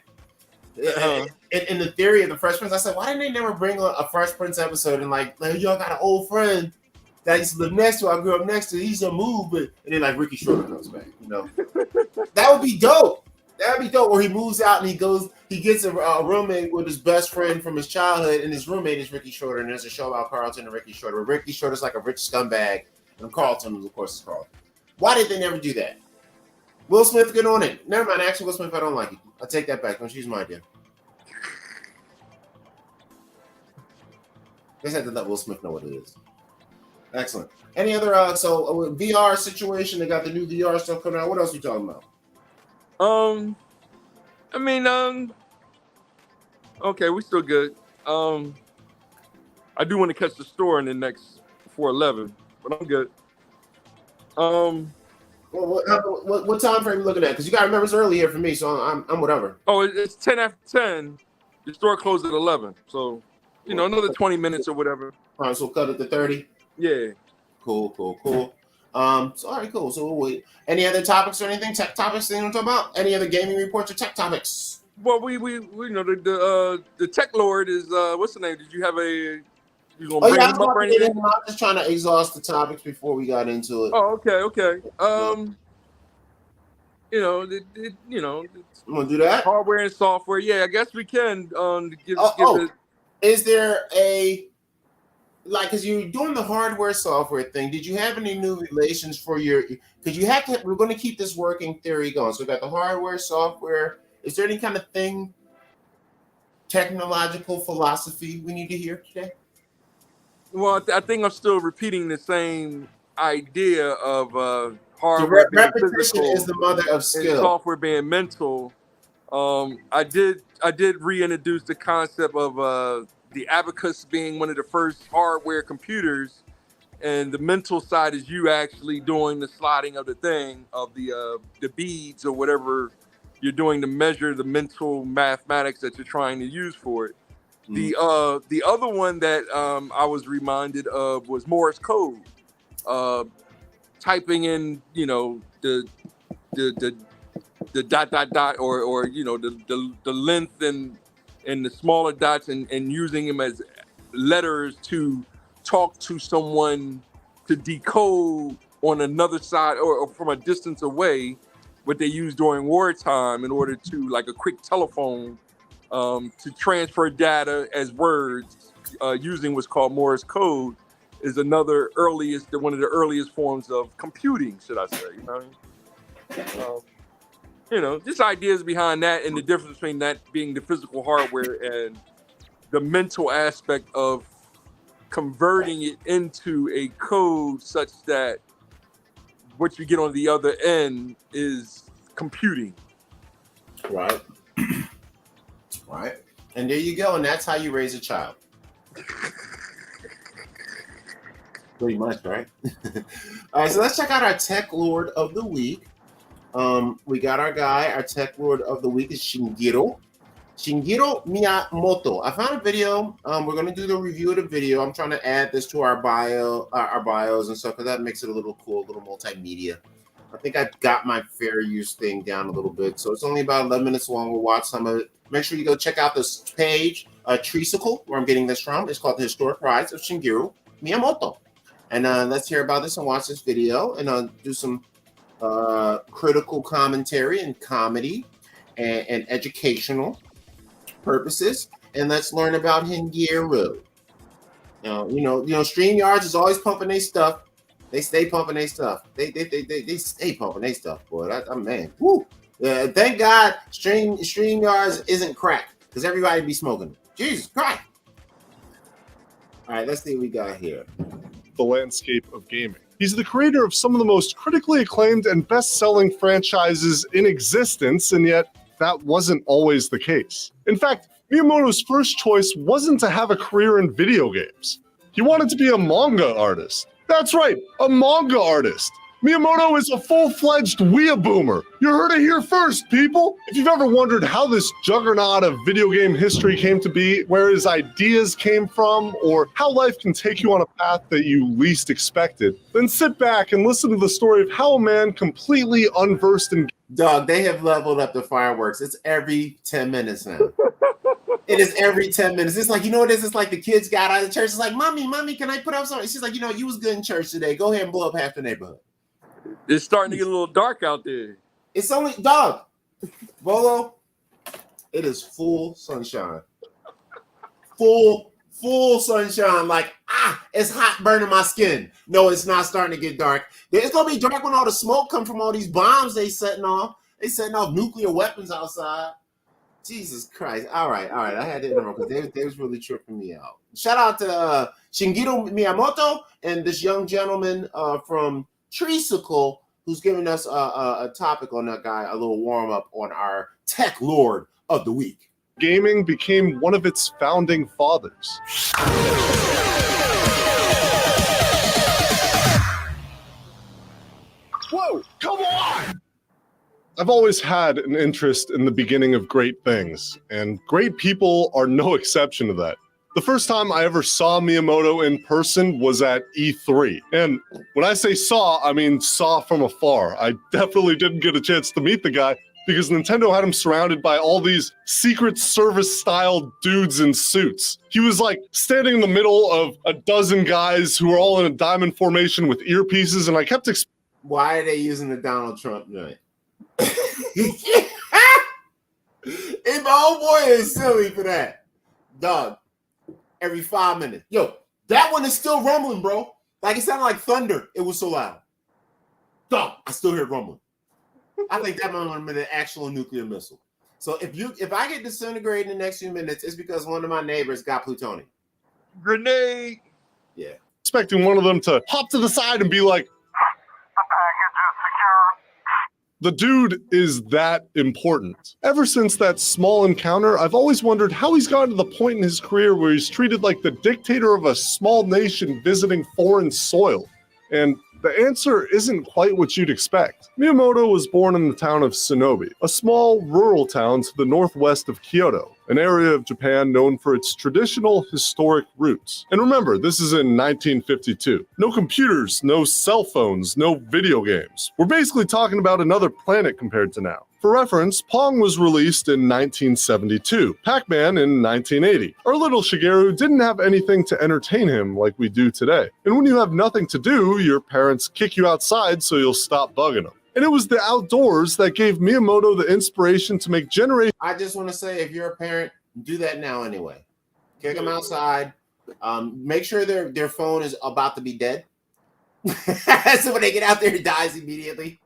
In the theory of the Fresh Prince, I said, why didn't they never bring a Fresh Prince episode and like y'all got an old friend that I used to live next to, I grew up next to, he's a move, and then like Ricky Schroeder comes back, That would be dope. That would be dope where he moves out and he gets a roommate with his best friend from his childhood, and his roommate is Ricky Schroeder, and there's a show about Carlton and Ricky Schroeder. Ricky Schroeder's like a rich scumbag, and Carlton, of course, is Carlton. Why did they never do that? Will Smith, get on it. Never mind, actually, Will Smith, I don't like it. I take that back. Don't use my idea. Just had to let Will Smith know what it is. Excellent. Any other VR situation? They got the new VR stuff coming out. What else are you talking about? Okay, we still good. I I do want to catch the store in the next before 11, but I'm good. What time frame are you looking at? Because you got to remember it's early here for me, so I'm whatever. Oh, it's 10 after 10. The store closed at 11, so another 20 minutes or whatever. All right, so cut it to 30. Yeah. Cool. So all right, cool. So we'll wait. Any other topics or anything? Tech topics that you want to talk about? Any other gaming reports or tech topics? Well, we the tech lord is what's the name? Did you have a? You gonna Oh bring yeah, him up or I'm anything? just trying to exhaust the topics before we got into it. Oh, okay. I'm gonna do that. Hardware and software. Yeah, I guess we can. Give it. Is there a because you're doing the hardware software thing? Did you have any new relations for your? Because you have to. We're going to keep this working theory going. So we got the hardware, software. Is there any kind of thing, technological philosophy we need to hear today? Well, I think I'm still repeating the same idea of hardware being repetition physical is the mother of and skill. software being mental. I did reintroduce the concept of the abacus being one of the first hardware computers, and the mental side is you actually doing the sliding of the thing of the beads or whatever you're doing to measure the mental mathematics that you're trying to use for it. The other one that I was reminded of was Morse code. Typing in, the dot or the length and the smaller dots and using them as letters to talk to someone to decode on another side or from a distance away what they use during wartime in order to, like a quick telephone, to transfer data as words using what's called Morse code is one of the earliest forms of computing, should I say? Just ideas behind that and the difference between that being the physical hardware and the mental aspect of converting it into a code such that what you get on the other end is computing. Right. Right. And there you go. And that's how you raise a child. Pretty much, right? All right, so let's check out our Tech Lord of the Week. We got our guy. Our Tech Lord of the Week is Shigeru Miyamoto. I found a video. We're going to do the review of the video. I'm trying to add this to our bios and stuff because that makes it a little cool, a little multimedia. I think I got my fair use thing down a little bit. So it's only about 11 minutes long. We'll watch some of it. Make sure you go check out this page, Treesicle, where I'm getting this from. It's called The Historic Rise of Shigeru Miyamoto. And let's hear about this and watch this video and do some critical commentary and comedy and educational purposes. And let's learn about Shigeru. StreamYards is always pumping their stuff. They stay pumping their stuff. They stay pumping their stuff, boy. Man. Woo. Thank God StreamYards isn't crack because everybody be smoking. Jesus Christ. All right, let's see what we got here. The landscape of gaming. He's the creator of some of the most critically acclaimed and best-selling franchises in existence, and yet that wasn't always the case. In fact, Miyamoto's first choice wasn't to have a career in video games. He wanted to be a manga artist. That's right, a manga artist. Miyamoto is a full-fledged weeaboomer. You heard it here first, people. If you've ever wondered how this juggernaut of video game history came to be, where his ideas came from, or how life can take you on a path that you least expected, then sit back and listen to the story of how a man completely unversed in... Dog, they have leveled up the fireworks. It's every 10 minutes now. It is every 10 minutes. It's like, you know what it is? It's like the kids got out of church. It's like, Mommy, can I put up something? She's like, you was good in church today. Go ahead and blow up half the neighborhood. It's starting to get a little dark out there. It's only, dog, VOLO, it is full sunshine. Full sunshine. Like, it's hot burning my skin. No, it's not starting to get dark. It's going to be dark when all the smoke comes from all these bombs they setting off. They setting off nuclear weapons outside. Jesus Christ. All right. I had to interrupt because they was really tripping me out. Shout out to Shigeru Miyamoto and this young gentleman from Treesicle, who's giving us a topic on that guy, a little warm up on our Tech Lord of the Week. Gaming became one of its founding fathers. I've always had an interest in the beginning of great things, and great people are no exception to that. The first time I ever saw Miyamoto in person was at E3. And when I say saw, I mean saw from afar. I definitely didn't get a chance to meet the guy because Nintendo had him surrounded by all these Secret Service-style dudes in suits. He was like standing in the middle of a dozen guys who were all in a diamond formation with earpieces, and I kept Why are they using the Donald Trump joint? And my old boy is silly for that. Dog, every 5 minutes. Yo, that one is still rumbling, bro. Like it sounded like thunder. It was so loud. Dog, I still hear it rumbling. I think that might have been an actual nuclear missile. So if I get disintegrated in the next few minutes, it's because one of my neighbors got plutonium. Grenade. Yeah. expecting one of them to hop to the side and be like, the dude is that important. Ever since that small encounter, I've always wondered how he's gotten to the point in his career where he's treated like the dictator of a small nation visiting foreign soil. And the answer isn't quite what you'd expect. Miyamoto was born in the town of Sonobe, a small rural town to the northwest of Kyoto, an area of Japan known for its traditional historic roots. And remember, this is in 1952. No computers, no cell phones, no video games. We're basically talking about another planet compared to now. For reference, Pong was released in 1972, Pac-Man in 1980. Our little Shigeru didn't have anything to entertain him like we do today. And when you have nothing to do, your parents kick you outside so you'll stop bugging them. And it was the outdoors that gave Miyamoto the inspiration to make generations. I just want to say, if you're a parent, do that now anyway. Kick them outside. Make sure their phone is about to be dead. So when they get out there, it dies immediately.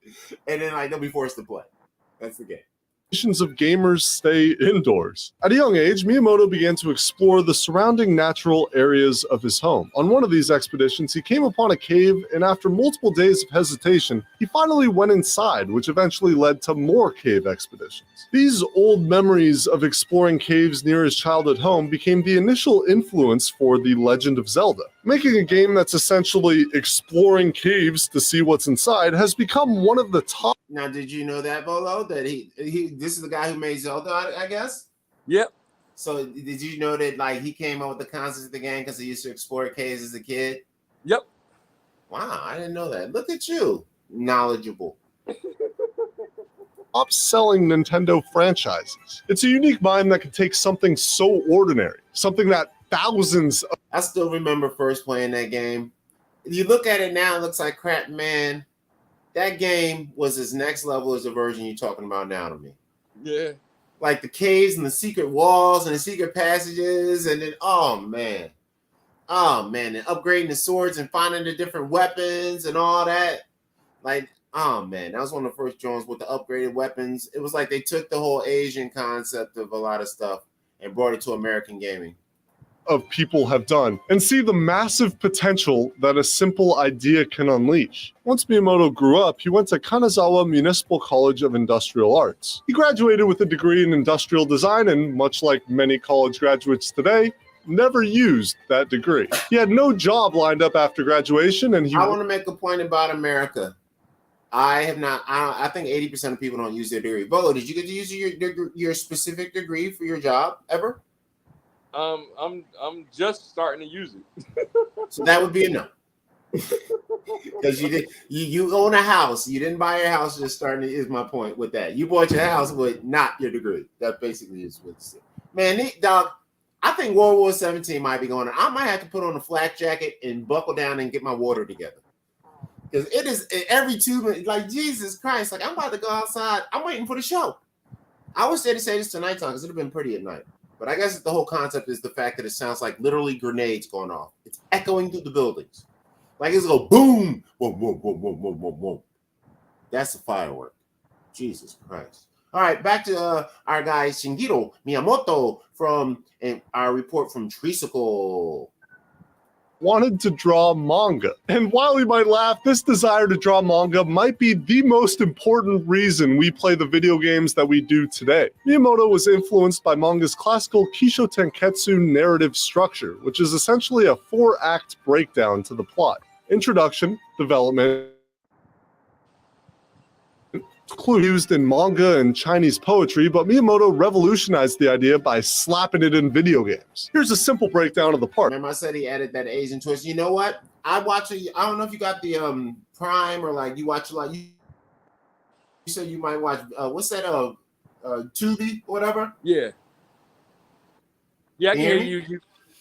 And then they'll be forced to play. That's the game. Of gamers stay indoors. At a young age, Miyamoto began to explore the surrounding natural areas of his home. On one of these expeditions, he came upon a cave, and after multiple days of hesitation, he finally went inside, which eventually led to more cave expeditions. These old memories of exploring caves near his childhood home became the initial influence for The Legend of Zelda. Making a game that's essentially exploring caves to see what's inside has become one of the top. Now, did you know that, VOLO, that this is the guy who made Zelda, I guess? Yep. So did you know that he came up with the concept of the game because he used to explore caves as a kid? Yep. Wow, I didn't know that. Look at you, knowledgeable. Top-selling Nintendo franchises. It's a unique mind that can take something so ordinary, something that thousands of... I still remember first playing that game. If you look at it now, it looks like crap, man. That game was as next level as the version you're talking about now to me. Yeah. Like the caves and the secret walls and the secret passages, and then oh man, and upgrading the swords and finding the different weapons and all that. Oh man, that was one of the first drones with the upgraded weapons. It was like they took the whole Asian concept of a lot of stuff and brought it to American gaming. Of people have done, and see the massive potential that a simple idea can unleash. Once Miyamoto grew up, he went to Kanazawa Municipal College of Industrial Arts. He graduated with a degree in industrial design, and much like many college graduates today, never used that degree. He had no job lined up after graduation, and I want to make a point about America. I think 80% of people don't use their degree. VOLO, did you get to use your specific degree for your job ever? I'm just starting to use it. So that would be a no. Because you own a house. You didn't buy your house just starting, is my point with that. You bought your house with not your degree. That basically is what it's. Man, dog, I think World War 17 might be going on. I might have to put on a flak jacket and buckle down and get my water together. Because it is every 2 minutes, Jesus Christ, I'm about to go outside. I'm waiting for the show. I wish they'd say this tonight time because it would have been pretty at night. But I guess the whole concept is the fact that it sounds like literally grenades going off. It's echoing through the buildings. It's go boom, boom, boom, boom, boom, boom, boom, boom. That's a firework. Jesus Christ. All right, back to our guy Shigeru Miyamoto from our report from Tricycle. Wanted to draw manga. And while you might laugh, this desire to draw manga might be the most important reason we play the video games that we do today. Miyamoto was influenced by manga's classical Kisho Tenketsu narrative structure, which is essentially a 4-act breakdown to the plot. Introduction, development, clue used in manga and Chinese poetry, but Miyamoto revolutionized the idea by slapping it in video games. Here's a simple breakdown of the part. Remember I said he added that Asian twist. You know what? I watch it. I don't know if you got the Prime or like you watch like you said you might watch what's that Tubi or whatever. Yeah. Yeah, I Can can you hear hear me? you.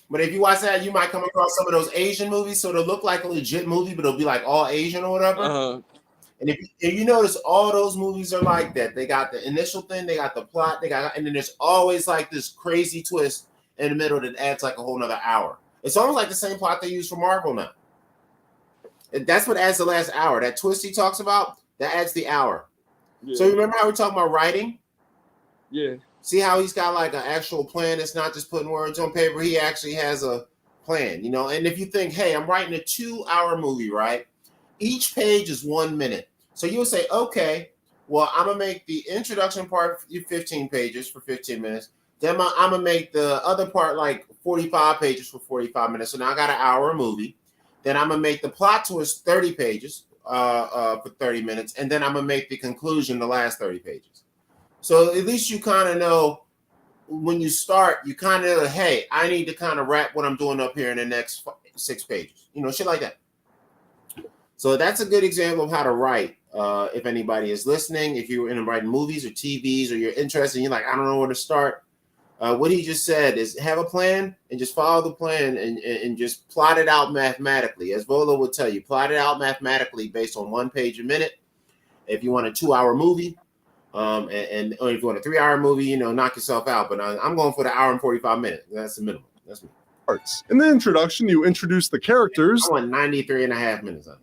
But if you watch that, you might come across some of those Asian movies. So they'll look like a legit movie, but it'll be like all Asian or whatever. And if you notice, all those movies are like that. They got the initial thing, they got the plot, and then there's always like this crazy twist in the middle that adds like a whole nother hour. It's almost like the same plot they use for Marvel now. And that's what adds the last hour. That twist he talks about, that adds the hour. Yeah. So remember how we talking about writing? Yeah. See how he's got like an actual plan? It's not just putting words on paper. He actually has a plan, you know. And if you think, hey, I'm writing a 2-hour movie, right? Each page is 1 minute. So you'll say, okay, well, I'm going to make the introduction part 15 pages for 15 minutes. Then I'm going to make the other part like 45 pages for 45 minutes. So now I got an hour movie. Then I'm going to make the plot twist 30 pages for 30 minutes. And then I'm going to make the conclusion the last 30 pages. So at least you kind of know when you start, you kind of know, hey, I need to kind of wrap what I'm doing up here in the next 6 pages. You know, shit like that. So that's a good example of how to write. If anybody is listening, if you're in writing movies or TVs or you're interested and you're like, I don't know where to start. What he just said is have a plan and just follow the plan and just plot it out mathematically. As VOLO would tell you, plot it out mathematically based on 1 page a minute. If you want a 2-hour movie, or if you want a 3-hour movie, you know, knock yourself out. But I'm going for the hour and 45 minutes. That's the minimum. That's me. In the introduction, you introduce the characters. I want 93 and a half minutes on it.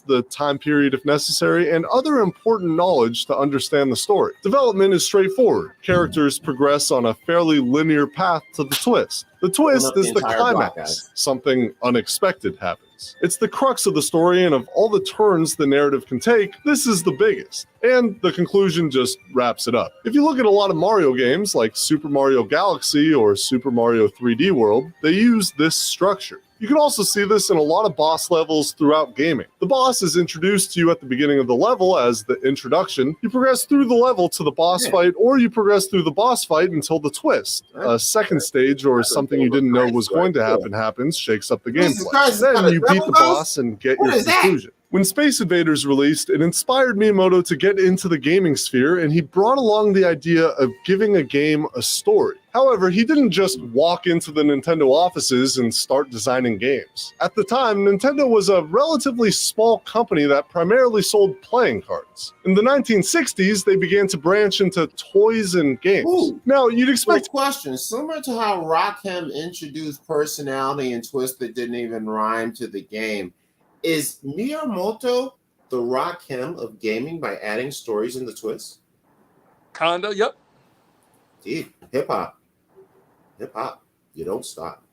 The time period if necessary, and other important knowledge to understand the story. Development is straightforward. Characters progress on a fairly linear path to the twist. The twist is the climax. Something unexpected happens. It's the crux of the story, and of all the turns the narrative can take, this is the biggest. And the conclusion just wraps it up. If you look at a lot of Mario games like Super Mario Galaxy or Super Mario 3D World, they use this structure. You can also see this in a lot of boss levels throughout gaming. The boss is introduced to you at the beginning of the level as the introduction. You progress through the level to the boss fight, or you progress through the boss fight until the twist. A second stage or something you didn't know was going to happen happens, shakes up the gameplay. Then you beat the boss and get your conclusion. When Space Invaders released, it inspired Miyamoto to get into the gaming sphere, and he brought along the idea of giving a game a story. However, he didn't just walk into the Nintendo offices and start designing games. At the time, Nintendo was a relatively small company that primarily sold playing cards. In the 1960s, they began to branch into toys and games. Ooh. Now, you'd expect... Question, similar to how Rakim introduced personality and twist that didn't even rhyme to the game, is Miyamoto the Rakim of gaming by adding stories in the twists? Kinda, yep. Dude, hip-hop. Hip-hop. You don't stop.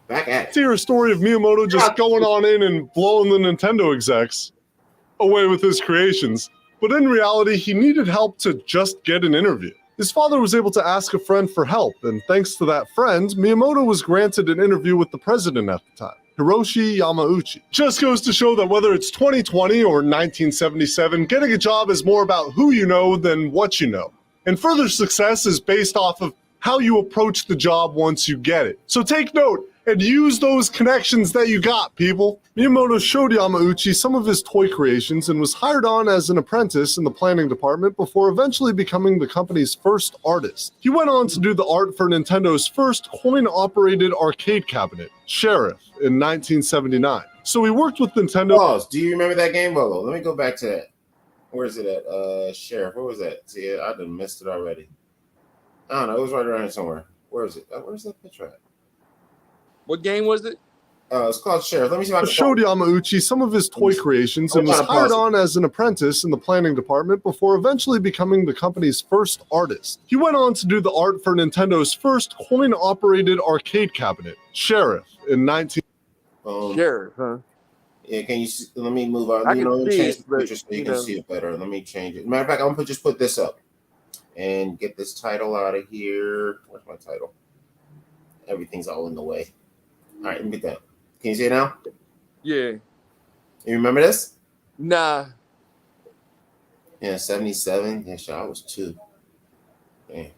Back at it. To hear a story of Miyamoto just going on in and blowing the Nintendo execs away with his creations. But in reality, he needed help to just get an interview. His father was able to ask a friend for help, and thanks to that friend, Miyamoto was granted an interview with the president at the time, Hiroshi Yamauchi. Just goes to show that whether it's 2020 or 1977, getting a job is more about who you know than what you know. And further success is based off of how you approach the job once you get it. So take note and use those connections that you got, people. Miyamoto showed Yamauchi some of his toy creations and was hired on as an apprentice in the planning department before eventually becoming the company's first artist. He went on to do the art for Nintendo's first coin-operated arcade cabinet, Sheriff, in 1979. So he worked with Nintendo. Pause. Do you remember that game, VOLO? Let me go back to that. Where is it at? Sheriff. Where was that? See, I done missed it already. I don't know. It was right around here somewhere. Where is it? Where's that picture at? What game was it? It's called Sheriff. Let me see if I can showed Yamauchi some of his toy creations and was hired on as an apprentice in the planning department before eventually becoming the company's first artist. He went on to do the art for Nintendo's first coin-operated arcade cabinet, Sheriff, in 19... Sheriff, huh? Yeah, can you see? Let me move on. Let me change the picture so you can see it better. Let me change it. Matter of fact, I'm gonna just put this up and get this title out of here. Where's my title? Everything's all in the way. All right, let me get that. Can you see it now? Yeah. You remember this? Nah. Yeah, 77. Yeah, sure, I was 2. Damn.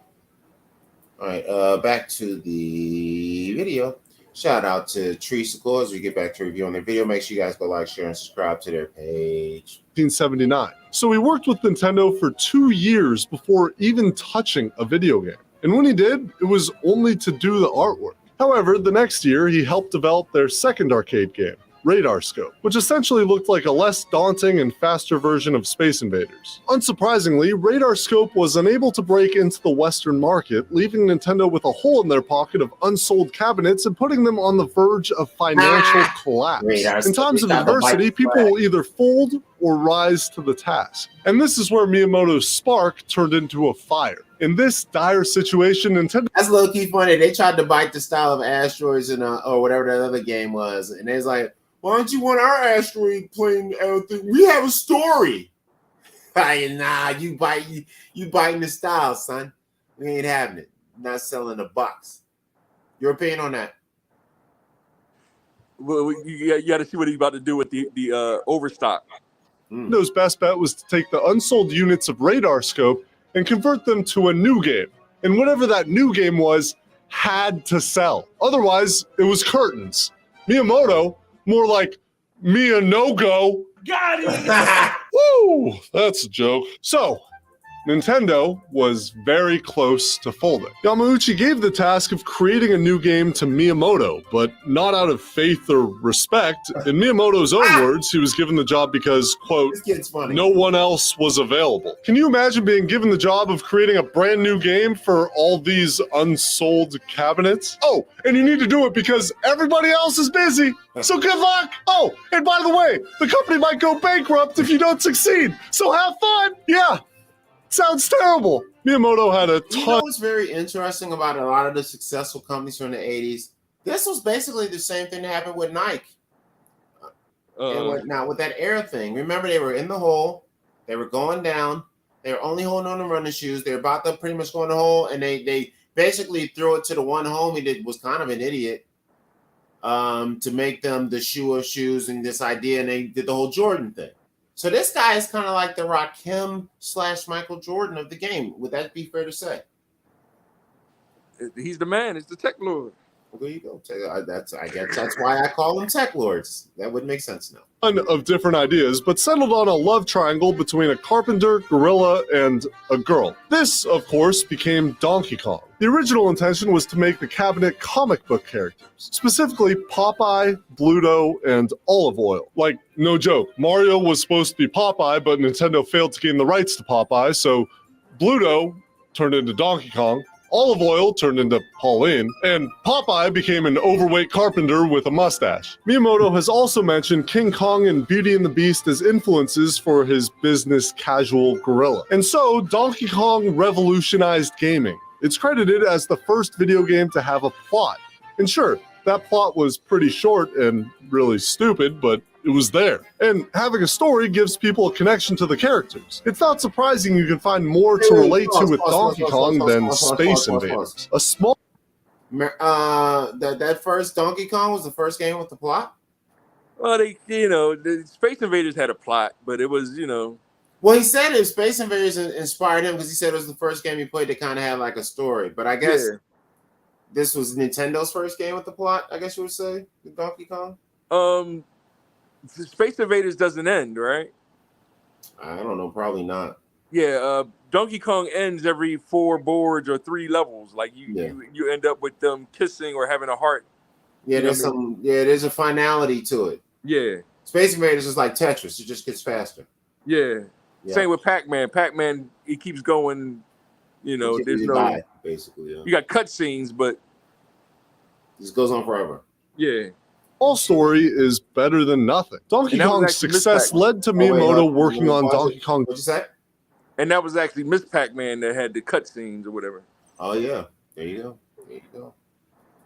All right, back to the video. Shout out to Treesicle as we get back to review on their video. Make sure you guys go like, share, and subscribe to their page. 1979. So he worked with Nintendo for 2 years before even touching a video game. And when he did, it was only to do the artwork. However, the next year, he helped develop their second arcade game, Radar Scope, which essentially looked like a less daunting and faster version of Space Invaders. Unsurprisingly, Radar Scope was unable to break into the Western market, leaving Nintendo with a hole in their pocket of unsold cabinets and putting them on the verge of financial collapse. In times of adversity, people will either fold or rise to the task. And this is where Miyamoto's spark turned into a fire. In this dire situation, Nintendo... That's low-key funny. They tried to bite the style of Asteroids and or whatever that other game was. And it's like, why don't you want our Asteroid playing everything? We have a story. Nah, you biting the style, son. We ain't having it. Not selling a box. Your opinion on that? Well, you got to see what he's about to do with the overstock. Nintendo's best bet was to take the unsold units of Radar Scope and convert them to a new game. And whatever that new game was, had to sell. Otherwise, it was curtains. Miyamoto, more like Mia no go. Got it! Woo! That's a joke. So, Nintendo was very close to folding. Yamauchi gave the task of creating a new game to Miyamoto, but not out of faith or respect. In Miyamoto's own words, he was given the job because, quote, This kid's funny. no one else was available. Can you imagine being given the job of creating a brand new game for all these unsold cabinets? Oh, and you need to do it because everybody else is busy. So good luck. Oh, and by the way, the company might go bankrupt if you don't succeed. So have fun. Yeah. Sounds terrible. Miyamoto had a ton. You know what's very interesting about a lot of the successful companies from the 80s? This was basically the same thing that happened with Nike. Now, with that Air thing, remember they were in the hole. They were going down. They were only holding on to running shoes. They were about to pretty much go in the hole, and they basically threw it to the one homie that was kind of an idiot to make them the shoe of shoes and this idea, and they did the whole Jordan thing. So this guy is kind of like the Rakim / Michael Jordan of the game. Would that be fair to say? He's the man. It's the tech lord. Well, there you go. I guess that's why I call them tech lords. That would make sense now. Of different ideas, but settled on a love triangle between a carpenter, gorilla, and a girl. This, of course, became Donkey Kong. The original intention was to make the cabinet comic book characters, specifically Popeye, Bluto, and Olive Oil. Like, no joke, Mario was supposed to be Popeye, but Nintendo failed to gain the rights to Popeye, so Bluto turned into Donkey Kong, Olive Oil turned into Pauline, and Popeye became an overweight carpenter with a mustache. Miyamoto has also mentioned King Kong and Beauty and the Beast as influences for his business casual gorilla. And so, Donkey Kong revolutionized gaming. It's credited as the first video game to have a plot. And sure, that plot was pretty short and really stupid, but it was there. And having a story gives people a connection to the characters. It's not surprising you can find more to relate to with Donkey Kong than Space Invaders. A small... That first Donkey Kong was the first game with the plot? Well, the Space Invaders had a plot, but it was, Well, he said it. Space Invaders inspired him because he said it was the first game he played that kind of had like a story. But I guess this was Nintendo's first game with the plot, I guess you would say, with Donkey Kong? Space Invaders doesn't end, right? I don't know, probably not. Yeah, Donkey Kong ends every 4 boards or 3 levels. Like you end up with them kissing or having a heart. Yeah, there's there's a finality to it. Yeah. Space Invaders is like Tetris, it just gets faster. Yeah. Same with Pac-Man. Pac-Man, it keeps going, there's no die, basically. Yeah. You got cutscenes, but it just goes on forever. Yeah. All story is better than nothing. Donkey Kong's success led to Miyamoto working on Donkey Kong. What'd you say? And that was actually Miss Pac-Man that had the cutscenes or whatever. Oh yeah, there you go.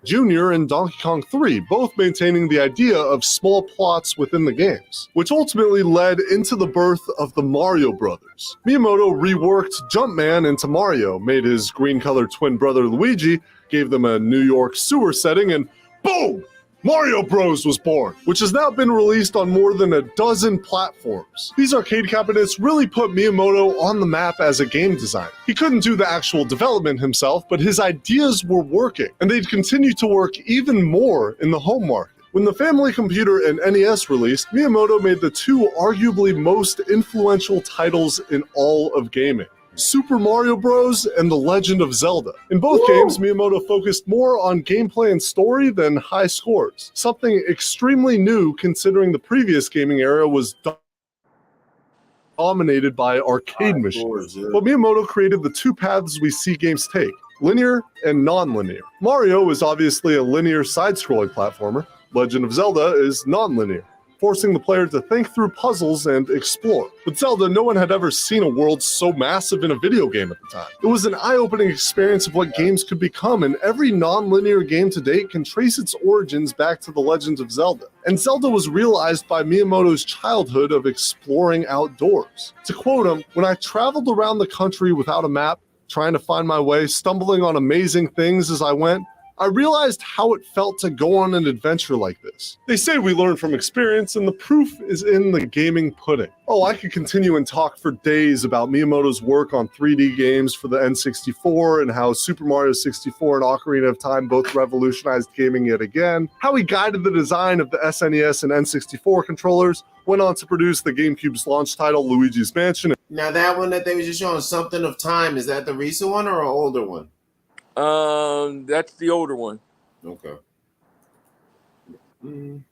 Jr. and Donkey Kong 3, both maintaining the idea of small plots within the games, which ultimately led into the birth of the Mario Brothers. Miyamoto reworked Jumpman into Mario, made his green-colored twin brother Luigi, gave them a New York sewer setting, and boom! Mario Bros. Was born, which has now been released on more than a dozen platforms. These arcade cabinets really put Miyamoto on the map as a game designer. He couldn't do the actual development himself, but his ideas were working, and they'd continue to work even more in the home market. When the family computer and NES released, Miyamoto made the two arguably most influential titles in all of gaming: Super Mario Bros. And The Legend of Zelda. In both games, Miyamoto focused more on gameplay and story than high scores, something extremely new considering the previous gaming era was dominated by arcade machines. But Miyamoto created the two paths we see games take: linear and non-linear. Mario is obviously a linear side-scrolling platformer. Legend of Zelda is non-linear, forcing the player to think through puzzles and explore. With Zelda, no one had ever seen a world so massive in a video game at the time. It was an eye-opening experience of what games could become, and every non-linear game to date can trace its origins back to The Legend of Zelda. And Zelda was realized by Miyamoto's childhood of exploring outdoors. To quote him, "When I traveled around the country without a map, trying to find my way, stumbling on amazing things as I went, I realized how it felt to go on an adventure like this." They say we learn from experience, and the proof is in the gaming pudding. Oh, I could continue and talk for days about Miyamoto's work on 3D games for the N64 and how Super Mario 64 and Ocarina of Time both revolutionized gaming yet again, how he guided the design of the SNES and N64 controllers, went on to produce the GameCube's launch title, Luigi's Mansion. Now that one that they were just showing, Something of Time, is that the recent one or an older one? That's the older one. Okay. And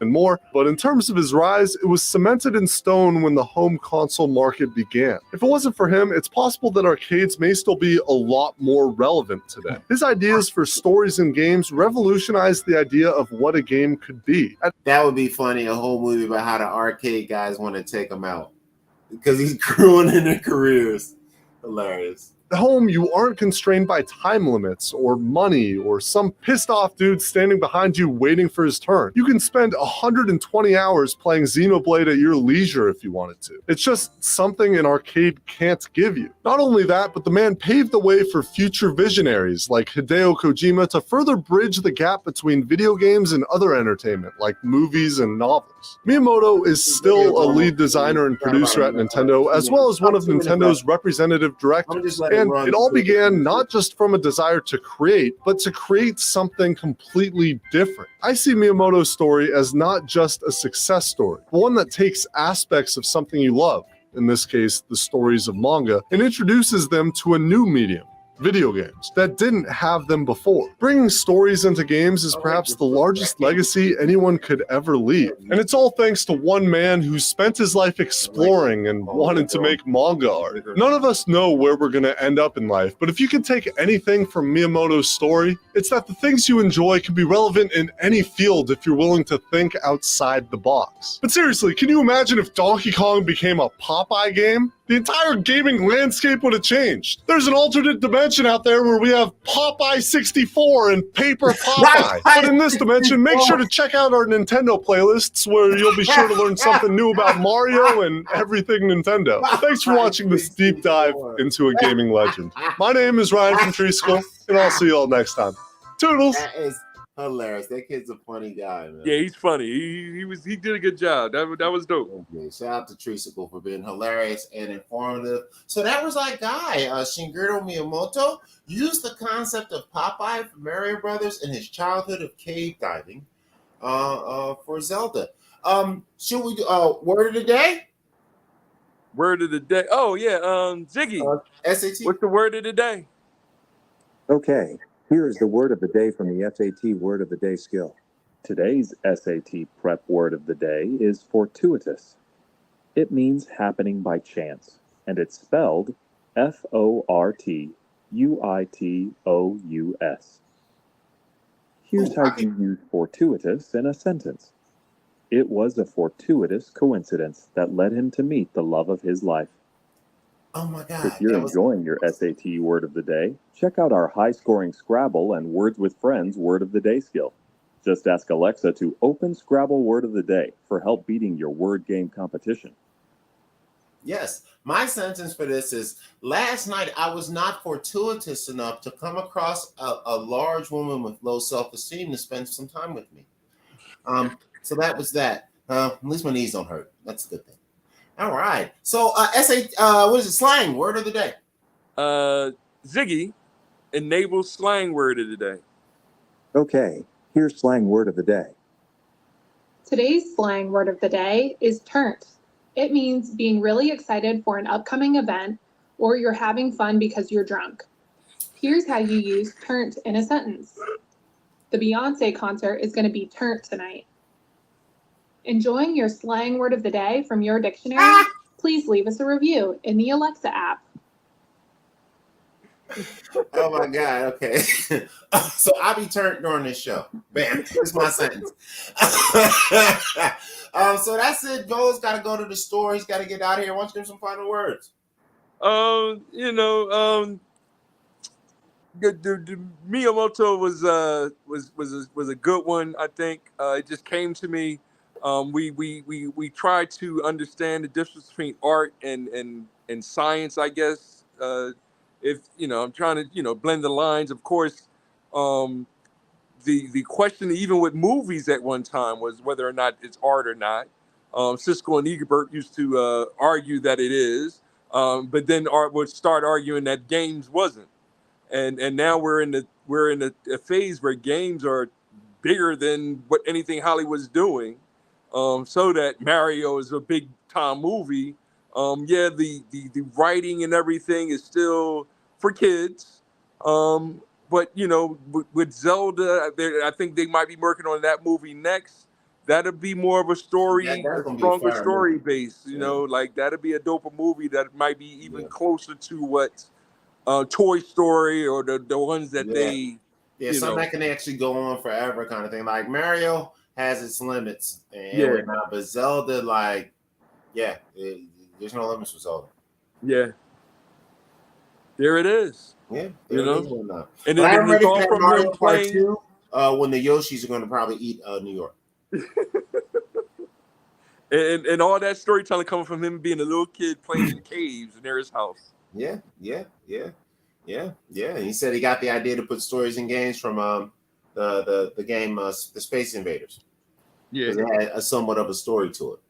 more, but in terms of his rise, it was cemented in stone when the home console market began. If it wasn't for him, it's possible that arcades may still be a lot more relevant today. His ideas for stories in games revolutionized the idea of what a game could be. That would be funny, a whole movie about how the arcade guys want to take him out because he's ruining their careers. Hilarious. At home, you aren't constrained by time limits or money or some pissed off dude standing behind you waiting for his turn. You can spend 120 hours playing Xenoblade at your leisure if you wanted to. It's just something an arcade can't give you. Not only that, but the man paved the way for future visionaries like Hideo Kojima to further bridge the gap between video games and other entertainment like movies and novels. Miyamoto is still a lead designer and producer at Nintendo, as well as one of Nintendo's representative directors. And it all began not just from a desire to create, but to create something completely different. I see Miyamoto's story as not just a success story, but one that takes aspects of something you love, in this case, the stories of manga, and introduces them to a new medium, video games, that didn't have them before. Bringing stories into games is perhaps the largest legacy anyone could ever leave. And it's all thanks to one man who spent his life exploring and wanted to make manga art. None of us know where we're going to end up in life, but if you can take anything from Miyamoto's story, it's that the things you enjoy can be relevant in any field if you're willing to think outside the box. But seriously, can you imagine if Donkey Kong became a Popeye game? The entire gaming landscape would have changed. There's an alternate dimension out there where we have Popeye 64 and Paper Popeye. But in this dimension, make sure to check out our Nintendo playlists where you'll be sure to learn something new about Mario and everything Nintendo. Thanks for watching this deep dive into a gaming legend. My name is Ryan from Treesicle, and I'll see you all next time. Toodles! That is hilarious. That kid's a funny guy, man. Yeah, he's funny. He did a good job. That was dope. Okay, shout out to Treesicle for being hilarious and informative. So that was our guy, Shigeru Miyamoto, used the concept of Popeye from Mario Brothers in his childhood of cave diving for Zelda. Should we do word of the day? Word of the day. Oh yeah, Ziggy. SAT. What's the word of the day? Okay, here is the word of the day from the SAT Word of the Day skill. Today's SAT prep word of the day is fortuitous. It means happening by chance, and it's spelled Fortuitous. Here's how you use fortuitous in a sentence. It was a fortuitous coincidence that led him to meet the love of his life. Oh my God. If you're enjoying your SAT Word of the Day, check out our high-scoring Scrabble and Words with Friends Word of the Day skill. Just ask Alexa to open Scrabble Word of the Day for help beating your word game competition. Yes. My sentence for this is: last night I was not fortuitous enough to come across a large woman with low self-esteem to spend some time with me. So that was that. At least my knees don't hurt. That's a good thing. All right. So what is it? Slang word of the day. Ziggy enables slang word of the day. Okay, here's slang word of the day. Today's slang word of the day is turnt. It means being really excited for an upcoming event, or you're having fun because you're drunk. Here's how you use turnt in a sentence. The Beyonce concert is going to be turnt tonight. Enjoying your slang word of the day from your dictionary? Please leave us a review in the Alexa app. Oh my God. Okay. So I'll be turned during this show. Bam. That's my sentence. So that's it. Joel's got to go to the store. He's got to get out of here. Why don't you give him some final words? The Miyamoto was a good one. I think it just came to me. We try to understand the difference between art and science, I guess. If I'm trying to blend the lines. Of course, the question even with movies at one time was whether or not it's art or not. Siskel and Ebert used to argue that it is, but then art would start arguing that games wasn't. And now we're in a phase where games are bigger than what anything Hollywood's doing. So that Mario is a big time movie. The writing and everything is still for kids. But with Zelda, I think they might be working on that movie next. That'll be more of a story, That's a gonna be a stronger fire story movie. base. Like that'll be a doper movie that might be even closer to what Toy Story or the ones that they. Yeah, something that can actually go on forever, kind of thing. Like Mario has its limits and whatnot, but Zelda, there's no limits for Zelda. Yeah. There it is. Yeah, And but I'm then ready it's for all that from Mario him Part playing. 2, when the Yoshis are going to probably eat New York. and all that storytelling coming from him being a little kid playing in caves near his house. Yeah. And he said he got the idea to put stories in games from the game the Space Invaders. Yeah, because it had a somewhat of a story to it.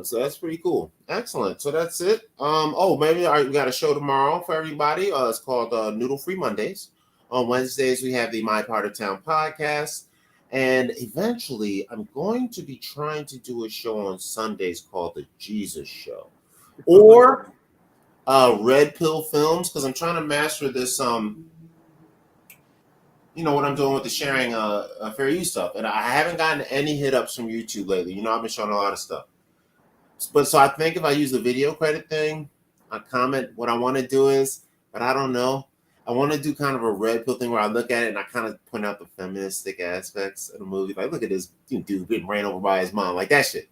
So that's pretty cool. Excellent. So that's it. Maybe we got a show tomorrow for everybody. It's called Noodle Free Mondays. On Wednesdays, we have the My Part of Town podcast. And eventually, I'm going to be trying to do a show on Sundays called The Jesus Show. Or Red Pill Films, because I'm trying to master this, what I'm doing with the sharing fair use stuff. And I haven't gotten any hit-ups from YouTube lately. I've been showing a lot of stuff. But so I think if I use the video credit thing, I comment what I want to do is, but I don't know. I want to do kind of a red pill thing where I look at it and I kind of point out the feministic aspects of the movie. Like, look at this dude getting ran over by his mom, like that shit.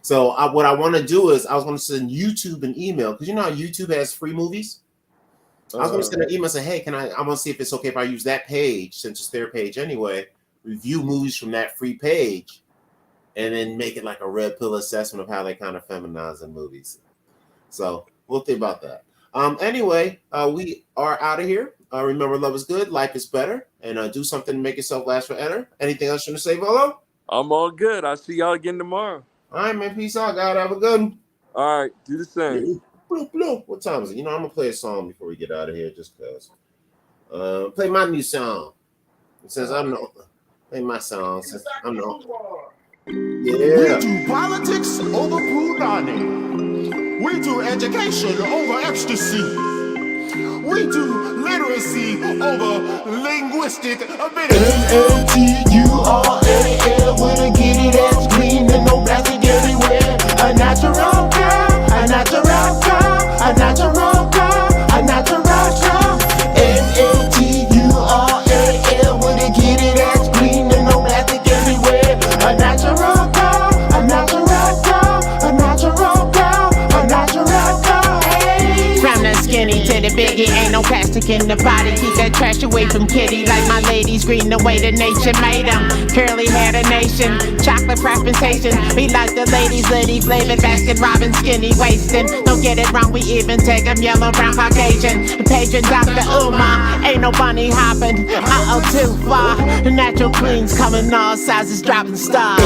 So what I want to do is I was going to send YouTube an email because how YouTube has free movies. I was going to send an email and say, hey, I want to see if it's okay if I use that page since it's their page anyway. Review movies from that free page. And then make it like a red pill assessment of how they kind of feminize in movies. So we'll think about that. Anyway, we are out of here. Remember, love is good, life is better, and do something to make yourself last forever. Anything else you want to say, Volo? I'm all good. I'll see y'all again tomorrow. All right, man. Peace out, God. Have a good one. All right, do the same. What time is it? I'm gonna play a song before we get out of here, just cause. Play my new song. It says I'm no. Play my song. Since I'm no. Yeah. We do politics over punani. We do education over ecstasy. We do literacy over linguistic ability. N-A-T-U-R-A-L with a get it ass green and no plastic everywhere. A natural girl, a natural girl, a natural girl, a natural girl. N-A-T-U-R-A-L with a get it ass green and no plastic everywhere. A natural girl, a natural girl, a natural girl, a natural girl. Hey. From the skinny to the a biggie. Ain't no plastic in the body. Keep that trash away from kitty. Like my ladies green the way that nature made them. Curly hair the nation, chocolate preferentation. We like the ladies, litty flavored Baskin Robbins, skinny waistin'. Don't get it wrong, we even take them yellow, brown, Caucasian. Patron Dr. Umar, ain't no bunny hopping. Too far. The natural queens coming all sizes, dropping stars.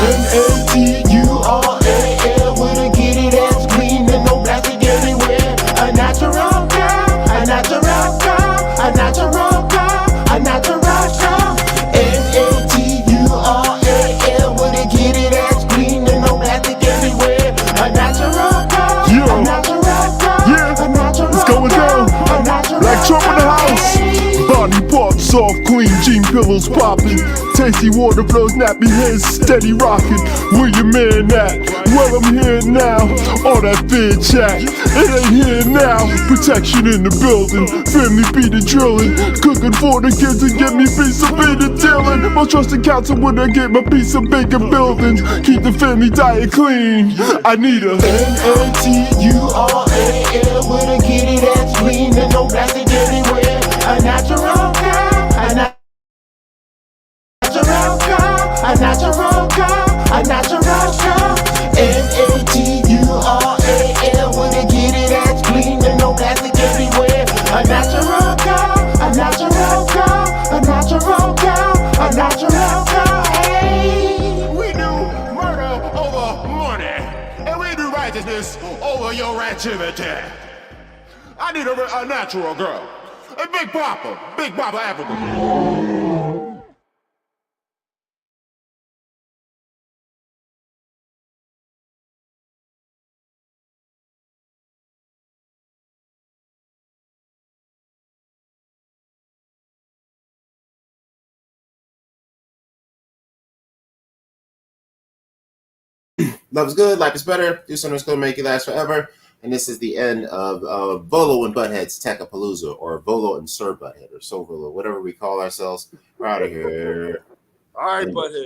Natural, wanna get it as clean and no plastic everywhere. A natural girl, a natural girl, a natural girl, a natural girl. Natural, wanna get it as clean and no plastic everywhere. A natural girl, a natural girl, a natural It's going down. Black Trump in the house. Body parts soft, clean, jean pillows popping. Tasty water flows, nappy heads steady rocking. Where your man at? Well, I'm here now. All that fear chat, it ain't here now. Protection in the building, family beat the drilling. Cooking for the kids and get me piece of bacon dealing. My trusted counsel when I get my piece of bacon building. Keep the family diet clean. I need a natural, wanna get it as clean and no plastic everywhere. A natural girl, a natural girl, a natural girl, a natural girl. Natural, wanna get it as clean and no plastic everywhere. A natural girl, a natural girl, a natural girl, a natural girl. Hey, we do murder over money, and we do righteousness over your activity. I need a natural girl. A Big Papa Africa. Love is good, life is better. Do something that's going to make you last forever. And this is the end of VOLO and Butthead's Tech-A-Pollooza, or VOLO and Sir Butthead, or So VOLO, whatever we call ourselves. We're out of here. All right, Butthead.